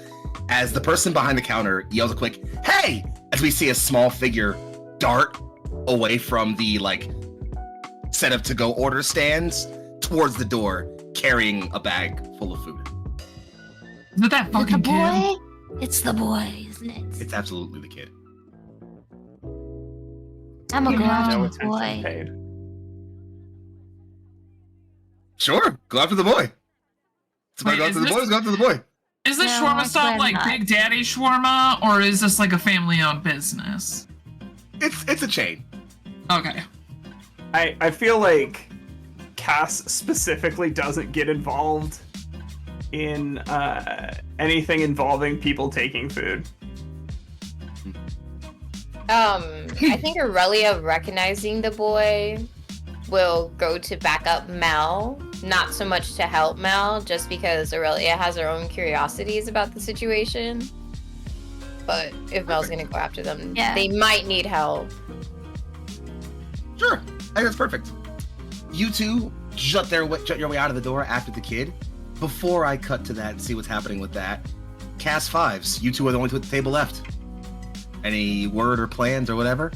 as the person behind the counter yells a quick "Hey!" as we see a small figure dart away from the like set of to-go order stands towards the door, carrying a bag full of food. Is it that Is it fucking the boy? kid? It's the boy, isn't it? It's absolutely the kid. I'm gonna go Yeah. after No the attention boy. paid. Sure, go after the boy. Somebody Wait, go is after the this- boy. Let's go after the boy. Is this No, shawarma I stop swear like not. Big Daddy Shawarma, or is this like a family-owned business? It's a chain. Okay. I feel like Cass specifically doesn't get involved in anything involving people taking food. I think Aurelia recognizing the boy will go to back up Mel, not so much to help Mel, just because Aurelia has her own curiosities about the situation. But if Mel's gonna go after them, Yeah. they might need help. Sure, I think that's perfect. You two jut your way out of the door after the kid. Before I cut to that and see what's happening with that, cast fives. You two are the only two at the table left. Any word or plans or whatever?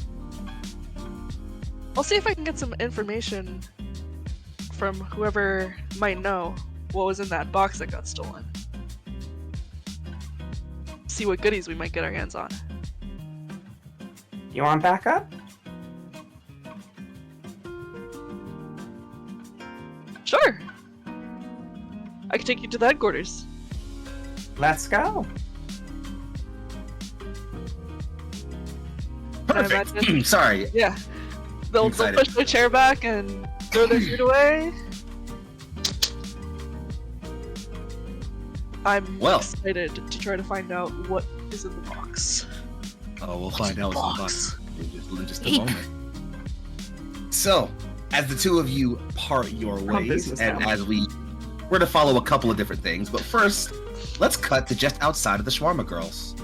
I'll see if I can get some information from whoever might know what was in that box that got stolen. See what goodies we might get our hands on. You want backup? Sure! I can take you to the headquarters. Let's go. I Perfect. imagine- Sorry. Yeah. They'll Excited. push their chair back and throw their food away. I'm Well. excited to try to find out what is in the box. Oh, we'll find out Box. in just a Eep. moment. So, as the two of you part your ways, business and now. as we're to follow a couple of different things, but first, let's cut to just outside of the shawarma girls.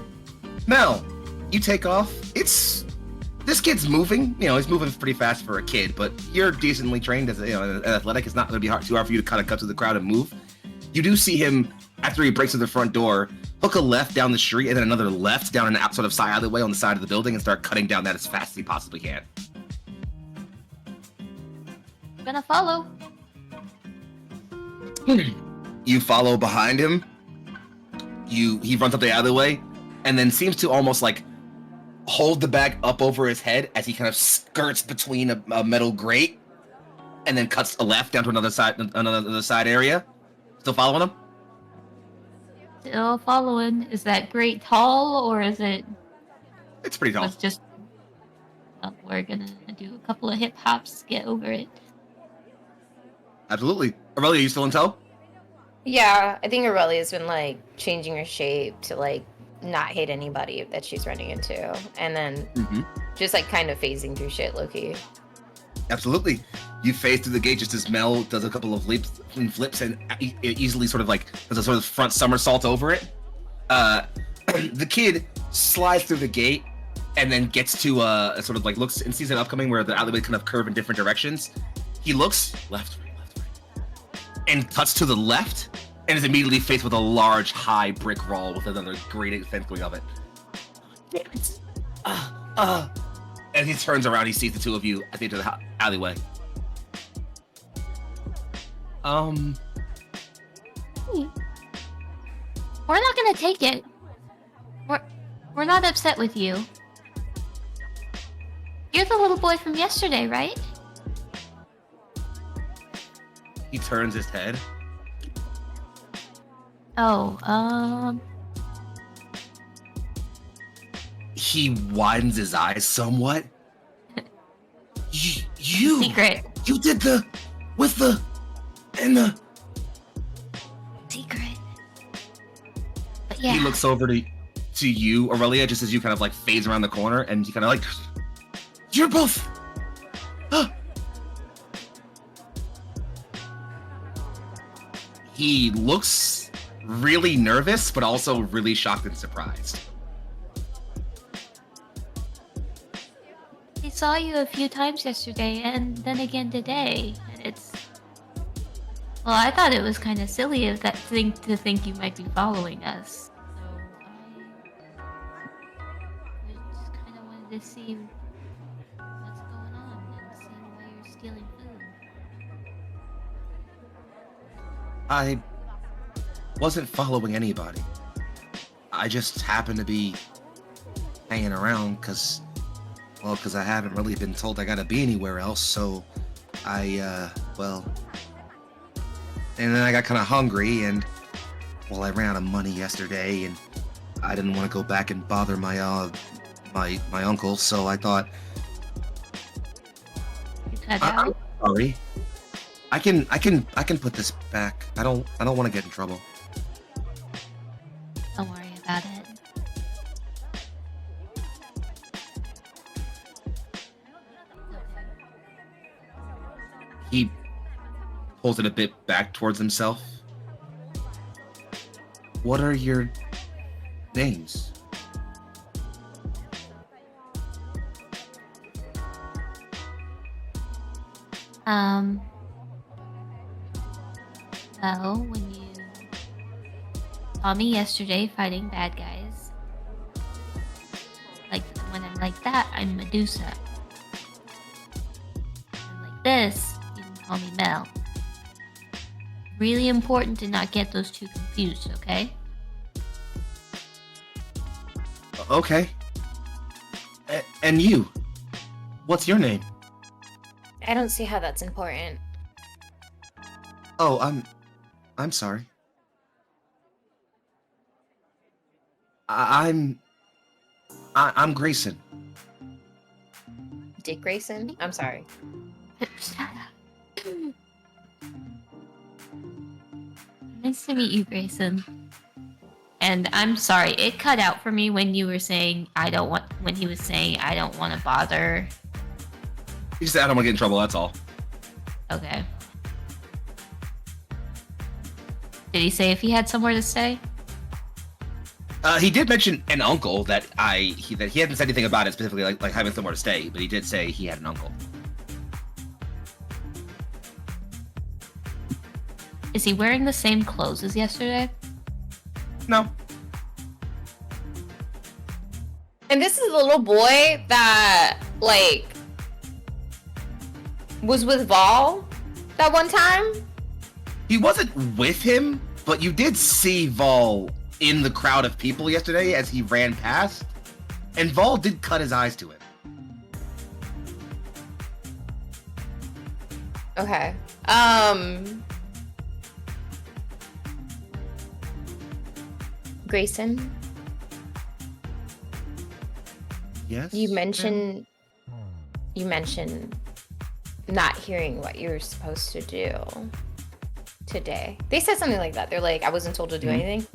Mel, you take off. This kid's moving. You know, he's moving pretty fast for a kid, but you're decently trained as an athletic. It's not going to be too hard for you to kind of cut through the crowd and move. You do see him after he breaks through the front door, hook a left down the street and then another left down an sort of side alleyway on the side of the building and start cutting down that as fast as he possibly can. Gonna follow. You follow behind him. He runs up the alleyway and then seems to almost like hold the bag up over his head as he kind of skirts between a metal grate and then cuts a left down to another side area. Still following him? Still following. Is that great tall or is it It's pretty tall. let's just we're gonna do a couple of hip hops, get over it. Absolutely. Aurelia, are you still in tow? Yeah, I think Aurelia's been like changing her shape to like not hit anybody that she's running into, and then just like kind of phasing through shit, low-key. Absolutely. You phase through the gate just as Mel does a couple of leaps and flips and easily sort of like does a sort of front somersault over it. The kid slides through the gate and then gets to sort of like looks and sees an upcoming where the alleyway kind of curve in different directions. He looks left, right, and cuts to the left, and is immediately faced with a large, high brick wall with another great fence going up it. And he turns around, he sees the two of you at the end of the alleyway. We're not gonna take it. We're not upset with you. You're the little boy from yesterday, right? He turns his head. Oh, He widens his eyes somewhat. You secret. You did the Secret. But yeah. He looks over to you, Aurelia, just as you kind of like phase around the corner, and he kind of like, you're both. He looks really nervous, but also really shocked and surprised. I saw you a few times yesterday, and then again today. Well, I thought it was kind of silly of that thing to think you might be following us. So I just kind of wanted to see what's going on and see why you're stealing food. I wasn't following anybody. I just happened to be hanging around because I haven't really been told I gotta be anywhere else, so and then I got kind of hungry, and I ran out of money yesterday, and I didn't want to go back and bother my uncle, so I thought, You cut out? I'm sorry. I can put this back. I don't want to get in trouble. Don't worry about it. He pulls it a bit back towards himself. What are your names? Well, when you saw me yesterday fighting bad guys, like when I'm like that, I'm Medusa. And like this, you can call me Mel. Really important to not get those two confused, okay? Okay. And you? What's your name? I don't see how that's important. Oh, I'm sorry. I'm Grayson. Dick Grayson? I'm sorry. Shut up. Nice to meet you, Grayson. And I'm sorry, it cut out for me when you were saying when he was saying I don't want to bother. He just said I don't want to get in trouble, that's all. Okay. Did he say if he had somewhere to stay? He did mention an uncle that he hadn't said anything about it specifically, like having somewhere to stay, but he did say he had an uncle. Is he wearing the same clothes as yesterday? No. And this is the little boy that, like, was with Vol that one time? He wasn't with him, but you did see Vol in the crowd of people yesterday as he ran past, and Vol did cut his eyes to it. Okay. Grayson, Yes? you mentioned not hearing what you were supposed to do today. They said something like that. They're like, I wasn't told to do anything.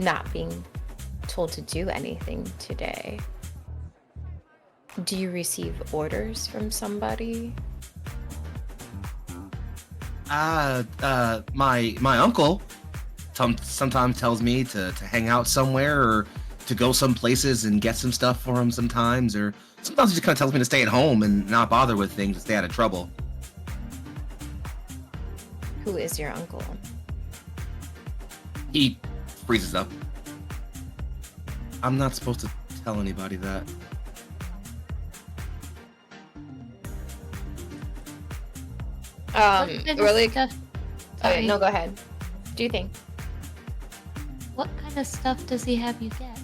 Not being told to do anything today. Do you receive orders from somebody? My uncle sometimes tells me to hang out somewhere or to go some places and get some stuff for him sometimes, or sometimes he just kind of tells me to stay at home and not bother with things to stay out of trouble. Who is your uncle? He freezes up. I'm not supposed to tell anybody that. What kind of Really? stuff- Oh, Sorry. no, go ahead. Do you think? What kind of stuff does he have you get?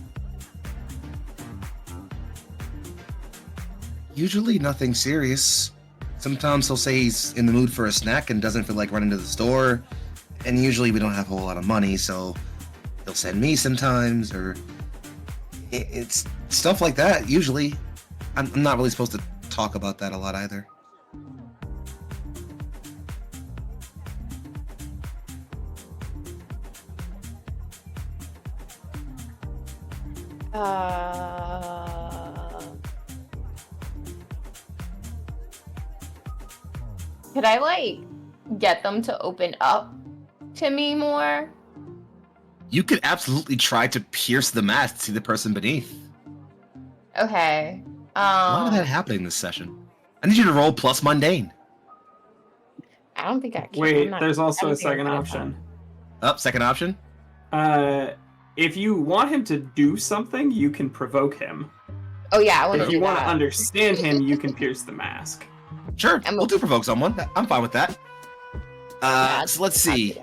Usually nothing serious. Sometimes he'll say he's in the mood for a snack and doesn't feel like running to the store. And usually we don't have a whole lot of money, so he'll send me sometimes, or it's stuff like that, usually. I'm not really supposed to talk about that a lot either. Could I like get them to open up to me more? You could absolutely try to pierce the mask to see the person beneath. Okay. A lot of that happening this session. I need you to roll plus mundane. I don't think I can. Wait, I'm not- there's I also don't a think I'm second gonna option. Up, second option. If you want him to do something, you can provoke him. Oh yeah, I want to If do you want to that. understand him, you can pierce the mask. Sure, I'm we'll do provoke someone. I'm fine with that. Yeah, So let's I'll do see.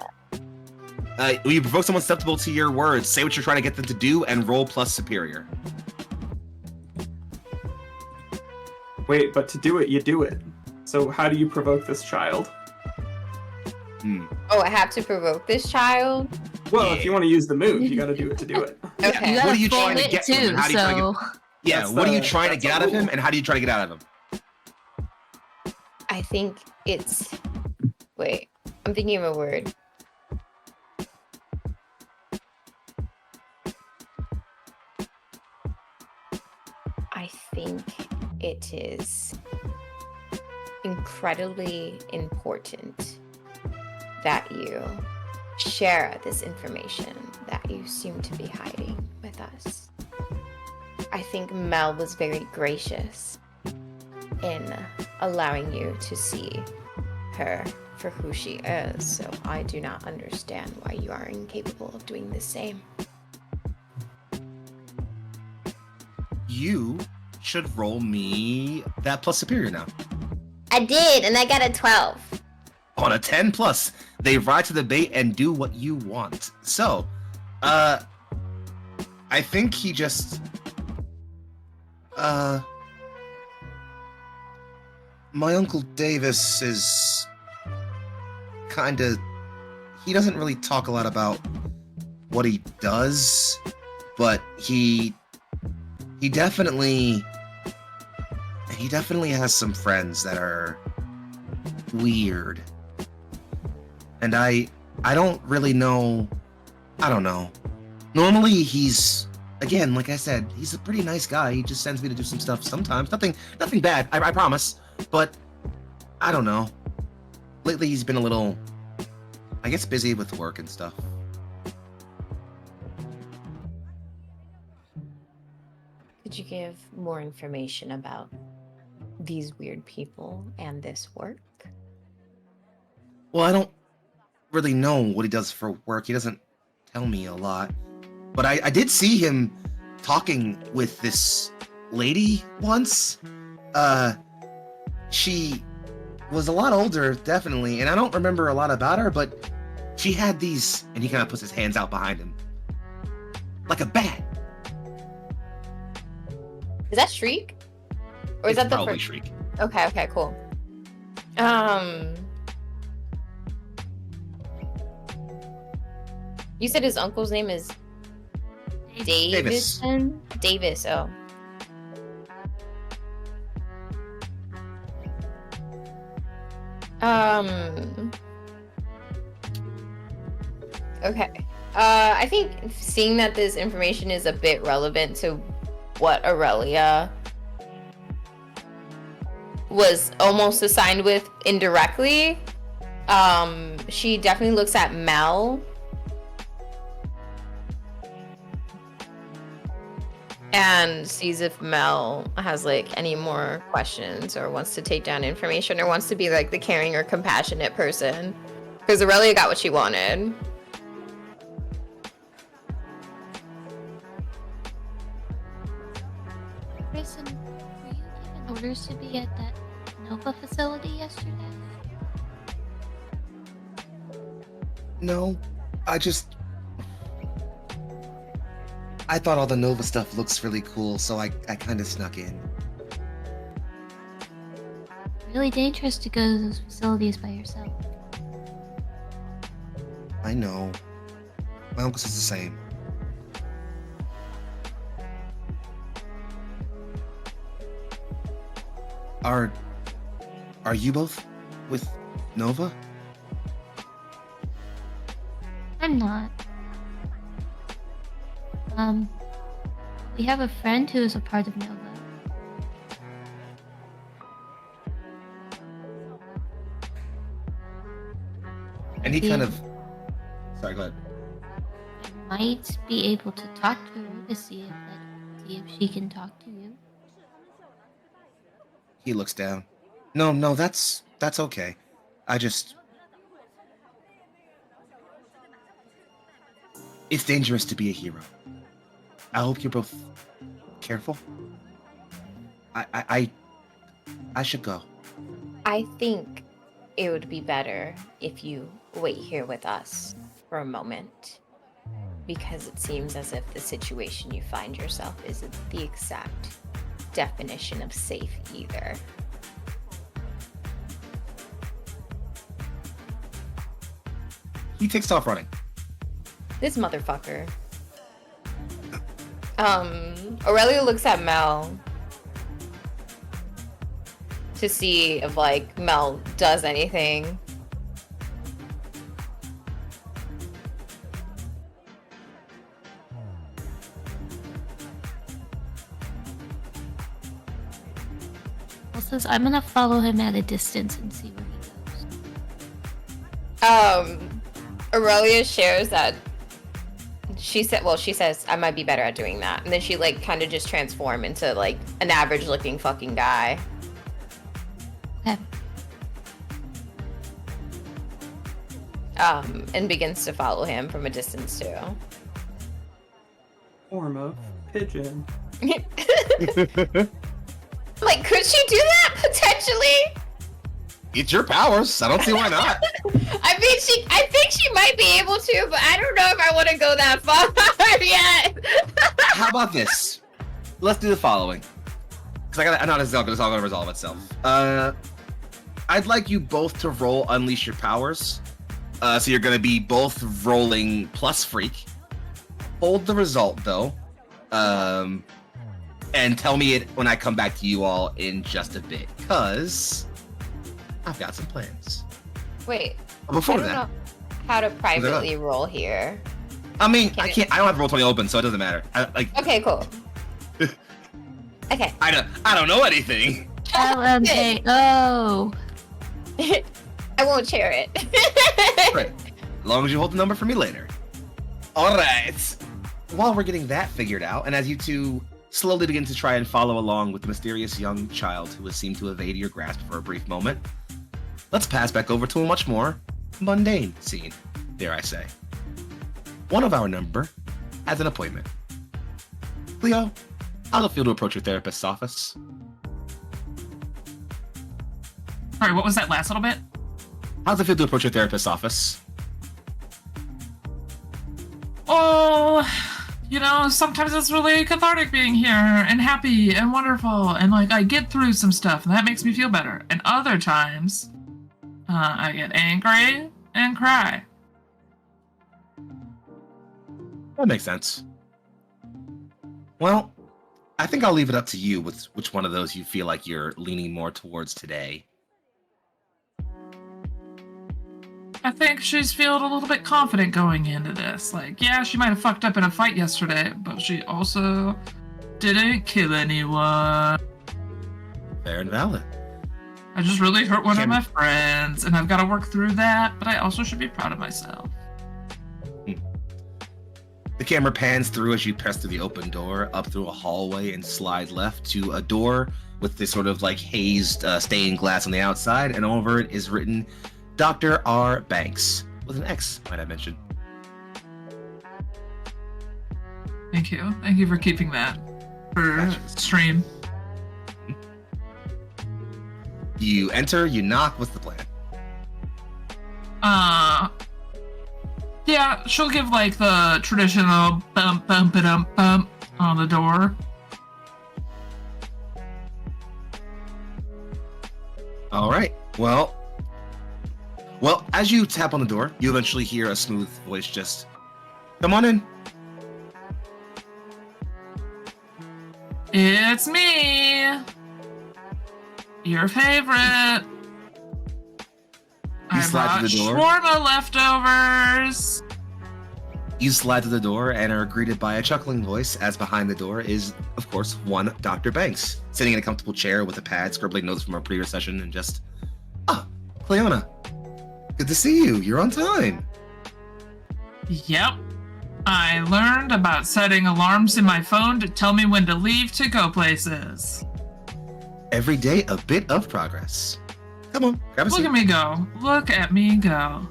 that. When you provoke someone susceptible to your words, say what you're trying to get them to do and roll plus superior. Wait, but to do it, you do it. So how do you provoke this child? Oh, I have to provoke this child? Well, if you want to use the move, you got to do it to do it. Okay. You What gotta are you fold trying to it get from him? too, How do you try to so Yeah, That's what are you the- trying to that's get a out of him, rule. and how do you try to get out of him? I think it's. Wait, I'm thinking of a word. I think it is incredibly important that you share this information that you seem to be hiding with us. I think Mel was very gracious in allowing you to see her for who she is, so I do not understand why you are incapable of doing the same. You should roll me that plus superior now. I did, and I got a 12. On a 10 plus, they ride to the bait and do what you want. So, I think he just, my Uncle Davis is kinda, he doesn't really talk a lot about what he does, but he definitely has some friends that are weird. And I don't really know. I don't know. Normally he's, again, like I said, he's a pretty nice guy. He just sends me to do some stuff sometimes. Nothing bad, I promise. But I don't know. Lately he's been a little, I guess, busy with work and stuff. Could you give more information about these weird people and this work? Well, I don't really know what he does for work. He doesn't tell me a lot. But I did see him talking with this lady once. She was a lot older, definitely, and I don't remember a lot about her, but she had these, and he kind of puts his hands out behind him. Like a bat. Is that Shriek? Or is It's that the probably first? Shriek. Okay, cool. You said his uncle's name is Davis. Davison? Davis, oh. Okay. I think seeing that this information is a bit relevant to what Aurelia was almost assigned with indirectly, she definitely looks at Mel and sees if Mel has like any more questions or wants to take down information or wants to be like the caring or compassionate person. Because Aurelia got what she wanted. Grayson, were you given orders to be at that Nova facility yesterday? No, I thought all the Nova stuff looks really cool, so I kind of snuck in. Really dangerous to go to those facilities by yourself. I know. My uncle says the same. Are you both with Nova? I'm not. We have a friend who is a part of Nova. And he kind of... Sorry, go ahead. I might be able to talk to her to see if she can talk to you. He looks down. No, that's okay. It's dangerous to be a hero. I hope you're both careful. I should go. I think it would be better if you wait here with us for a moment. Because it seems as if the situation you find yourself isn't the exact definition of safe either. He takes off running. This motherfucker. Aurelia looks at Mel to see if like Mel does anything. Well, says I'm gonna follow him at a distance and see where he goes. Aurelia shares that she says I might be better at doing that, and then she like kind of just transform into like an average looking fucking guy. Okay. And begins to follow him from a distance too. Form of pigeon. Like, could she do that potentially? It's your powers. I don't see why not. I think she might be able to, but I don't know if I want to go that far yet. How about this? Let's do the following. Because I know this is all going to resolve itself. I'd like you both to roll Unleash Your Powers. So you're going to be both rolling plus freak. Hold the result, though. And tell me it when I come back to you all in just a bit. Because I've got some plans. Wait. But before I don't know how to privately roll here. I mean, I don't have roll 20 open, so it doesn't matter. Okay, cool. Okay. I don't know anything. LMAO. I won't share it. Right. As long as you hold the number for me later. All right. While we're getting that figured out, and as you two slowly begin to try and follow along with the mysterious young child who has seemed to evade your grasp for a brief moment, let's pass back over to a much more mundane scene, dare I say. One of our number has an appointment. Cleo, how's it feel to approach your therapist's office? Sorry, what was that last little bit? How's it feel to approach your therapist's office? Oh, sometimes it's really cathartic being here and happy and wonderful, and like I get through some stuff and that makes me feel better. And other times, I get angry and cry. That makes sense. Well, I think I'll leave it up to you with which one of those you feel like you're leaning more towards today. I think she's feeling a little bit confident going into this. Like, yeah, she might have fucked up in a fight yesterday, but she also didn't kill anyone. Fair and valid. I just really hurt one of my friends, and I've got to work through that, but I also should be proud of myself. The camera pans through as you press through the open door, up through a hallway, and slide left to a door with this sort of like hazed stained glass on the outside, and over it is written Dr. R. Banks, with an X, might I mention. Thank you. Thank you for keeping that for stream. You enter, you knock, what's the plan? Yeah, she'll give like the traditional bump bump on the door. All right. Well, as you tap on the door, you eventually hear a smooth voice just, "Come on in." It's me, your favorite. I slide brought through the door. shawarma leftovers. You slide to the door and are greeted by a chuckling voice, as behind the door is, of course, one Dr. Banks, sitting in a comfortable chair with a pad, scribbling notes from our previous session, and just, Cleona, good to see you. You're on time. Yep. I learned about setting alarms in my phone to tell me when to leave to go places. Every day, a bit of progress. Come on, grab a Look seat. at me go. Look at me go.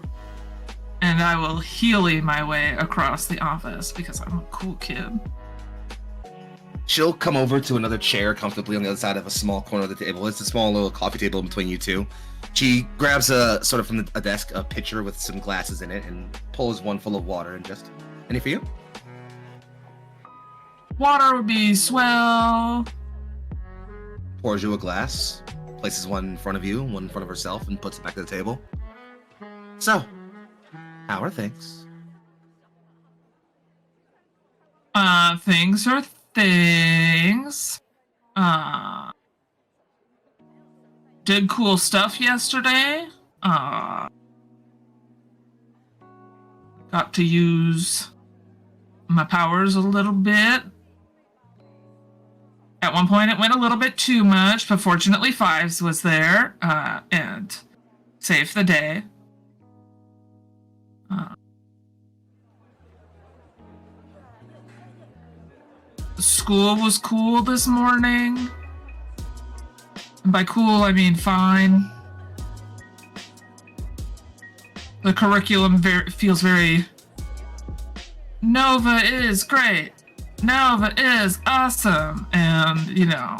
And I will Healy my way across the office because I'm a cool kid. She'll come over to another chair comfortably on the other side of a small corner of the table. It's a small little coffee table in between you two. She grabs a sort of from a desk a pitcher with some glasses in it and pulls one full of water and just, any for you? Water would be swell. Pours you a glass, places one in front of you, one in front of herself, and puts it back to the table. So, how are things? Things are things. Did cool stuff yesterday. Got to use my powers a little bit. At one point it went a little bit too much, but fortunately Fives was there, and saved the day. School was cool this morning. And by cool, I mean fine. The curriculum feels very... Nova is great. Nova is awesome. And, you know...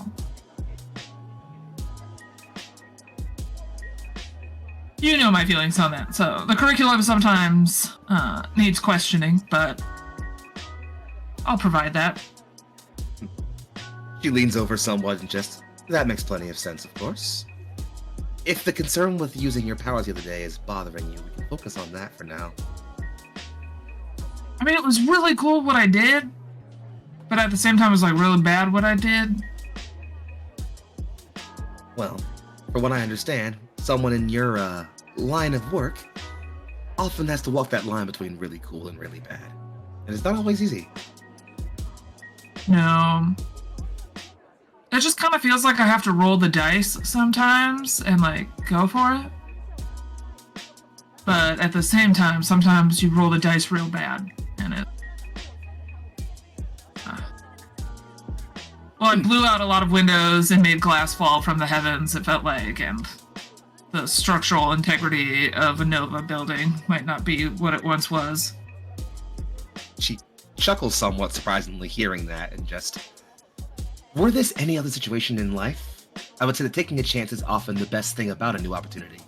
You know my feelings on that. So, the curriculum sometimes needs questioning, but I'll provide that. She leans over somewhat and just, that makes plenty of sense, of course. If the concern with using your powers the other day is bothering you, we can focus on that for now. I mean, it was really cool what I did, but at the same time, it was like really bad what I did. Well, from what I understand, someone in your line of work often has to walk that line between really cool and really bad. And it's not always easy. No. It just kind of feels like I have to roll the dice sometimes and like go for it. But at the same time, sometimes you roll the dice real bad and it... Well, I blew out a lot of windows and made glass fall from the heavens, it felt like, and the structural integrity of a Nova building might not be what it once was. She chuckles somewhat surprisingly hearing that and just... Were this any other situation in life, I would say that taking a chance is often the best thing about a new opportunity.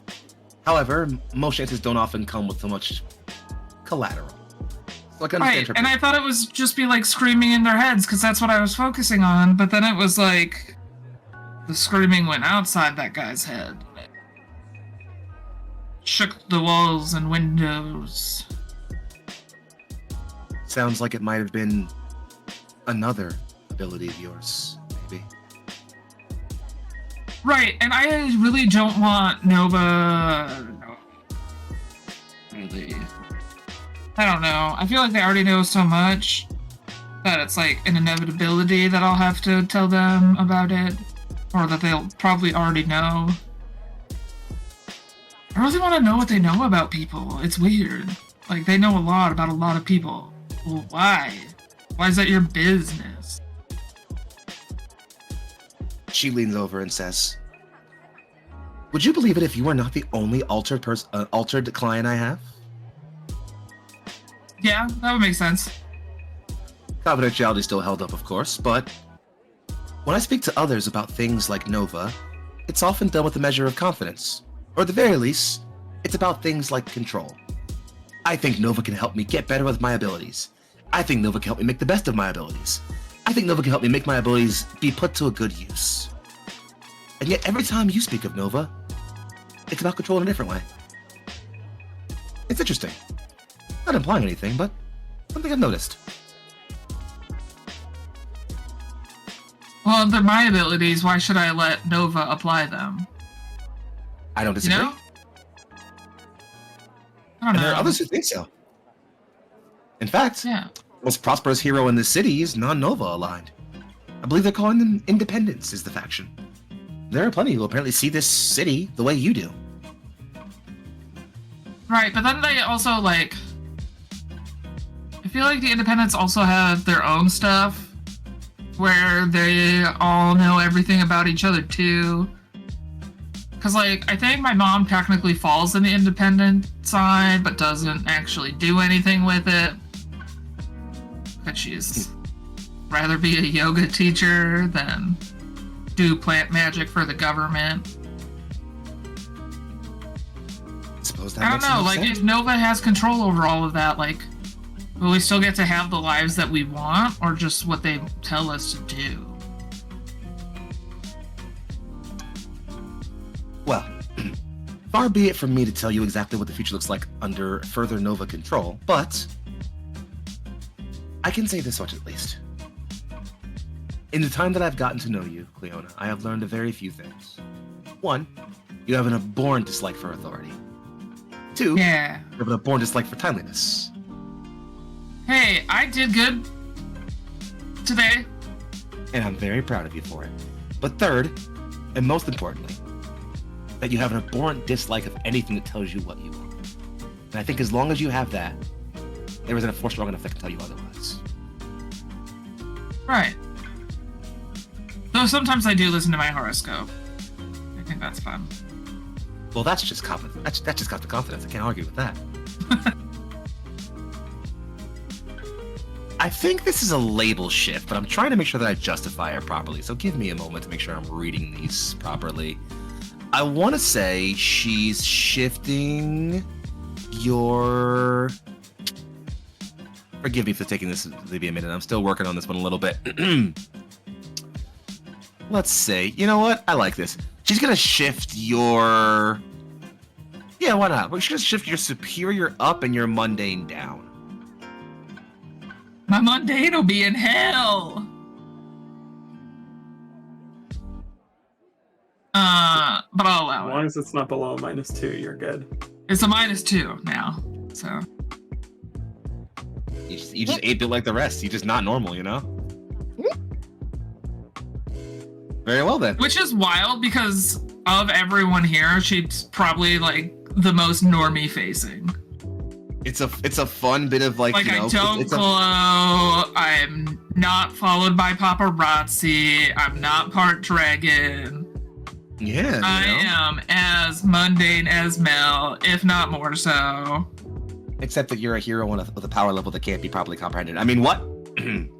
However, most chances don't often come with so much collateral. So I can understand Right, and I thought it was just be like screaming in their heads because that's what I was focusing on, but then it was like the screaming went outside that guy's head. It shook the walls and windows. Sounds like it might have been another ability of yours, maybe. Right, and I really don't want Nova... Really... I don't know. I feel like they already know so much that it's like an inevitability that I'll have to tell them about it. Or that they'll probably already know. I really want to know what they know about people. It's weird. Like, they know a lot about a lot of people. Why? Why is that your business? She leans over and says, "Would you believe it if you are not the only altered client I have?" Yeah, that would make sense. Confidentiality is still held up, of course, but when I speak to others about things like Nova, it's often done with a measure of confidence. Or at the very least, it's about things like control. I think Nova can help me get better with my abilities. I think Nova can help me make the best of my abilities. I think Nova can help me make my abilities be put to a good use. And yet every time you speak of Nova, it's about control in a different way. It's interesting. Not implying anything, but something I've noticed. Well, they're my abilities. Why should I let Nova apply them? I don't You disagree. know? I don't And know. there are others who think so. In fact, Yeah. the most prosperous hero in the city is non-Nova aligned. I believe they're calling them Independents is the faction. There are plenty who apparently see this city the way you do. Right, but then they also, like... I feel like the Independents also have their own stuff, where they all know everything about each other, too. Because, like, I think my mom technically falls in the Independent side, but doesn't actually do anything with it. But she's rather be a yoga teacher than do plant magic for the government. I suppose that I don't makes know, enough like, sense. if Nova has control over all of that, like, will we still get to have the lives that we want, or just what they tell us to do? Well, far be it from me to tell you exactly what the future looks like under further Nova control, but I can say this much at least. In the time that I've gotten to know you, Cleona, I have learned a very few things. One, you have an abhorrent dislike for authority. Two, Yeah. you have an abhorrent dislike for timeliness. Hey, I did good today. And I'm very proud of you for it. But third, and most importantly, that you have an abhorrent dislike of anything that tells you what you want. And I think as long as you have that, there isn't a force strong enough that can tell you otherwise. Right. Though sometimes I do listen to my horoscope. I think that's fun. Well, that's just confidence. That's just got the confidence. I can't argue with that. I think this is a label shift, but I'm trying to make sure that I justify it properly. So give me a moment to make sure I'm reading these properly. I want to say she's shifting your... Forgive me for taking this maybe a minute. I'm still working on this one a little bit. Let's say, you know what? I like this. She's going to shift your... Yeah, why not? She's going to shift your superior up and your mundane down. My mundane will be in hell. But I'll allow As it. long as it's not below -2, you're good. It's a -2 now, so. You just 8-bit like the rest. You're just not normal, you know? Very well then. Which is wild because of everyone here, she's probably like the most normie facing. It's a fun bit of like, Like, you know, I don't glow, I'm not followed by paparazzi, I'm not part dragon. Yeah. I you know? am as mundane as Mel, if not more so. Except that you're a hero with a power level that can't be properly comprehended. I mean, what?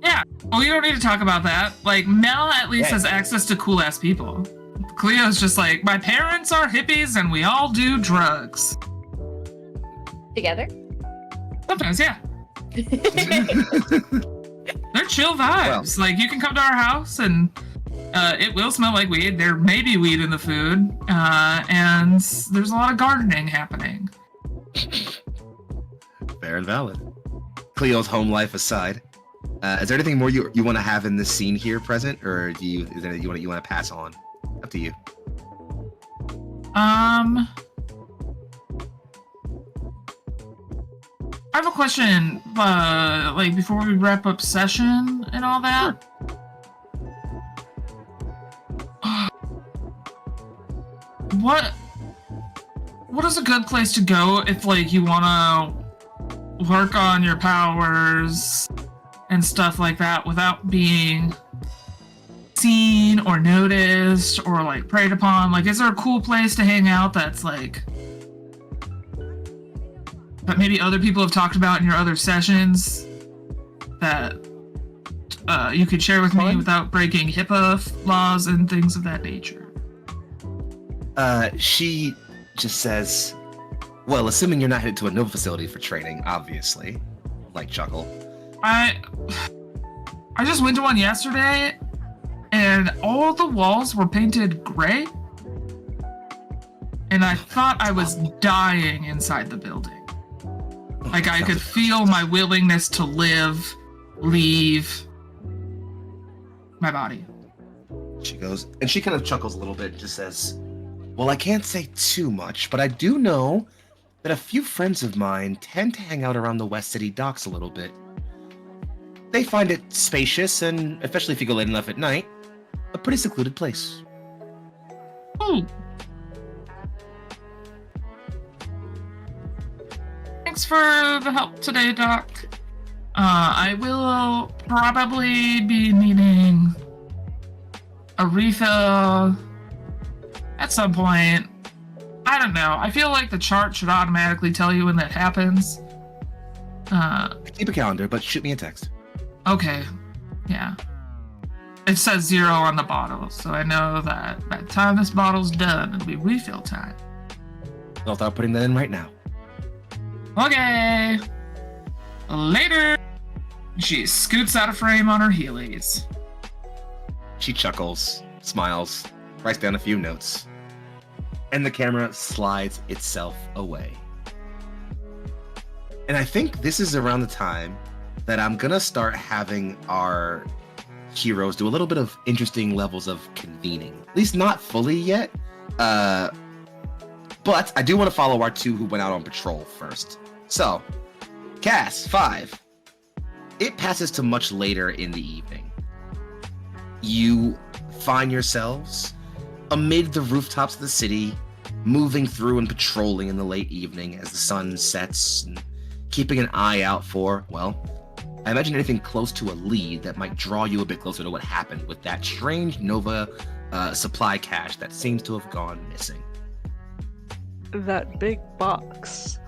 Yeah, well, you don't need to talk about that. Like, Mel at least Yeah. has access to cool ass people. Cleo's just like, my parents are hippies and we all do drugs. Together? Sometimes, yeah. They're chill vibes. Like, you can come to our house and it will smell like weed. There may be weed in the food. And there's a lot of gardening happening. Fair and valid. Cleo's home life aside, is there anything more you want to have in this scene here present, or is there you want to pass on? Up to you. I have a question, like, before we wrap up session and all that. What is a good place to go if, like, you wanna work on your powers and stuff like that without being seen or noticed or like preyed upon? Like, is there a cool place to hang out that's like that maybe other people have talked about in your other sessions that you could share with me without breaking HIPAA laws and things of that nature? She just says, well, assuming you're not headed to a Nova facility for training, obviously. Like chuckle. I just went to one yesterday, and all the walls were painted gray, and I thought I was dying inside the building. Like, I could feel my willingness to live, leave my body. She goes, and she kind of chuckles a little bit and just says, well, I can't say too much, but I do know that a few friends of mine tend to hang out around the West City docks a little bit. They find it spacious, and especially if you go late enough at night, a pretty secluded place. Oh. Thanks for the help today, Doc. I will probably be needing a refill at some point. I don't know. I feel like the chart should automatically tell you when that happens. Keep a calendar, but shoot me a text. Okay. Yeah. It says 0 on the bottle, so I know that by the time this bottle's done, it'll be refill time. I'll start putting that in right now. Okay. Later. She scoots out of frame on her heelys. She chuckles, smiles, writes down a few notes, and the camera slides itself away. And I think this is around the time that I'm gonna start having our heroes do a little bit of interesting levels of convening. At least not fully yet. But I do want to follow our two who went out on patrol first. So, Cass, 5. It passes to much later in the evening. You find yourselves amid the rooftops of the city, moving through and patrolling in the late evening as the sun sets, and keeping an eye out for, well, I imagine anything close to a lead that might draw you a bit closer to what happened with that strange Nova supply cache that seems to have gone missing. That big box.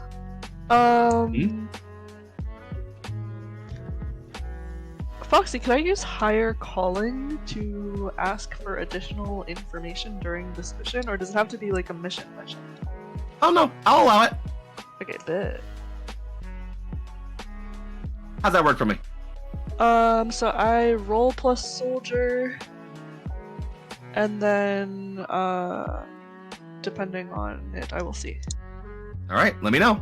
Foxy, can I use higher calling to ask for additional information during this mission, or does it have to be like a mission? Oh no, I'll allow it. Okay, bet. How's that work for me? So I roll plus soldier, and then depending on it, I will see. All right, let me know.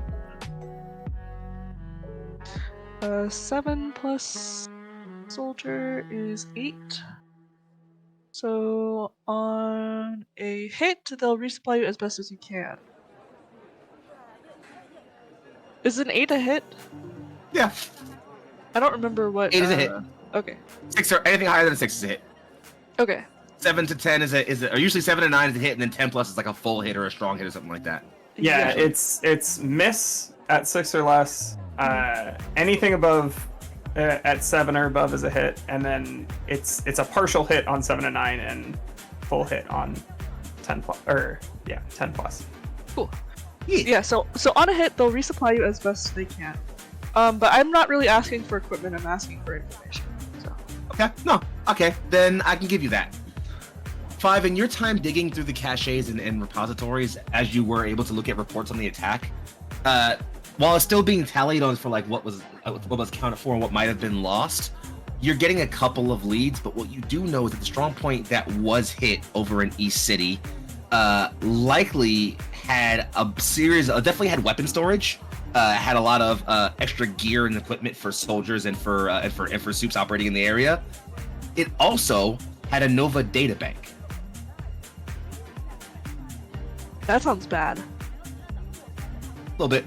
7 plus soldier is 8. So on a hit, they'll resupply you as best as you can. Is an 8 a hit? Yeah. I don't remember what. 8 is a hit. Okay. 6 or anything higher than a 6 is a hit. Okay. 7 to 10 is or usually 7 to 9 is a hit, and then 10 plus is like a full hit or a strong hit or something like that. Yeah, it's miss at 6 or less. Anything above at 7 or above is a hit, and then it's a partial hit on 7 to 9 and full hit on 10 plus. 10 plus. Cool. Yeah. So on a hit, they'll resupply you as best they can. But I'm not really asking for equipment. I'm asking for information. So. Okay. No. Okay. Then I can give you that. 5, in your time digging through the caches and repositories, as you were able to look at reports on the attack, while it's still being tallied on for like what was counted for and what might have been lost, you're getting a couple of leads. But what you do know is that the strong point that was hit over in East City likely had definitely had weapon storage, had a lot of extra gear and equipment for soldiers and for soups operating in the area. It also had a Nova data bank. That sounds bad. A little bit.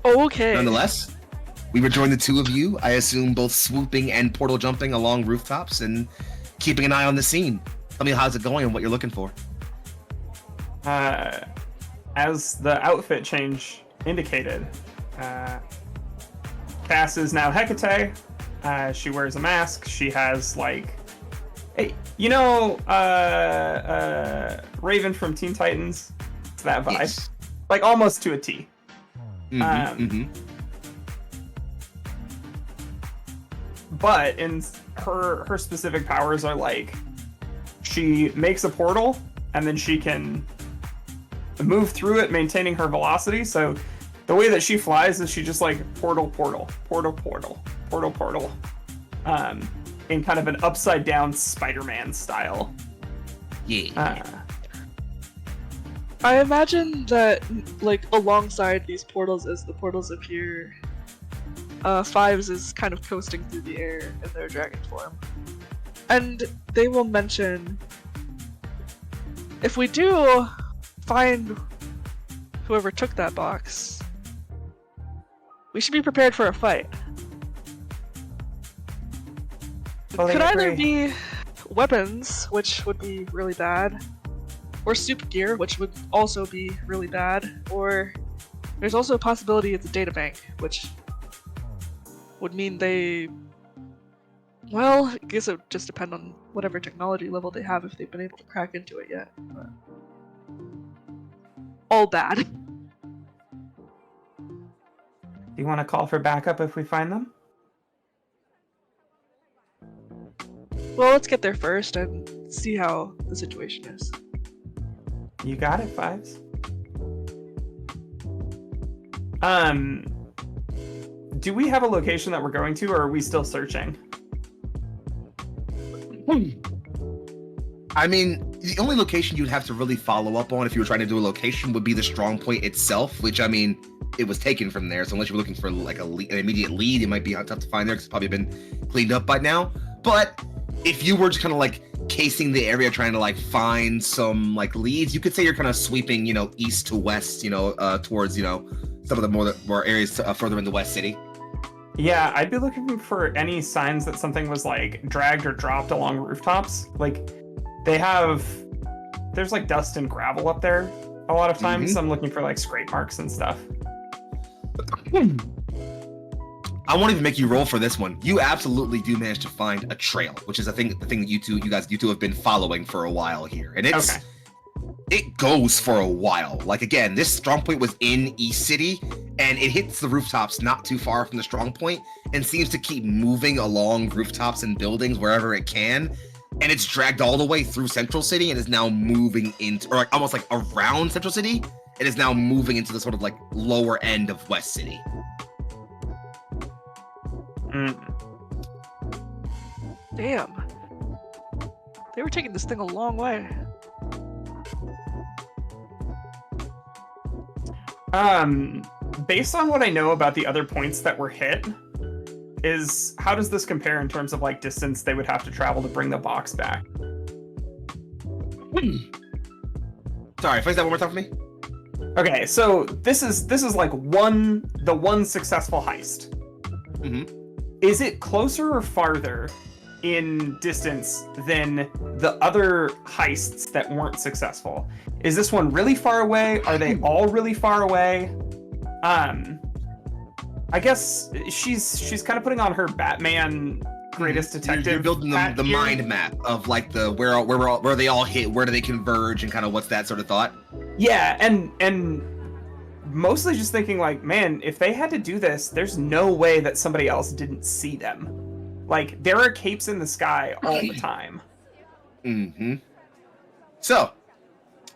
Okay. Nonetheless, we rejoin the two of you, I assume both swooping and portal jumping along rooftops and keeping an eye on the scene. Tell me how's it going and what you're looking for. as the outfit change indicated, Cass is now Hecate. She wears a mask. She has like, hey, you know, Raven from Teen Titans. It's that vibe, Yes. like almost to a T. But in her specific powers are like, she makes a portal and then she can move through it, maintaining her velocity. So the way that she flies is she just like portal, in kind of an upside down Spider-Man style. Yeah. I imagine that, like, alongside these portals as the portals appear, Fives is kind of coasting through the air in their dragon form. And they will mention, if we do find whoever took that box, we should be prepared for a fight. Totally Could either agree. be weapons, which would be really bad, or soup gear, which would also be really bad, or there's also a possibility it's a data bank, which would mean they... Well, I guess it would just depend on whatever technology level they have if they've been able to crack into it yet. But... all bad. Do you want to call for backup if we find them? Well, let's get there first and see how the situation is. You got it, Fives. Do we have a location that we're going to, or are we still searching? I mean, the only location you'd have to really follow up on if you were trying to do a location would be the strong point itself, which, I mean, it was taken from there. So unless you're looking for like an immediate lead, it might be tough to find there because it's probably been cleaned up by now. But if you were just kind of like casing the area, trying to like find some like leads, you could say you're kind of sweeping, you know, east to west, you know, towards, you know, some of the more areas further into West City. Yeah, I'd be looking for any signs that something was like dragged or dropped along rooftops. Like there's like dust and gravel up there a lot of times. So I'm looking for like scrape marks and stuff. I won't even make you roll for this one. You absolutely do manage to find a trail, which is the thing that you two have been following for a while here, and it goes for a while. Like again, this strong point was in East City, and it hits the rooftops not too far from the strong point, and seems to keep moving along rooftops and buildings wherever it can. And it's dragged all the way through Central City and is now moving into, or like almost like around Central City. It is now moving into the sort of like lower end of West City. Damn. They were taking this thing a long way. Based on what I know about the other points that were hit, how does this compare in terms of like distance they would have to travel to bring the box back? Sorry, phrase that one more time for me. Okay, so this is like the one successful heist. Is it closer or farther in distance than the other heists that weren't successful? Is this one really far away? Are they all really far away? I guess she's kind of putting on her Batman greatest detective. You're building the mind map of like the where they all hit, where do they converge, and kind of what's that sort of thought. Yeah, and mostly just thinking like, man, if they had to do this, there's no way that somebody else didn't see them. Like there are capes in the sky all the time. So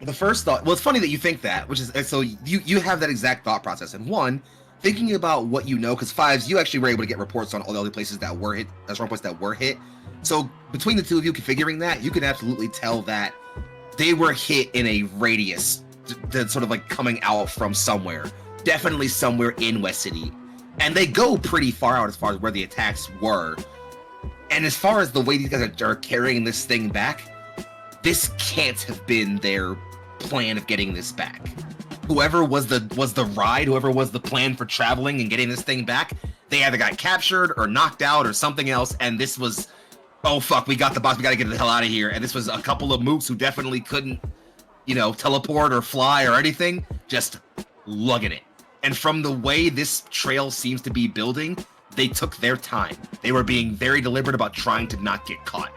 the first thought, well, it's funny that you think that, which is, so you have that exact thought process. And one, thinking about what you know, because Fives, you actually were able to get reports on all the other places that were hit, strong points that were hit. So between the two of you configuring that, you can absolutely tell that they were hit in a radius that's sort of like coming out from somewhere, definitely somewhere in West City. And they go pretty far out as far as where the attacks were. And as far as the way these guys are carrying this thing back, this can't have been their plan of getting this back. Whoever was the ride, whoever was the plan for traveling and getting this thing back, they either got captured or knocked out or something else, and this was, oh fuck, we got the box, we gotta get the hell out of here. And this was a couple of mooks who definitely couldn't teleport or fly or anything, just lugging it. And from the way this trail seems to be building, they took their time. They were being very deliberate about trying to not get caught.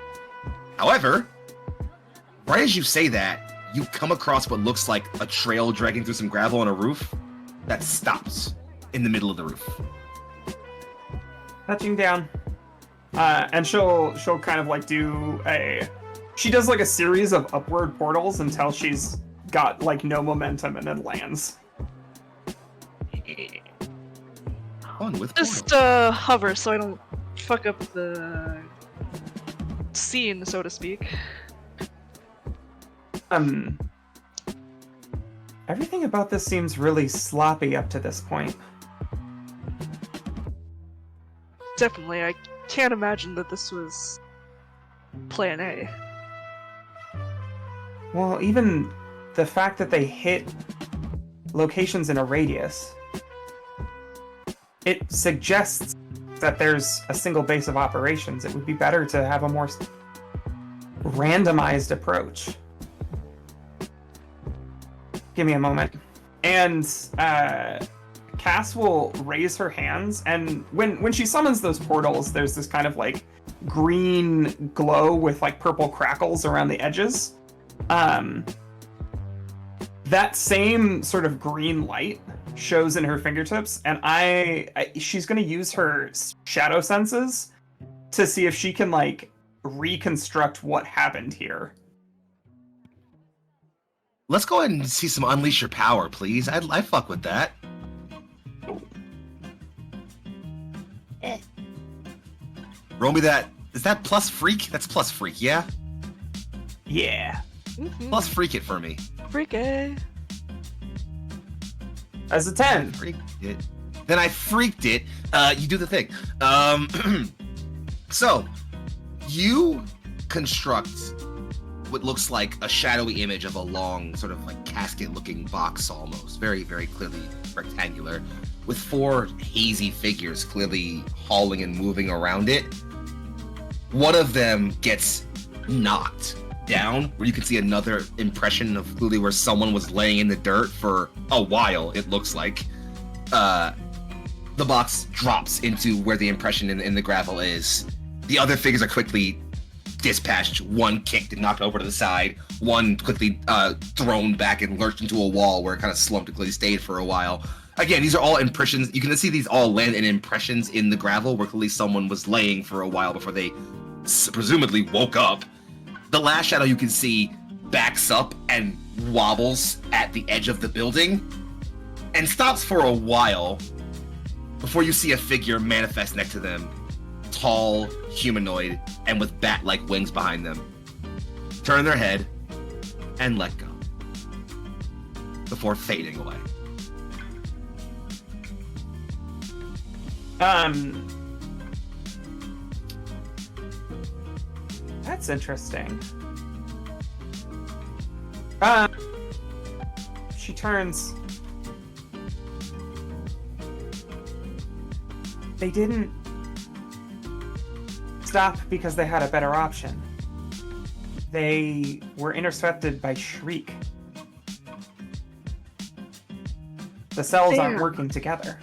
However, right as you say that, you come across what looks like a trail dragging through some gravel on a roof that stops in the middle of the roof. Touching down. And she'll kind of like she does like a series of upward portals until she's got like no momentum and then lands. Fun with Just portals. hover so I don't fuck up the scene, so to speak. Everything about this seems really sloppy up to this point. Definitely, I can't imagine that this was Plan A. Well, even the fact that they hit locations in a radius, it suggests that there's a single base of operations. It would be better to have a more randomized approach. Give me a moment. And Cass will raise her hands, and when she summons those portals, there's this kind of like green glow with like purple crackles around the edges. That same sort of green light shows in her fingertips, and she's going to use her shadow senses to see if she can like reconstruct what happened here. Let's go ahead and see some Unleash Your Power, please. I fuck with that. Roll me that. Is that plus freak? That's plus freak, yeah? Yeah. Plus freak it for me. Freaky. As a 10. Freaked it. Then I freaked it. You do the thing. So, you construct what looks like a shadowy image of a long, sort of like casket-looking box almost. Very, very clearly rectangular, with 4 hazy figures clearly hauling and moving around it. One of them gets knocked down, where you can see another impression of clearly where someone was laying in the dirt for a while, it looks like. The box drops into where the impression in the gravel is. The other figures are quickly dispatched. One kicked and knocked over to the side. One quickly thrown back and lurched into a wall where it kind of slumped and clearly stayed for a while. Again, these are all impressions. You can see these all land in impressions in the gravel where clearly someone was laying for a while before they presumably woke up. The last shadow you can see backs up and wobbles at the edge of the building and stops for a while before you see a figure manifest next to them. Tall, humanoid, and with bat-like wings behind them. Turn their head and let go before fading away. That's interesting. She turns. They didn't stop because they had a better option. They were intercepted by Shriek. The cells aren't working together.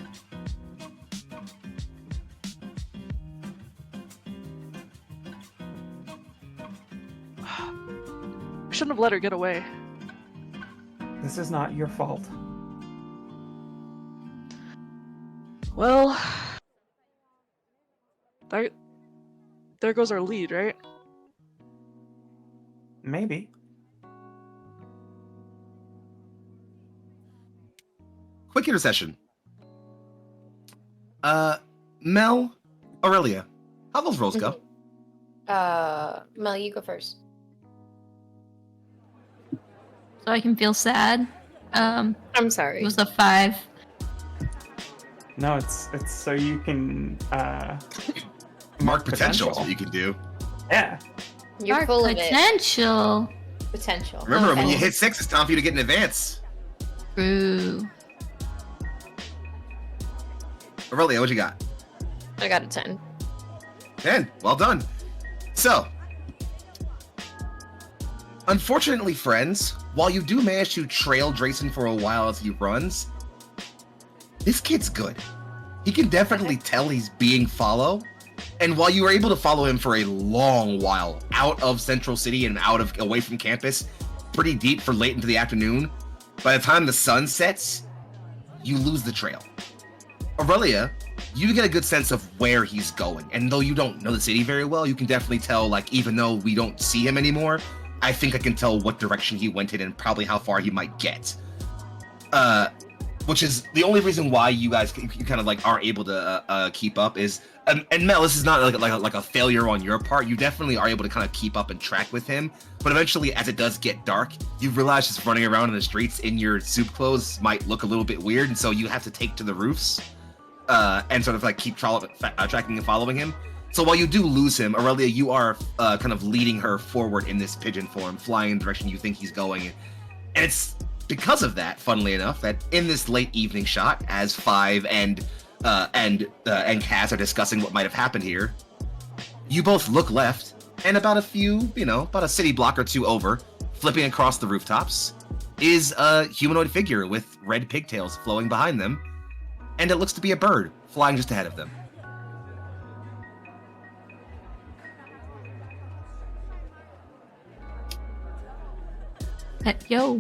We shouldn't have let her get away. This is not your fault. Well, there goes our lead, right? Maybe. Quick intercession. Mel, Aurelia, how those rolls go? Mel, you go first. So I can feel sad. I'm sorry. It was a 5. No, it's so you can Mark potential is what you can do. Yeah. You're Dark full of it. potential. Potential. Remember, when you Okay. hit 6, it's time for you to get in advance. True. Aurelia, what you got? I got a 10. 10. Well done. So, unfortunately, friends, while you do manage to trail Drayson for a while as he runs, this kid's good. He can definitely tell he's being followed. And while you were able to follow him for a long while out of Central City and away from campus, pretty deep for late into the afternoon, by the time the sun sets, you lose the trail. Aurelia, you get a good sense of where he's going. And though you don't know the city very well, you can definitely tell, like, even though we don't see him anymore, I think I can tell what direction he went in and probably how far he might get. Which is the only reason why you guys you kind of like aren't able to keep up is, and Mel, this is not like a failure on your part. You definitely are able to kind of keep up and track with him. But eventually, as it does get dark, you realize just running around in the streets in your soup clothes might look a little bit weird, and so you have to take to the roofs and sort of like keep tracking and following him. So while you do lose him, Aurelia, you are kind of leading her forward in this pigeon form, flying in the direction you think he's going, and it's because of that, funnily enough, that in this late evening shot, as Five and Kaz are discussing what might have happened here, you both look left, and about a city block or two over, flipping across the rooftops, is a humanoid figure with red pigtails flowing behind them, and it looks to be a bird flying just ahead of them. Yo.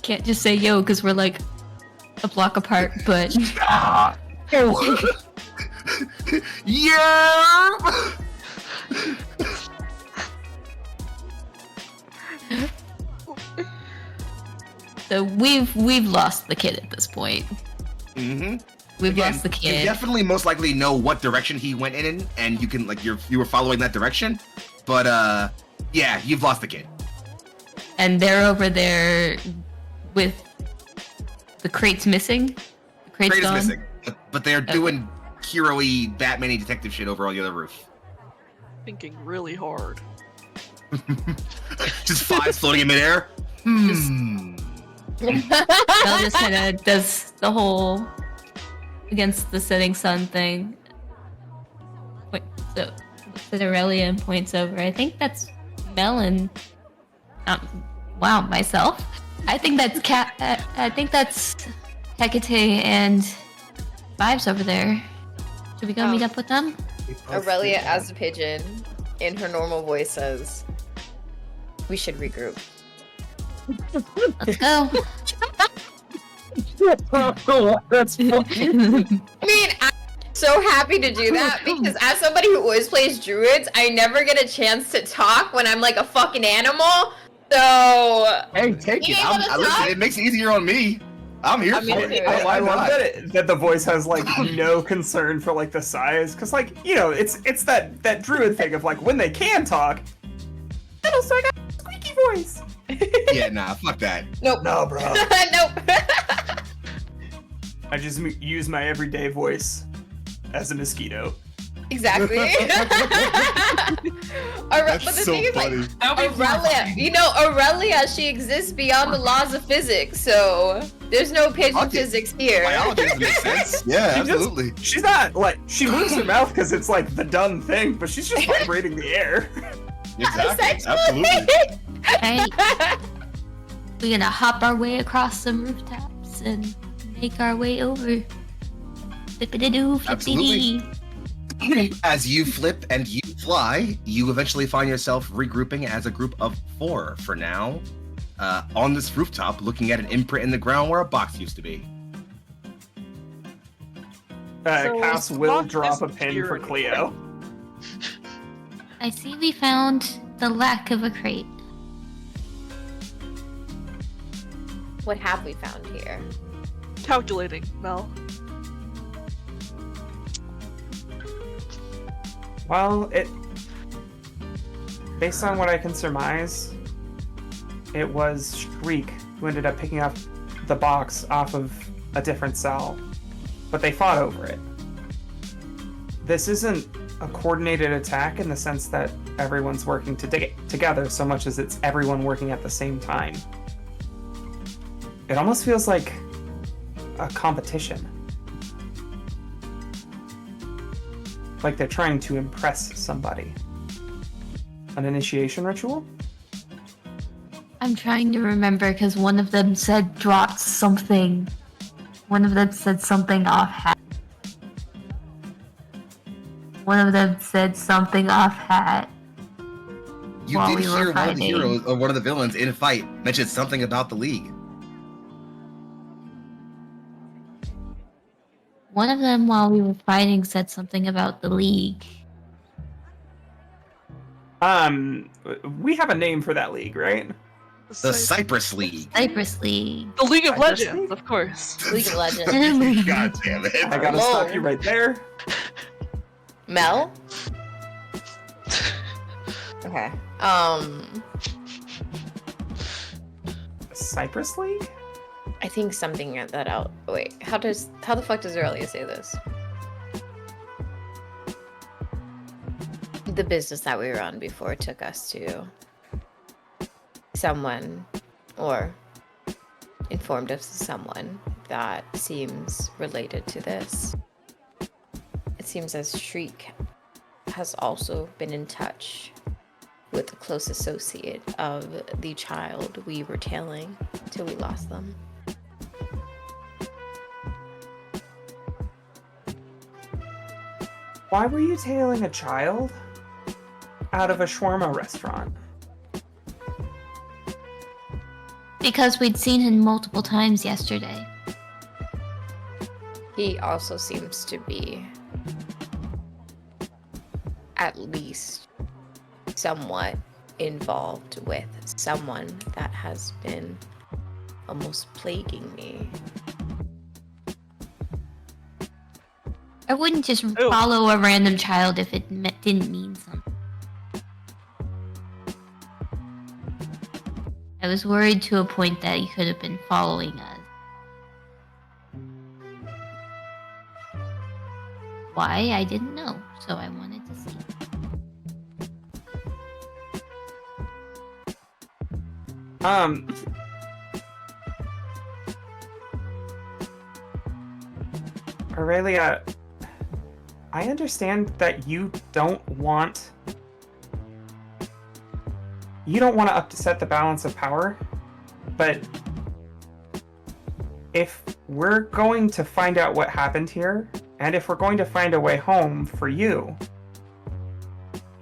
Can't just say yo because we're like a block apart, but Yeah. so we've lost the kid at this point. Mm-hmm. We've lost the kid. You definitely most likely know what direction he went in, and you can like you were following that direction. But yeah, you've lost the kid. And they're over there with the crates missing. The crate's Crate gone. is missing, but they're doing hero-y, Batman-y detective shit over on the other roof. Thinking really hard. Just Fives floating in midair. Belle just kind of does the whole against the setting sun thing. Wait, so Aurelia and points over. I think that's Melon. Wow, myself. I think that's I think that's Hecate and Vibes over there. Should we go meet up with them? Aurelia, as a pigeon, in her normal voice says, "We should regroup." Let's go. That's funny. I mean, I'm so happy to do that because as somebody who always plays druids, I never get a chance to talk when I'm like a fucking animal. So Hey, take You it. ain't gonna Listen, talk? it makes it easier on me. I'm here I for mean, it. I I Why love not? that the voice has like no concern for like the size, because like it's that druid thing of like when they can talk, then also I got a squeaky voice. Yeah, nah, fuck that. nope, No, bro. nope. I just use my everyday voice as a mosquito. Exactly. But the thing is, like, That would be Aurelia, horrifying. Aurelia, she exists beyond the laws of physics, so there's no pigeon Okay. physics here. Biology doesn't make sense. Yeah, She just- absolutely. She's not like she moves her mouth because it's like the done thing, but she's just vibrating the air. Exactly. Essentially. Absolutely. Alright. We're gonna hop our way across some rooftops and make our way over. Flippity-doo, flippity. As you flip and you fly, you eventually find yourself regrouping as a group of 4 for now, on this rooftop, looking at an imprint in the ground where a box used to be. Cass will drop a pin for Cleo. I see we found the lack of a crate. What have we found here? Calculating, Mel. Well, based on what I can surmise, it was Shriek who ended up picking up the box off of a different cell, but they fought over it. This isn't a coordinated attack in the sense that everyone's working together so much as it's everyone working at the same time. It almost feels like a competition. Like they're trying to impress somebody. An initiation ritual? I'm trying to remember because one of them said dropped something. One of them said something off hat. One of them said something off hat. You While did we were hear one of the fighting. heroes or one of the villains in a fight mention something about the League. One of them, while we were fighting, said something about the League. We have a name for that league, right? The Cypress League. Cypress League. The League of Cypress Legends, League? of course. League of Legends. God damn it. I gotta Whoa. stop you right there. Mel? Okay. Cypress League? I think something that out. Wait, how the fuck does Aurelia say this? The business that we were on before took us to someone, or informed us of someone that seems related to this. It seems as Shriek has also been in touch with a close associate of the child we were tailing till we lost them. Why were you tailing a child out of a shawarma restaurant? Because we'd seen him multiple times yesterday. He also seems to be at least somewhat involved with someone that has been almost plaguing me. I wouldn't just follow a random child if it didn't mean something. I was worried to a point that he could have been following us. Why? I didn't know, so I wanted to see. Aurelia, I understand that you don't want to upset the balance of power, but if we're going to find out what happened here, and if we're going to find a way home for you,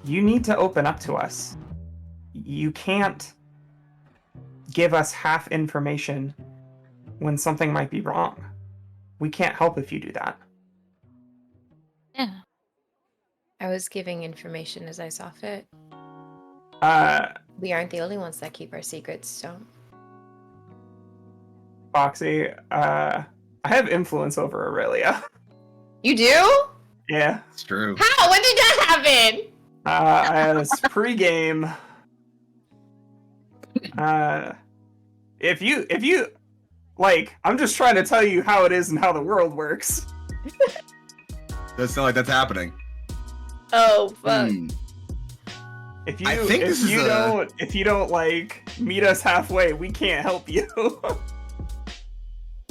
you need to open up to us. You can't give us half information when something might be wrong. We can't help if you do that. Yeah. I was giving information as I saw fit. We aren't the only ones that keep our secrets, so. Foxy, I have influence over Aurelia. You do? Yeah. It's true. How? When did that happen? As pregame. If you like, I'm just trying to tell you how it is and how the world works. Doesn't sound like that's happening. Oh fuck. If I think if you don't like meet us halfway, we can't help you.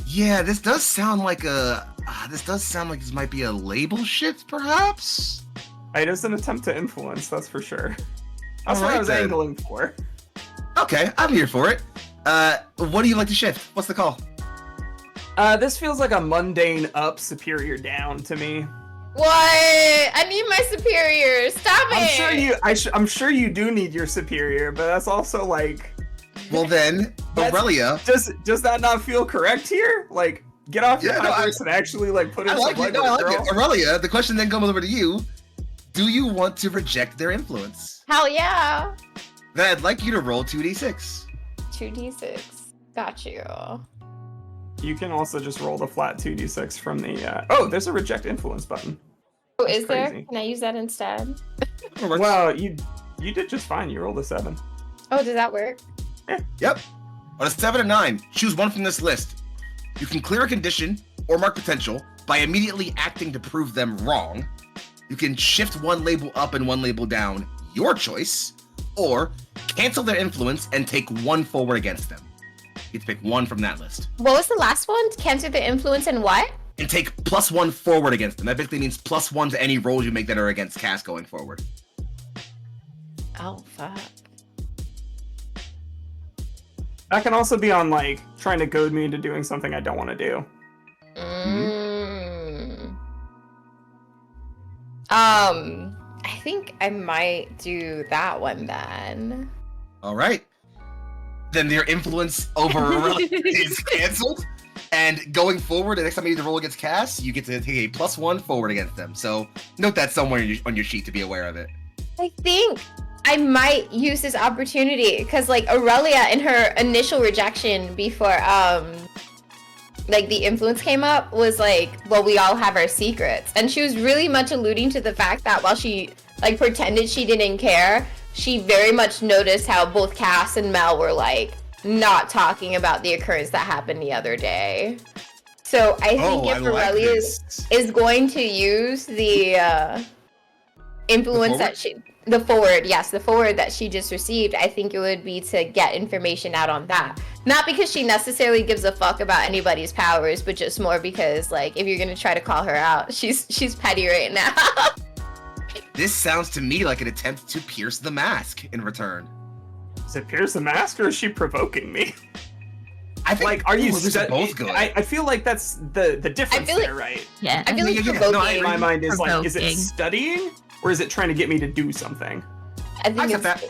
Yeah, this does sound like this might be a label shift, perhaps? It is an attempt to influence, that's for sure. That's what Alright I was then. angling for. Okay, I'm here for it. What do you like to shift? What's the call? This feels like a mundane up, superior down to me. What? I need my superior. Stop it. I'm sure you do need your superior, but that's also like. Well then, Aurelia. Does that not feel correct here? Like, get off your high horse and actually like put in I like some it. No, legwork, I like girl. it. Aurelia, the question then comes over to you. Do you want to reject their influence? Hell yeah. Then I'd like you to roll 2d6. 2d6. Got you. You can also just roll the flat 2d6 from the. Oh, there's a reject influence button. Oh, That's is there? crazy. Can I use that instead? Well, you did just fine. You rolled a 7. Oh, does that work? Yep. On a 7 and 9, choose one from this list. You can clear a condition or mark potential by immediately acting to prove them wrong. You can shift one label up and one label down, your choice, or cancel their influence and take one forward against them. You get to pick one from that list. What was the last one? Cancel the influence and what? And take +1 forward against them. That basically means +1 to any rolls you make that are against cast going forward. Oh, fuck. That can also be on like trying to goad me into doing something I don't want to do. I think I might do that one then. All right. Then their influence over is canceled. And going forward, the next time you need to roll against Cass, you get to take a +1 forward against them. So note that somewhere on your sheet to be aware of it. I think I might use this opportunity because, like, Aurelia in her initial rejection before, like, the influence came up was like, well, we all have our secrets. And she was really much alluding to the fact that while she, like, pretended she didn't care, she very much noticed how both Cass and Mel were, like, not talking about the occurrence that happened the other day. So I think if Aurelia is going to use the influence that the forward that she just received, I think it would be to get information out on that. Not because she necessarily gives a fuck about anybody's powers, but just more because, like, if you're gonna try to call her out, she's petty right now. This sounds to me like an attempt to pierce the mask in return. Is it pierce the mask or is she provoking me? I think, like, are you both good? I feel like that's the difference there, right? Yeah. I feel like No, provoking. In my mind is like, is it Provoking. studying or is it trying to get me to do something? I think accept that.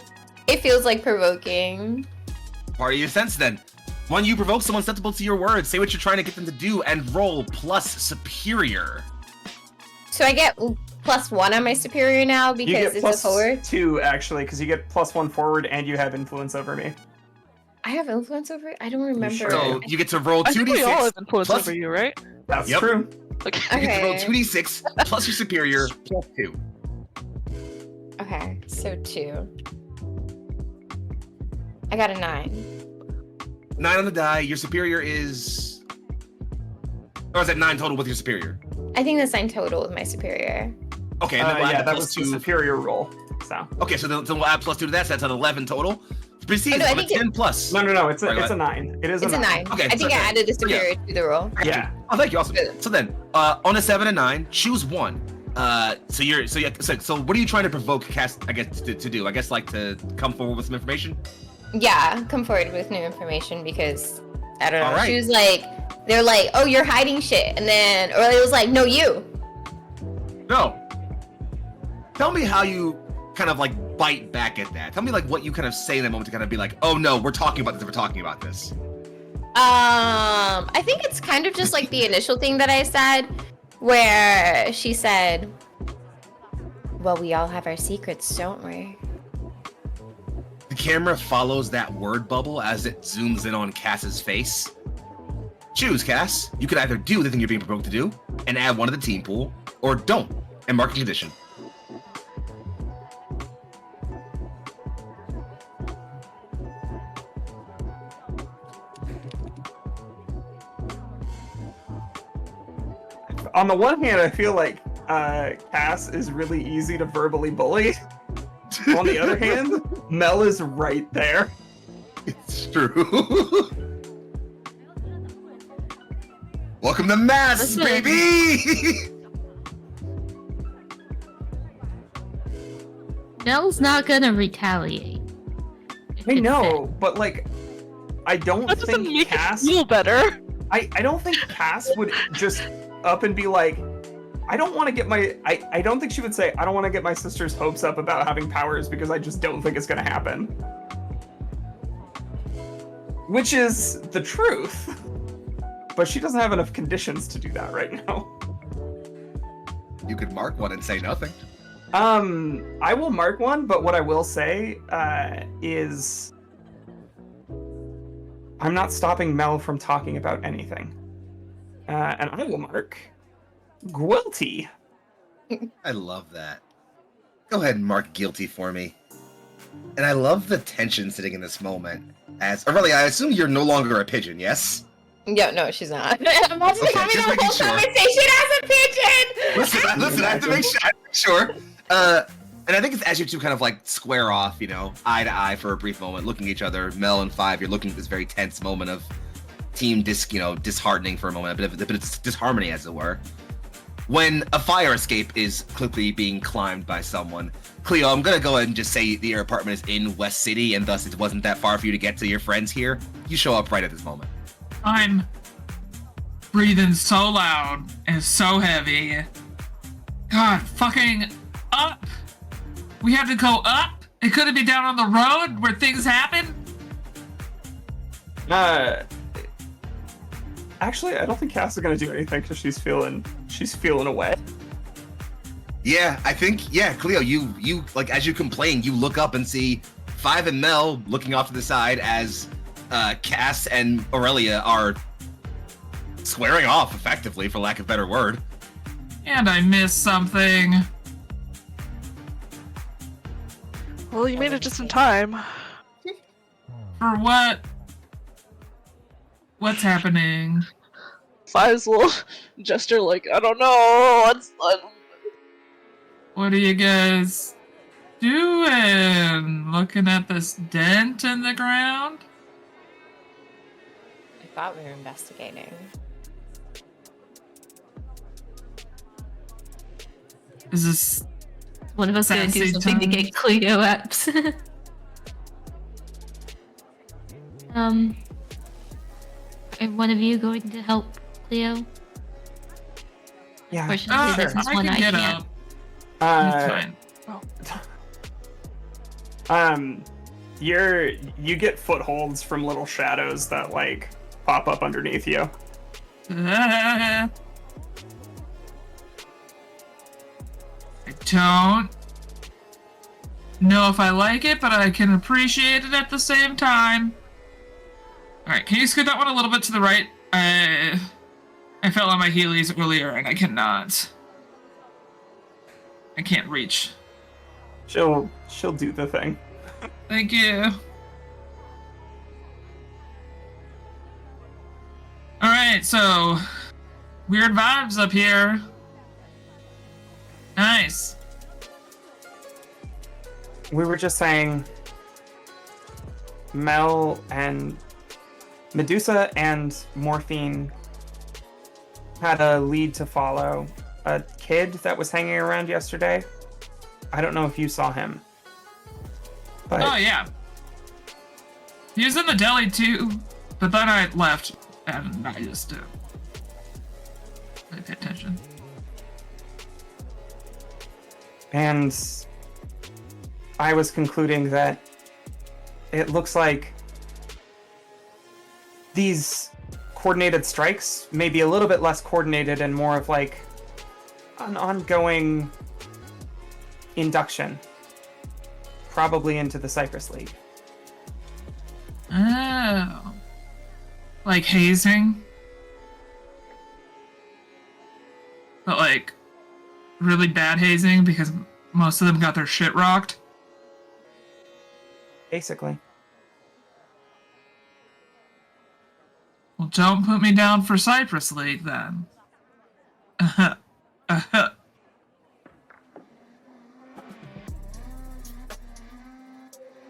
it feels like provoking. Part of your sense then. When you provoke someone sensible to your words, say what you're trying to get them to do, and roll plus superior. So I get +1 on my superior now You because get it's a forward. +2 actually, because you get +1 forward and you have influence over me. I have influence over it? I don't remember. sure? So you get to roll I think we all 2d6 have influence plus- over you, right? That's Yep. true. Okay. You get to roll Okay. 2d6 plus your superior +2. Okay, so 2. I got a 9. 9 on the die. Your superior is, or is that 9 total with your superior? I think that's 9 total with my superior. Okay, and then we'll add Yeah, the that plus was the 2. superior roll. So Okay, so then we'll add +2 to that. So that's an 11 total. Proceed Oh, no, I on a think it- 10 plus. no, it's Sorry, a go 9. It is It's a 9. Okay, I think so I then- added the superior to the roll. Yeah. Oh, thank you. Awesome. Good. So then, on a 7 and 9, choose one. So what are you trying to provoke Cass, I guess, to do? I guess like to come forward with some information. Yeah, come forward with new information because I don't know. All right. She was like, they're like, oh, you're hiding shit, and then Aurelia was like, no, you. No. Tell me how you kind of like bite back at that. Tell me like what you kind of say in that moment to kind of be like, oh no, we're talking about this. We're talking about this. I think it's kind of just like the initial thing that I said, where she said, well, we all have our secrets, don't we? The camera follows that word bubble as it zooms in on Cass's face. Choose, Cass. You could either do the thing you're being provoked to do and add one to the team pool, or don't and mark a condition. On the one hand, I feel like Cass is really easy to verbally bully. On the other hand, Mel is right there. It's true. Welcome to Mass, Listen. baby! Mel's not gonna retaliate. I know, but like, I don't That doesn't think make Cass. it feel better. I don't think Cass would just up and be like, I don't want to get my. I don't think she would say, I don't want to get my sister's hopes up about having powers because I just don't think it's gonna happen. Which is the truth. But she doesn't have enough conditions to do that right now. You could mark one and say nothing. I will mark one, but what I will say is I'm not stopping Mel from talking about anything. And I will mark guilty. I love that. Go ahead and mark guilty for me. And I love the tension sitting in this moment. Really, I assume you're no longer a pigeon, yes? Yeah, no, she's not. Imagine Okay, having just a making whole sure. conversation as a pigeon! Listen, I have to make sure. And I think it's as you two kind of like square off, eye to eye for a brief moment, looking at each other, Mel and Five, you're looking at this very tense moment of team disheartening for a moment, a bit of disharmony, as it were. when a fire escape is quickly being climbed by someone. Cleo, I'm gonna go ahead and just say your apartment is in West City, and thus it wasn't that far for you to get to your friends here. You show up right at this moment. I'm breathing so loud and so heavy. God, fucking up. We had to go up. It couldn't be down on the road where things happen. Actually, I don't think Cass is gonna do anything because she's feeling away. Yeah, I think, Cleo, you like, as you complain, you look up and see Five and Mel looking off to the side as Cass and Aurelia are squaring off, effectively, for lack of a better word. And I missed something. Well, you made it just in time. For what? What's happening? Five's little gesture like, I don't know, What are you guys doing? Looking at this dent in the ground? I thought we were investigating. Is this One of us gonna do Sassy something to tongue. get Cleo ups. Are one of you going to help Cleo? Yeah, Fortunately, sure. this is I one can I get can't. up. It's fine. You get footholds from little shadows that like pop up underneath you. I don't know if I like it, but I can appreciate it at the same time. Alright, can you scoot that one a little bit to the right? I fell on my heelys earlier and I cannot. I can't reach. She'll do the thing. Thank you. Alright, so weird vibes up here. Nice. We were just saying Mel and Medusa and Morphine had a lead to follow. A kid that was hanging around yesterday. I don't know if you saw him. But Oh yeah. He was in the deli too, but then I left and I just I pay attention. And I was concluding that it looks like these coordinated strikes may be a little bit less coordinated and more of like an ongoing induction, probably into the Cypress League. Oh. Like hazing? But like really bad hazing because most of them got their shit rocked. Basically. Well, don't put me down for Cypress League then.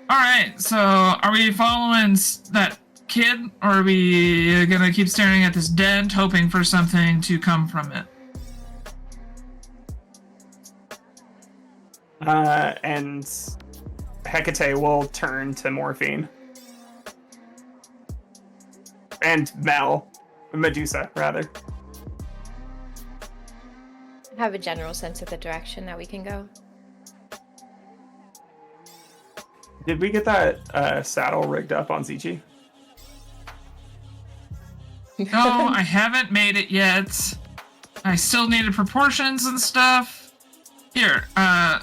Alright, so are we following that kid, or are we gonna keep staring at this dent, hoping for something to come from it? And Hecate will turn to Morphine. And Medusa, rather. Have a general sense of the direction that we can go. Did we get that saddle rigged up on ZG? No, I haven't made it yet. I still needed proportions and stuff. Here, I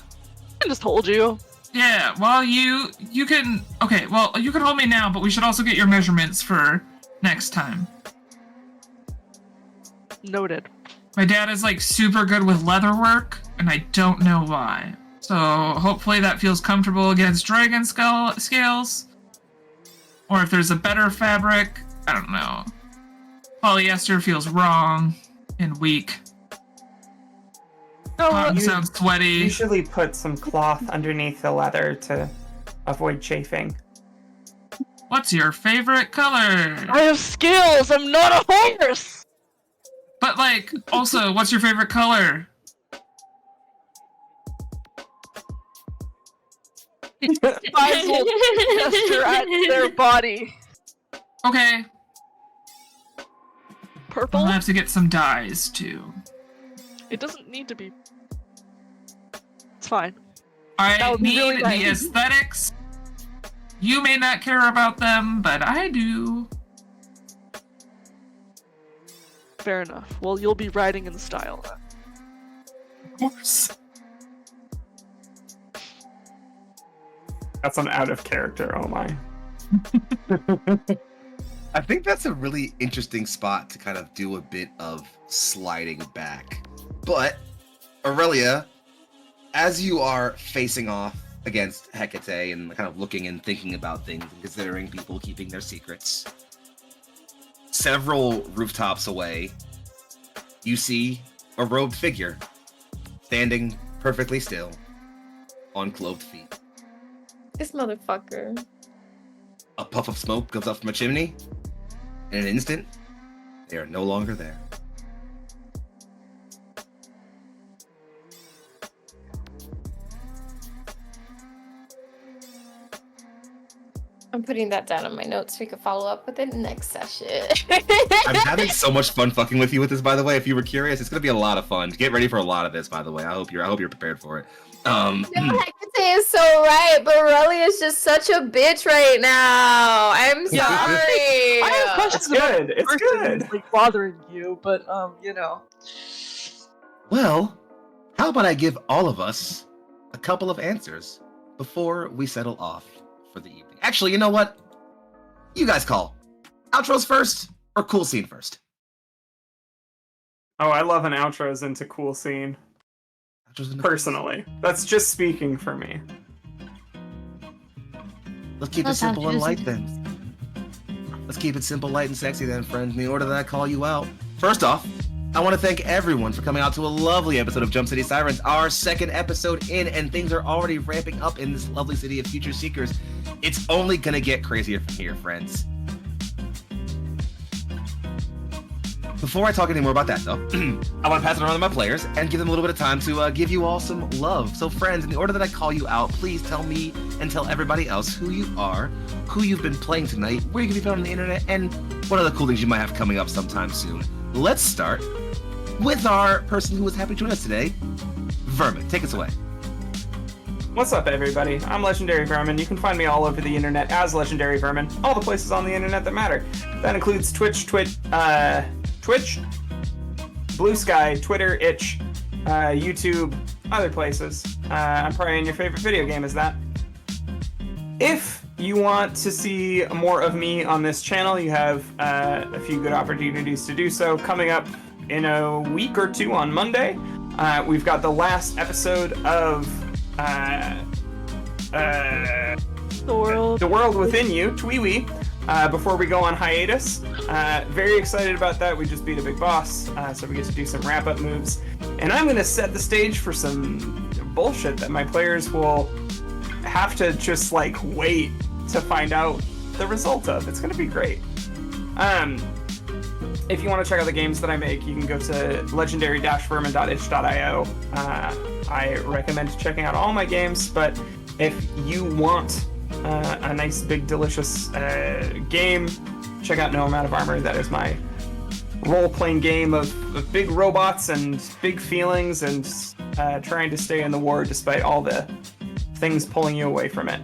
just told you. yeah, well, you can, okay, well, you can hold me now, but we should also get your measurements for next time. Noted. My dad is like super good with leather work, and I don't know why. So hopefully that feels comfortable against dragon scales. Or if there's a better fabric, I don't know. Polyester feels wrong and weak. No, Cotton you- sounds sweaty. Usually put some cloth underneath the leather to avoid chafing. What's your favorite color? I have skills. I'm not a horse. But like, also, what's your favorite color? Spies will gesture at their body. Okay, Purple? I'll have to get some dyes too. It doesn't need to be. It's fine. I That would be need really the nice. aesthetics. You may not care about them, but I do. Fair enough. Well, you'll be riding in style then. Of course. That's an out of character. Oh my. I think that's a really interesting spot to kind of do a bit of sliding back. But, Aurelia, as you are facing off against Hecate and kind of looking and thinking about things and considering people keeping their secrets, several rooftops away, you see a robed figure standing perfectly still on clothed feet. This motherfucker. A puff of smoke goes up from a chimney. In an instant, they are no longer there. I'm putting that down on my notes so we can follow up with it next session. I'm having so much fun fucking with you with this, by the way. If you were curious, it's gonna be a lot of fun. Get ready for a lot of this, by the way. I hope you're prepared for it. No, Hecate is so right, but Aurelia is just such a bitch right now. I'm sorry. I have questions It's good. about It's the person good. who's, like, bothering you, but you know. Well, how about I give all of us a couple of answers before we settle off for the evening? Actually, you know what? You guys call. Outros first or cool scene first? Oh, I love an outros into cool scene. Outros in the- Personally, that's just speaking for me. Let's keep it Love simple and outros light into- then. Let's keep it simple, light, and sexy then, friends, in the order that I call you out. First off, I want to thank everyone for coming out to a lovely episode of Jump City Sirens, our second episode in, and things are already ramping up in this lovely city of future seekers. It's only gonna get crazier from here, friends. Before I talk any more about that, though, I want to pass it around to my players and give them a little bit of time to give you all some love. So, friends, in the order that I call you out, please tell me and tell everybody else who you are, who you've been playing tonight, where you can be found on the internet, and what other cool things you might have coming up sometime soon. Let's start with our person who was happy to join us today, Vermin. Take us away. What's up, everybody? I'm Legendary Vermin. You can find me all over the internet as Legendary Vermin. All the places on the internet that matter. That includes Twitch, Blue Sky, Twitter, Itch, YouTube, other places. I'm probably in your favorite video game is that. If you want to see more of me on this channel, you have a few good opportunities to do so. Coming up in a week or two on Monday, we've got the last episode of The World Within You, Tweewee, before we go on hiatus. Very excited about that. We just beat a big boss, so we get to do some wrap-up moves. And I'm going to set the stage for some bullshit that my players will have to just, like, wait to find out the result of. It's going to be great. If you want to check out the games that I make, you can go to legendary-vermin.itch.io. I recommend checking out all my games, but if you want a nice, big, delicious game, check out No Amount of Armor. That is my role-playing game of big robots and big feelings and trying to stay in the war despite all the things pulling you away from it.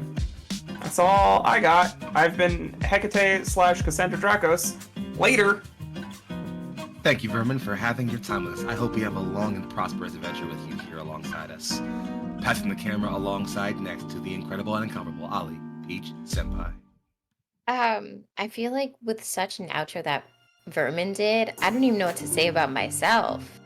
That's all I got. I've been Hecate/Cassandra Drakos. Later! Thank you, Vermin, for having your time with us. I hope we have a long and prosperous adventure with you here alongside us. Passing the camera alongside next to the incredible and incomparable Ali, Peach Senpai. I feel like with such an outro that Vermin did, I don't even know what to say about myself.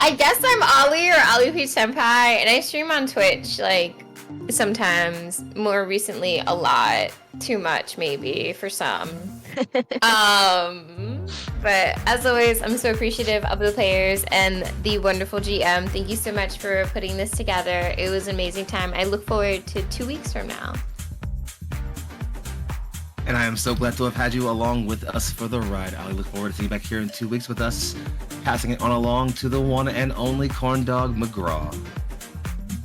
I guess I'm Ollie or Ollie Peach Senpai, and I stream on Twitch, like, sometimes, more recently a lot, too much maybe for some. But as always, I'm so appreciative of the players and the wonderful GM. Thank you so much for putting this together. It was an amazing time. I look forward to 2 weeks from now. And I am so glad to have had you along with us for the ride. I look forward to seeing you back here in 2 weeks with us, passing it on along to the one and only Corndog McGraw.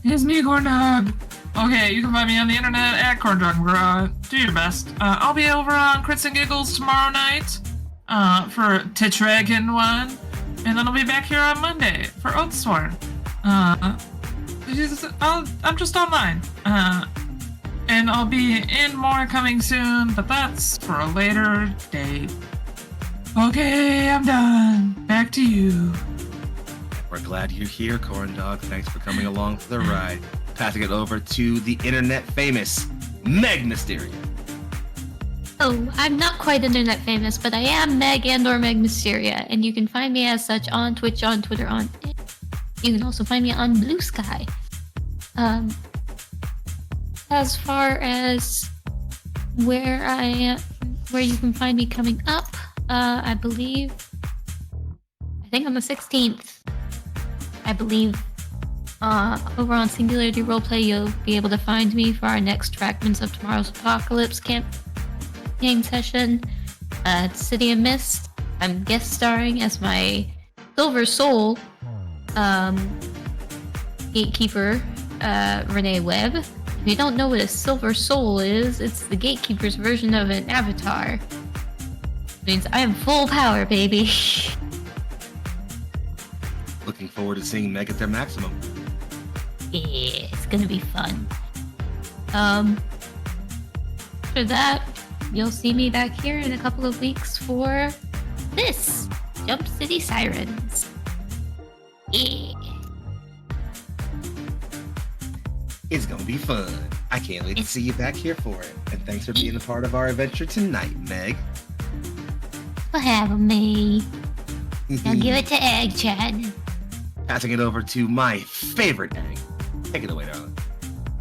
It's me, Corndog. Okay, you can find me on the internet at Corndog McGraw. Do your best. I'll be over on Crits and Giggles tomorrow night for Tetragon one, and then I'll be back here on Monday for Oathsworn. I'm just online. And I'll be in more coming soon, but that's for a later date. Okay, I'm done. Back to you. We're glad you're here, Corndog. Thanks for coming along for the ride. Passing it over to the internet famous Meg Mysteria. Oh, I'm not quite internet famous, but I am Meg and/or Meg Mysteria, and you can find me as such on Twitch, on Twitter, on. You can also find me on Blue Sky. As far as where you can find me coming up, I think on the 16th, I believe, over on Singularity Roleplay, you'll be able to find me for our next Fragments of Tomorrow's Apocalypse game session at City of Mist. I'm guest starring as my Silver Soul gatekeeper, Renee Webb. If you don't know what a Silver Soul is, it's the gatekeeper's version of an avatar. It means I am full power, baby. Looking forward to seeing Meg at their maximum. Yeah, it's gonna be fun. For that, you'll see me back here in a couple of weeks for this, Jump City Sirens. Yeah. It's gonna be fun. I can't wait to see you back here for it. And thanks for being a part of our adventure tonight, Meg. For having me. Now give it to Egg Chad. Passing it over to my favorite Egg. Take it away, darling.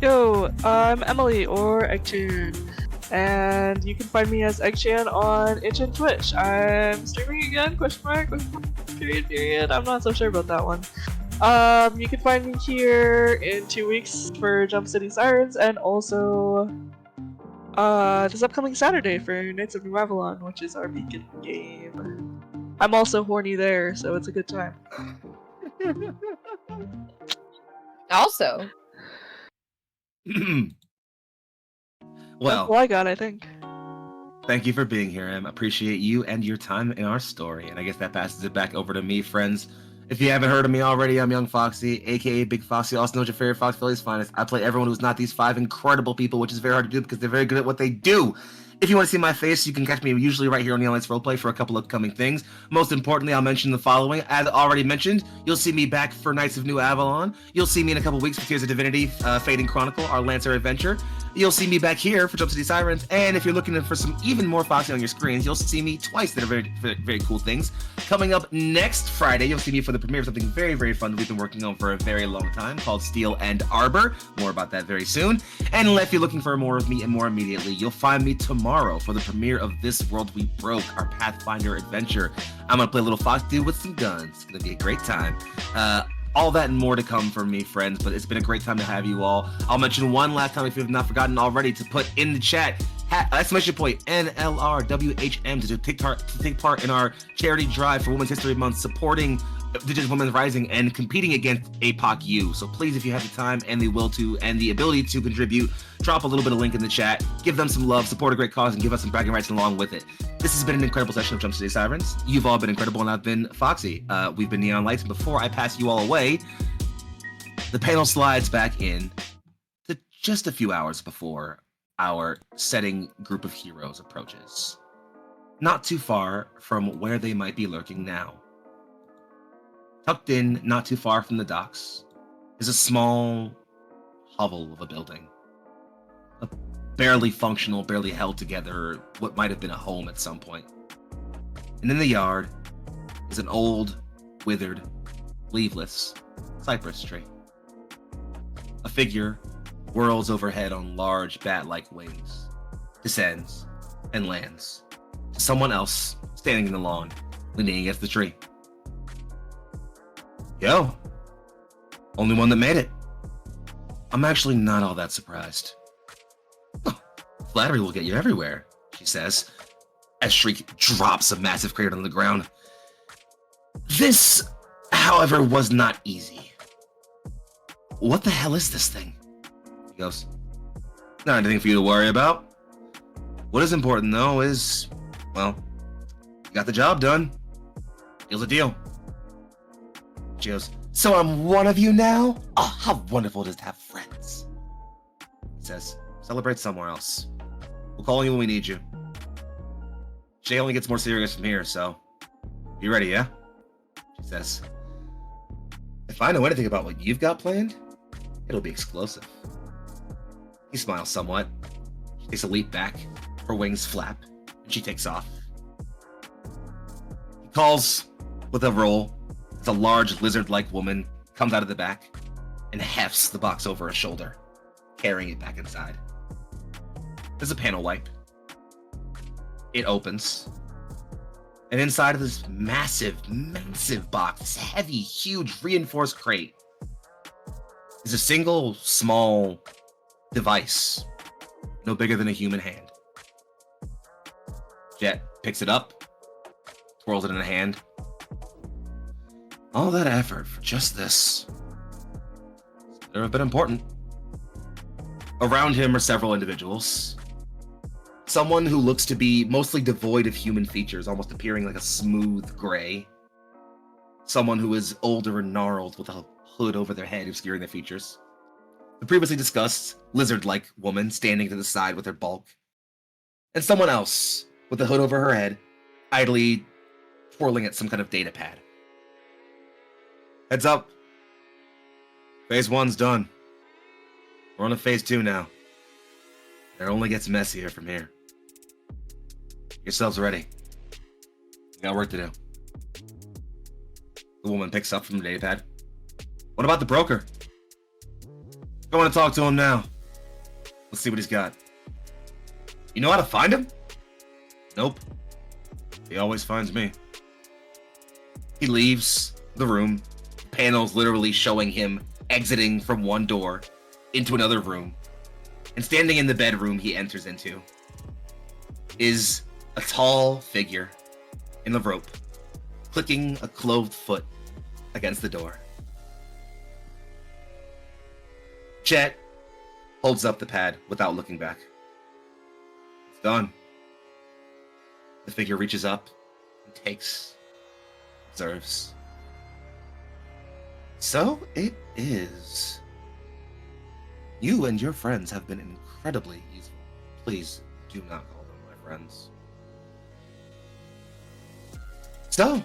Yo, I'm Emily or Eggchan, and you can find me as Eggchan on Itch and Twitch. I'm streaming again? Question mark? Period. I'm not so sure about that one. You can find me here in 2 weeks for Jump City Sirens, and also this upcoming Saturday for Knights of New Avalon, which is our beacon game. I'm also horny there, so it's a good time. Also, Well, That's all I got, I think. thank you for being here, Em. Appreciate you and your time in our story. And I guess that passes it back over to me, friends. If you haven't heard of me already, I'm Young Foxy, aka Big Foxy, also known as your favorite Fox Philly's finest. I play everyone who's not these 5 incredible people, which is very hard to do because they're very good at what they do. If you want to see my face, you can catch me usually right here on the Alliance Roleplay for a couple of upcoming things. Most importantly, I'll mention the following. As already mentioned, you'll see me back for Knights of New Avalon. You'll see me in a couple weeks for Tears of Divinity, Fading Chronicle, our Lancer adventure. You'll see me back here for Jump City Sirens. And if you're looking for some even more Foxy on your screens, you'll see me twice that are very, very, very cool things. Coming up next Friday, you'll see me for the premiere of something very, very fun that we've been working on for a very long time called Steel and Arbor. More about that very soon. And if you're looking for more of me and more immediately, you'll find me tomorrow for the premiere of This World We Broke, our Pathfinder adventure. I'm going to play a little fox dude with some guns. It's going to be a great time. All that and more to come from me, friends, but it's been a great time to have you all. I'll mention one last time, if you've not forgotten already, to put in the chat, exclamation point, NLRWHM, to take part in our charity drive for Women's History Month, supporting Indigenous Women Rising and competing against APOC U. So please, if you have the time and the will to and the ability to contribute, drop a little bit of link in the chat, give them some love, support a great cause, and give us some bragging rights along with it. This has been an incredible session of Jump City Sirens. You've all been incredible, and I've been Foxy. We've been Neon Lights, and before I pass you all away, the panel slides back in to just a few hours before our setting group of heroes approaches. Not too far from where they might be lurking now. Tucked in, not too far from the docks, is a small hovel of a building. A barely functional, barely held together, what might have been a home at some point. And in the yard is an old, withered, leafless cypress tree. A figure whirls overhead on large bat-like wings, descends, and lands. Someone else standing in the lawn, leaning against the tree. Yo, only one that made it. I'm actually not all that surprised. Flattery will get you everywhere. she says, as Shriek drops a massive crate on the ground. This, however, was not easy. What the hell is this thing? He goes, not anything for you to worry about. What is important, though, is, well, you got the job done. Deal's a deal. She goes, so I'm one of you now? Oh, how wonderful it is to have friends. He says, celebrate somewhere else. We'll call you when we need you. Jay only gets more serious from here, so you ready, yeah? She says, if I know anything about what you've got planned, it'll be explosive. He smiles somewhat. She takes a leap back. Her wings flap, and she takes off. He calls with a roll as a large lizard-like woman comes out of the back and hefts the box over her shoulder, carrying it back inside. There's a panel wipe. It opens. And inside of this massive, massive box, this heavy, huge, reinforced crate, is a single, small device, no bigger than a human hand. Jet picks it up, twirls it in a hand. All that effort for just this. They're a bit important. Around him are several individuals. Someone who looks to be mostly devoid of human features, almost appearing like a smooth gray. Someone who is older and gnarled with a hood over their head obscuring their features. The previously discussed lizard-like woman standing to the side with her bulk. And someone else with a hood over her head, idly twirling at some kind of data pad. Heads up. Phase 1's done. We're on to Phase 2 now. It only gets messier from here. Get yourselves ready. We got work to do. The woman picks up from the data pad. What about the broker? I want to talk to him now. Let's see what he's got. You know how to find him? Nope. He always finds me. He leaves the room. Panels literally showing him exiting from one door into another room. And standing in the bedroom he enters into is a tall figure in the rope, clicking a clothed foot against the door. Chet holds up the pad without looking back. It's done. The figure reaches up and takes, observes. So it is. You and your friends have been incredibly useful. Please do not call them my friends. So,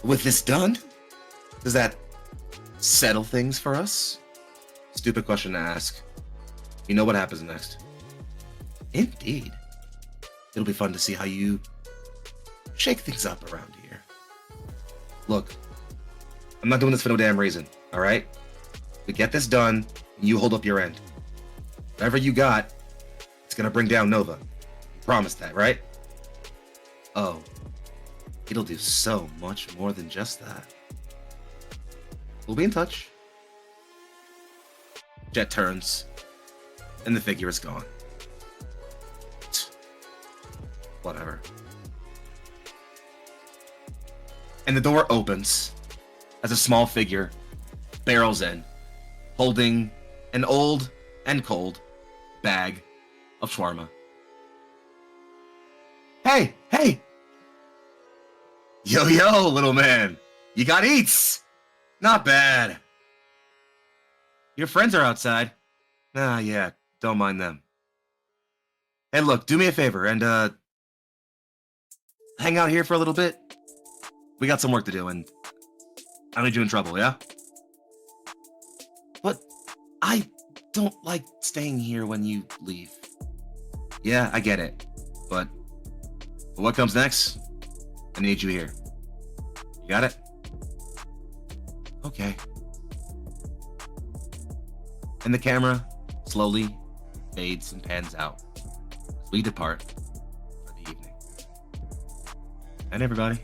with this done, does that settle things for us? Stupid question to ask. You know what happens next. Indeed. It'll be fun to see how you shake things up around here. Look, I'm not doing this for no damn reason, alright? We get this done, and you hold up your end. Whatever you got, it's gonna bring down Nova. Promise that, right? Oh, it'll do so much more than just that. We'll be in touch. Jet turns, and the figure is gone. Whatever. And the door opens as a small figure barrels in, holding an old and cold bag of shawarma. Hey, hey! Yo, yo, little man. You got eats! Not bad. Your friends are outside. Ah, yeah, don't mind them. Hey, look, do me a favor and, hang out here for a little bit. We got some work to do, and I don't need you in trouble, yeah? But I don't like staying here when you leave. Yeah, I get it. But what comes next? I need you here. You got it? Okay. And the camera slowly fades and pans out as we depart for the evening. And everybody.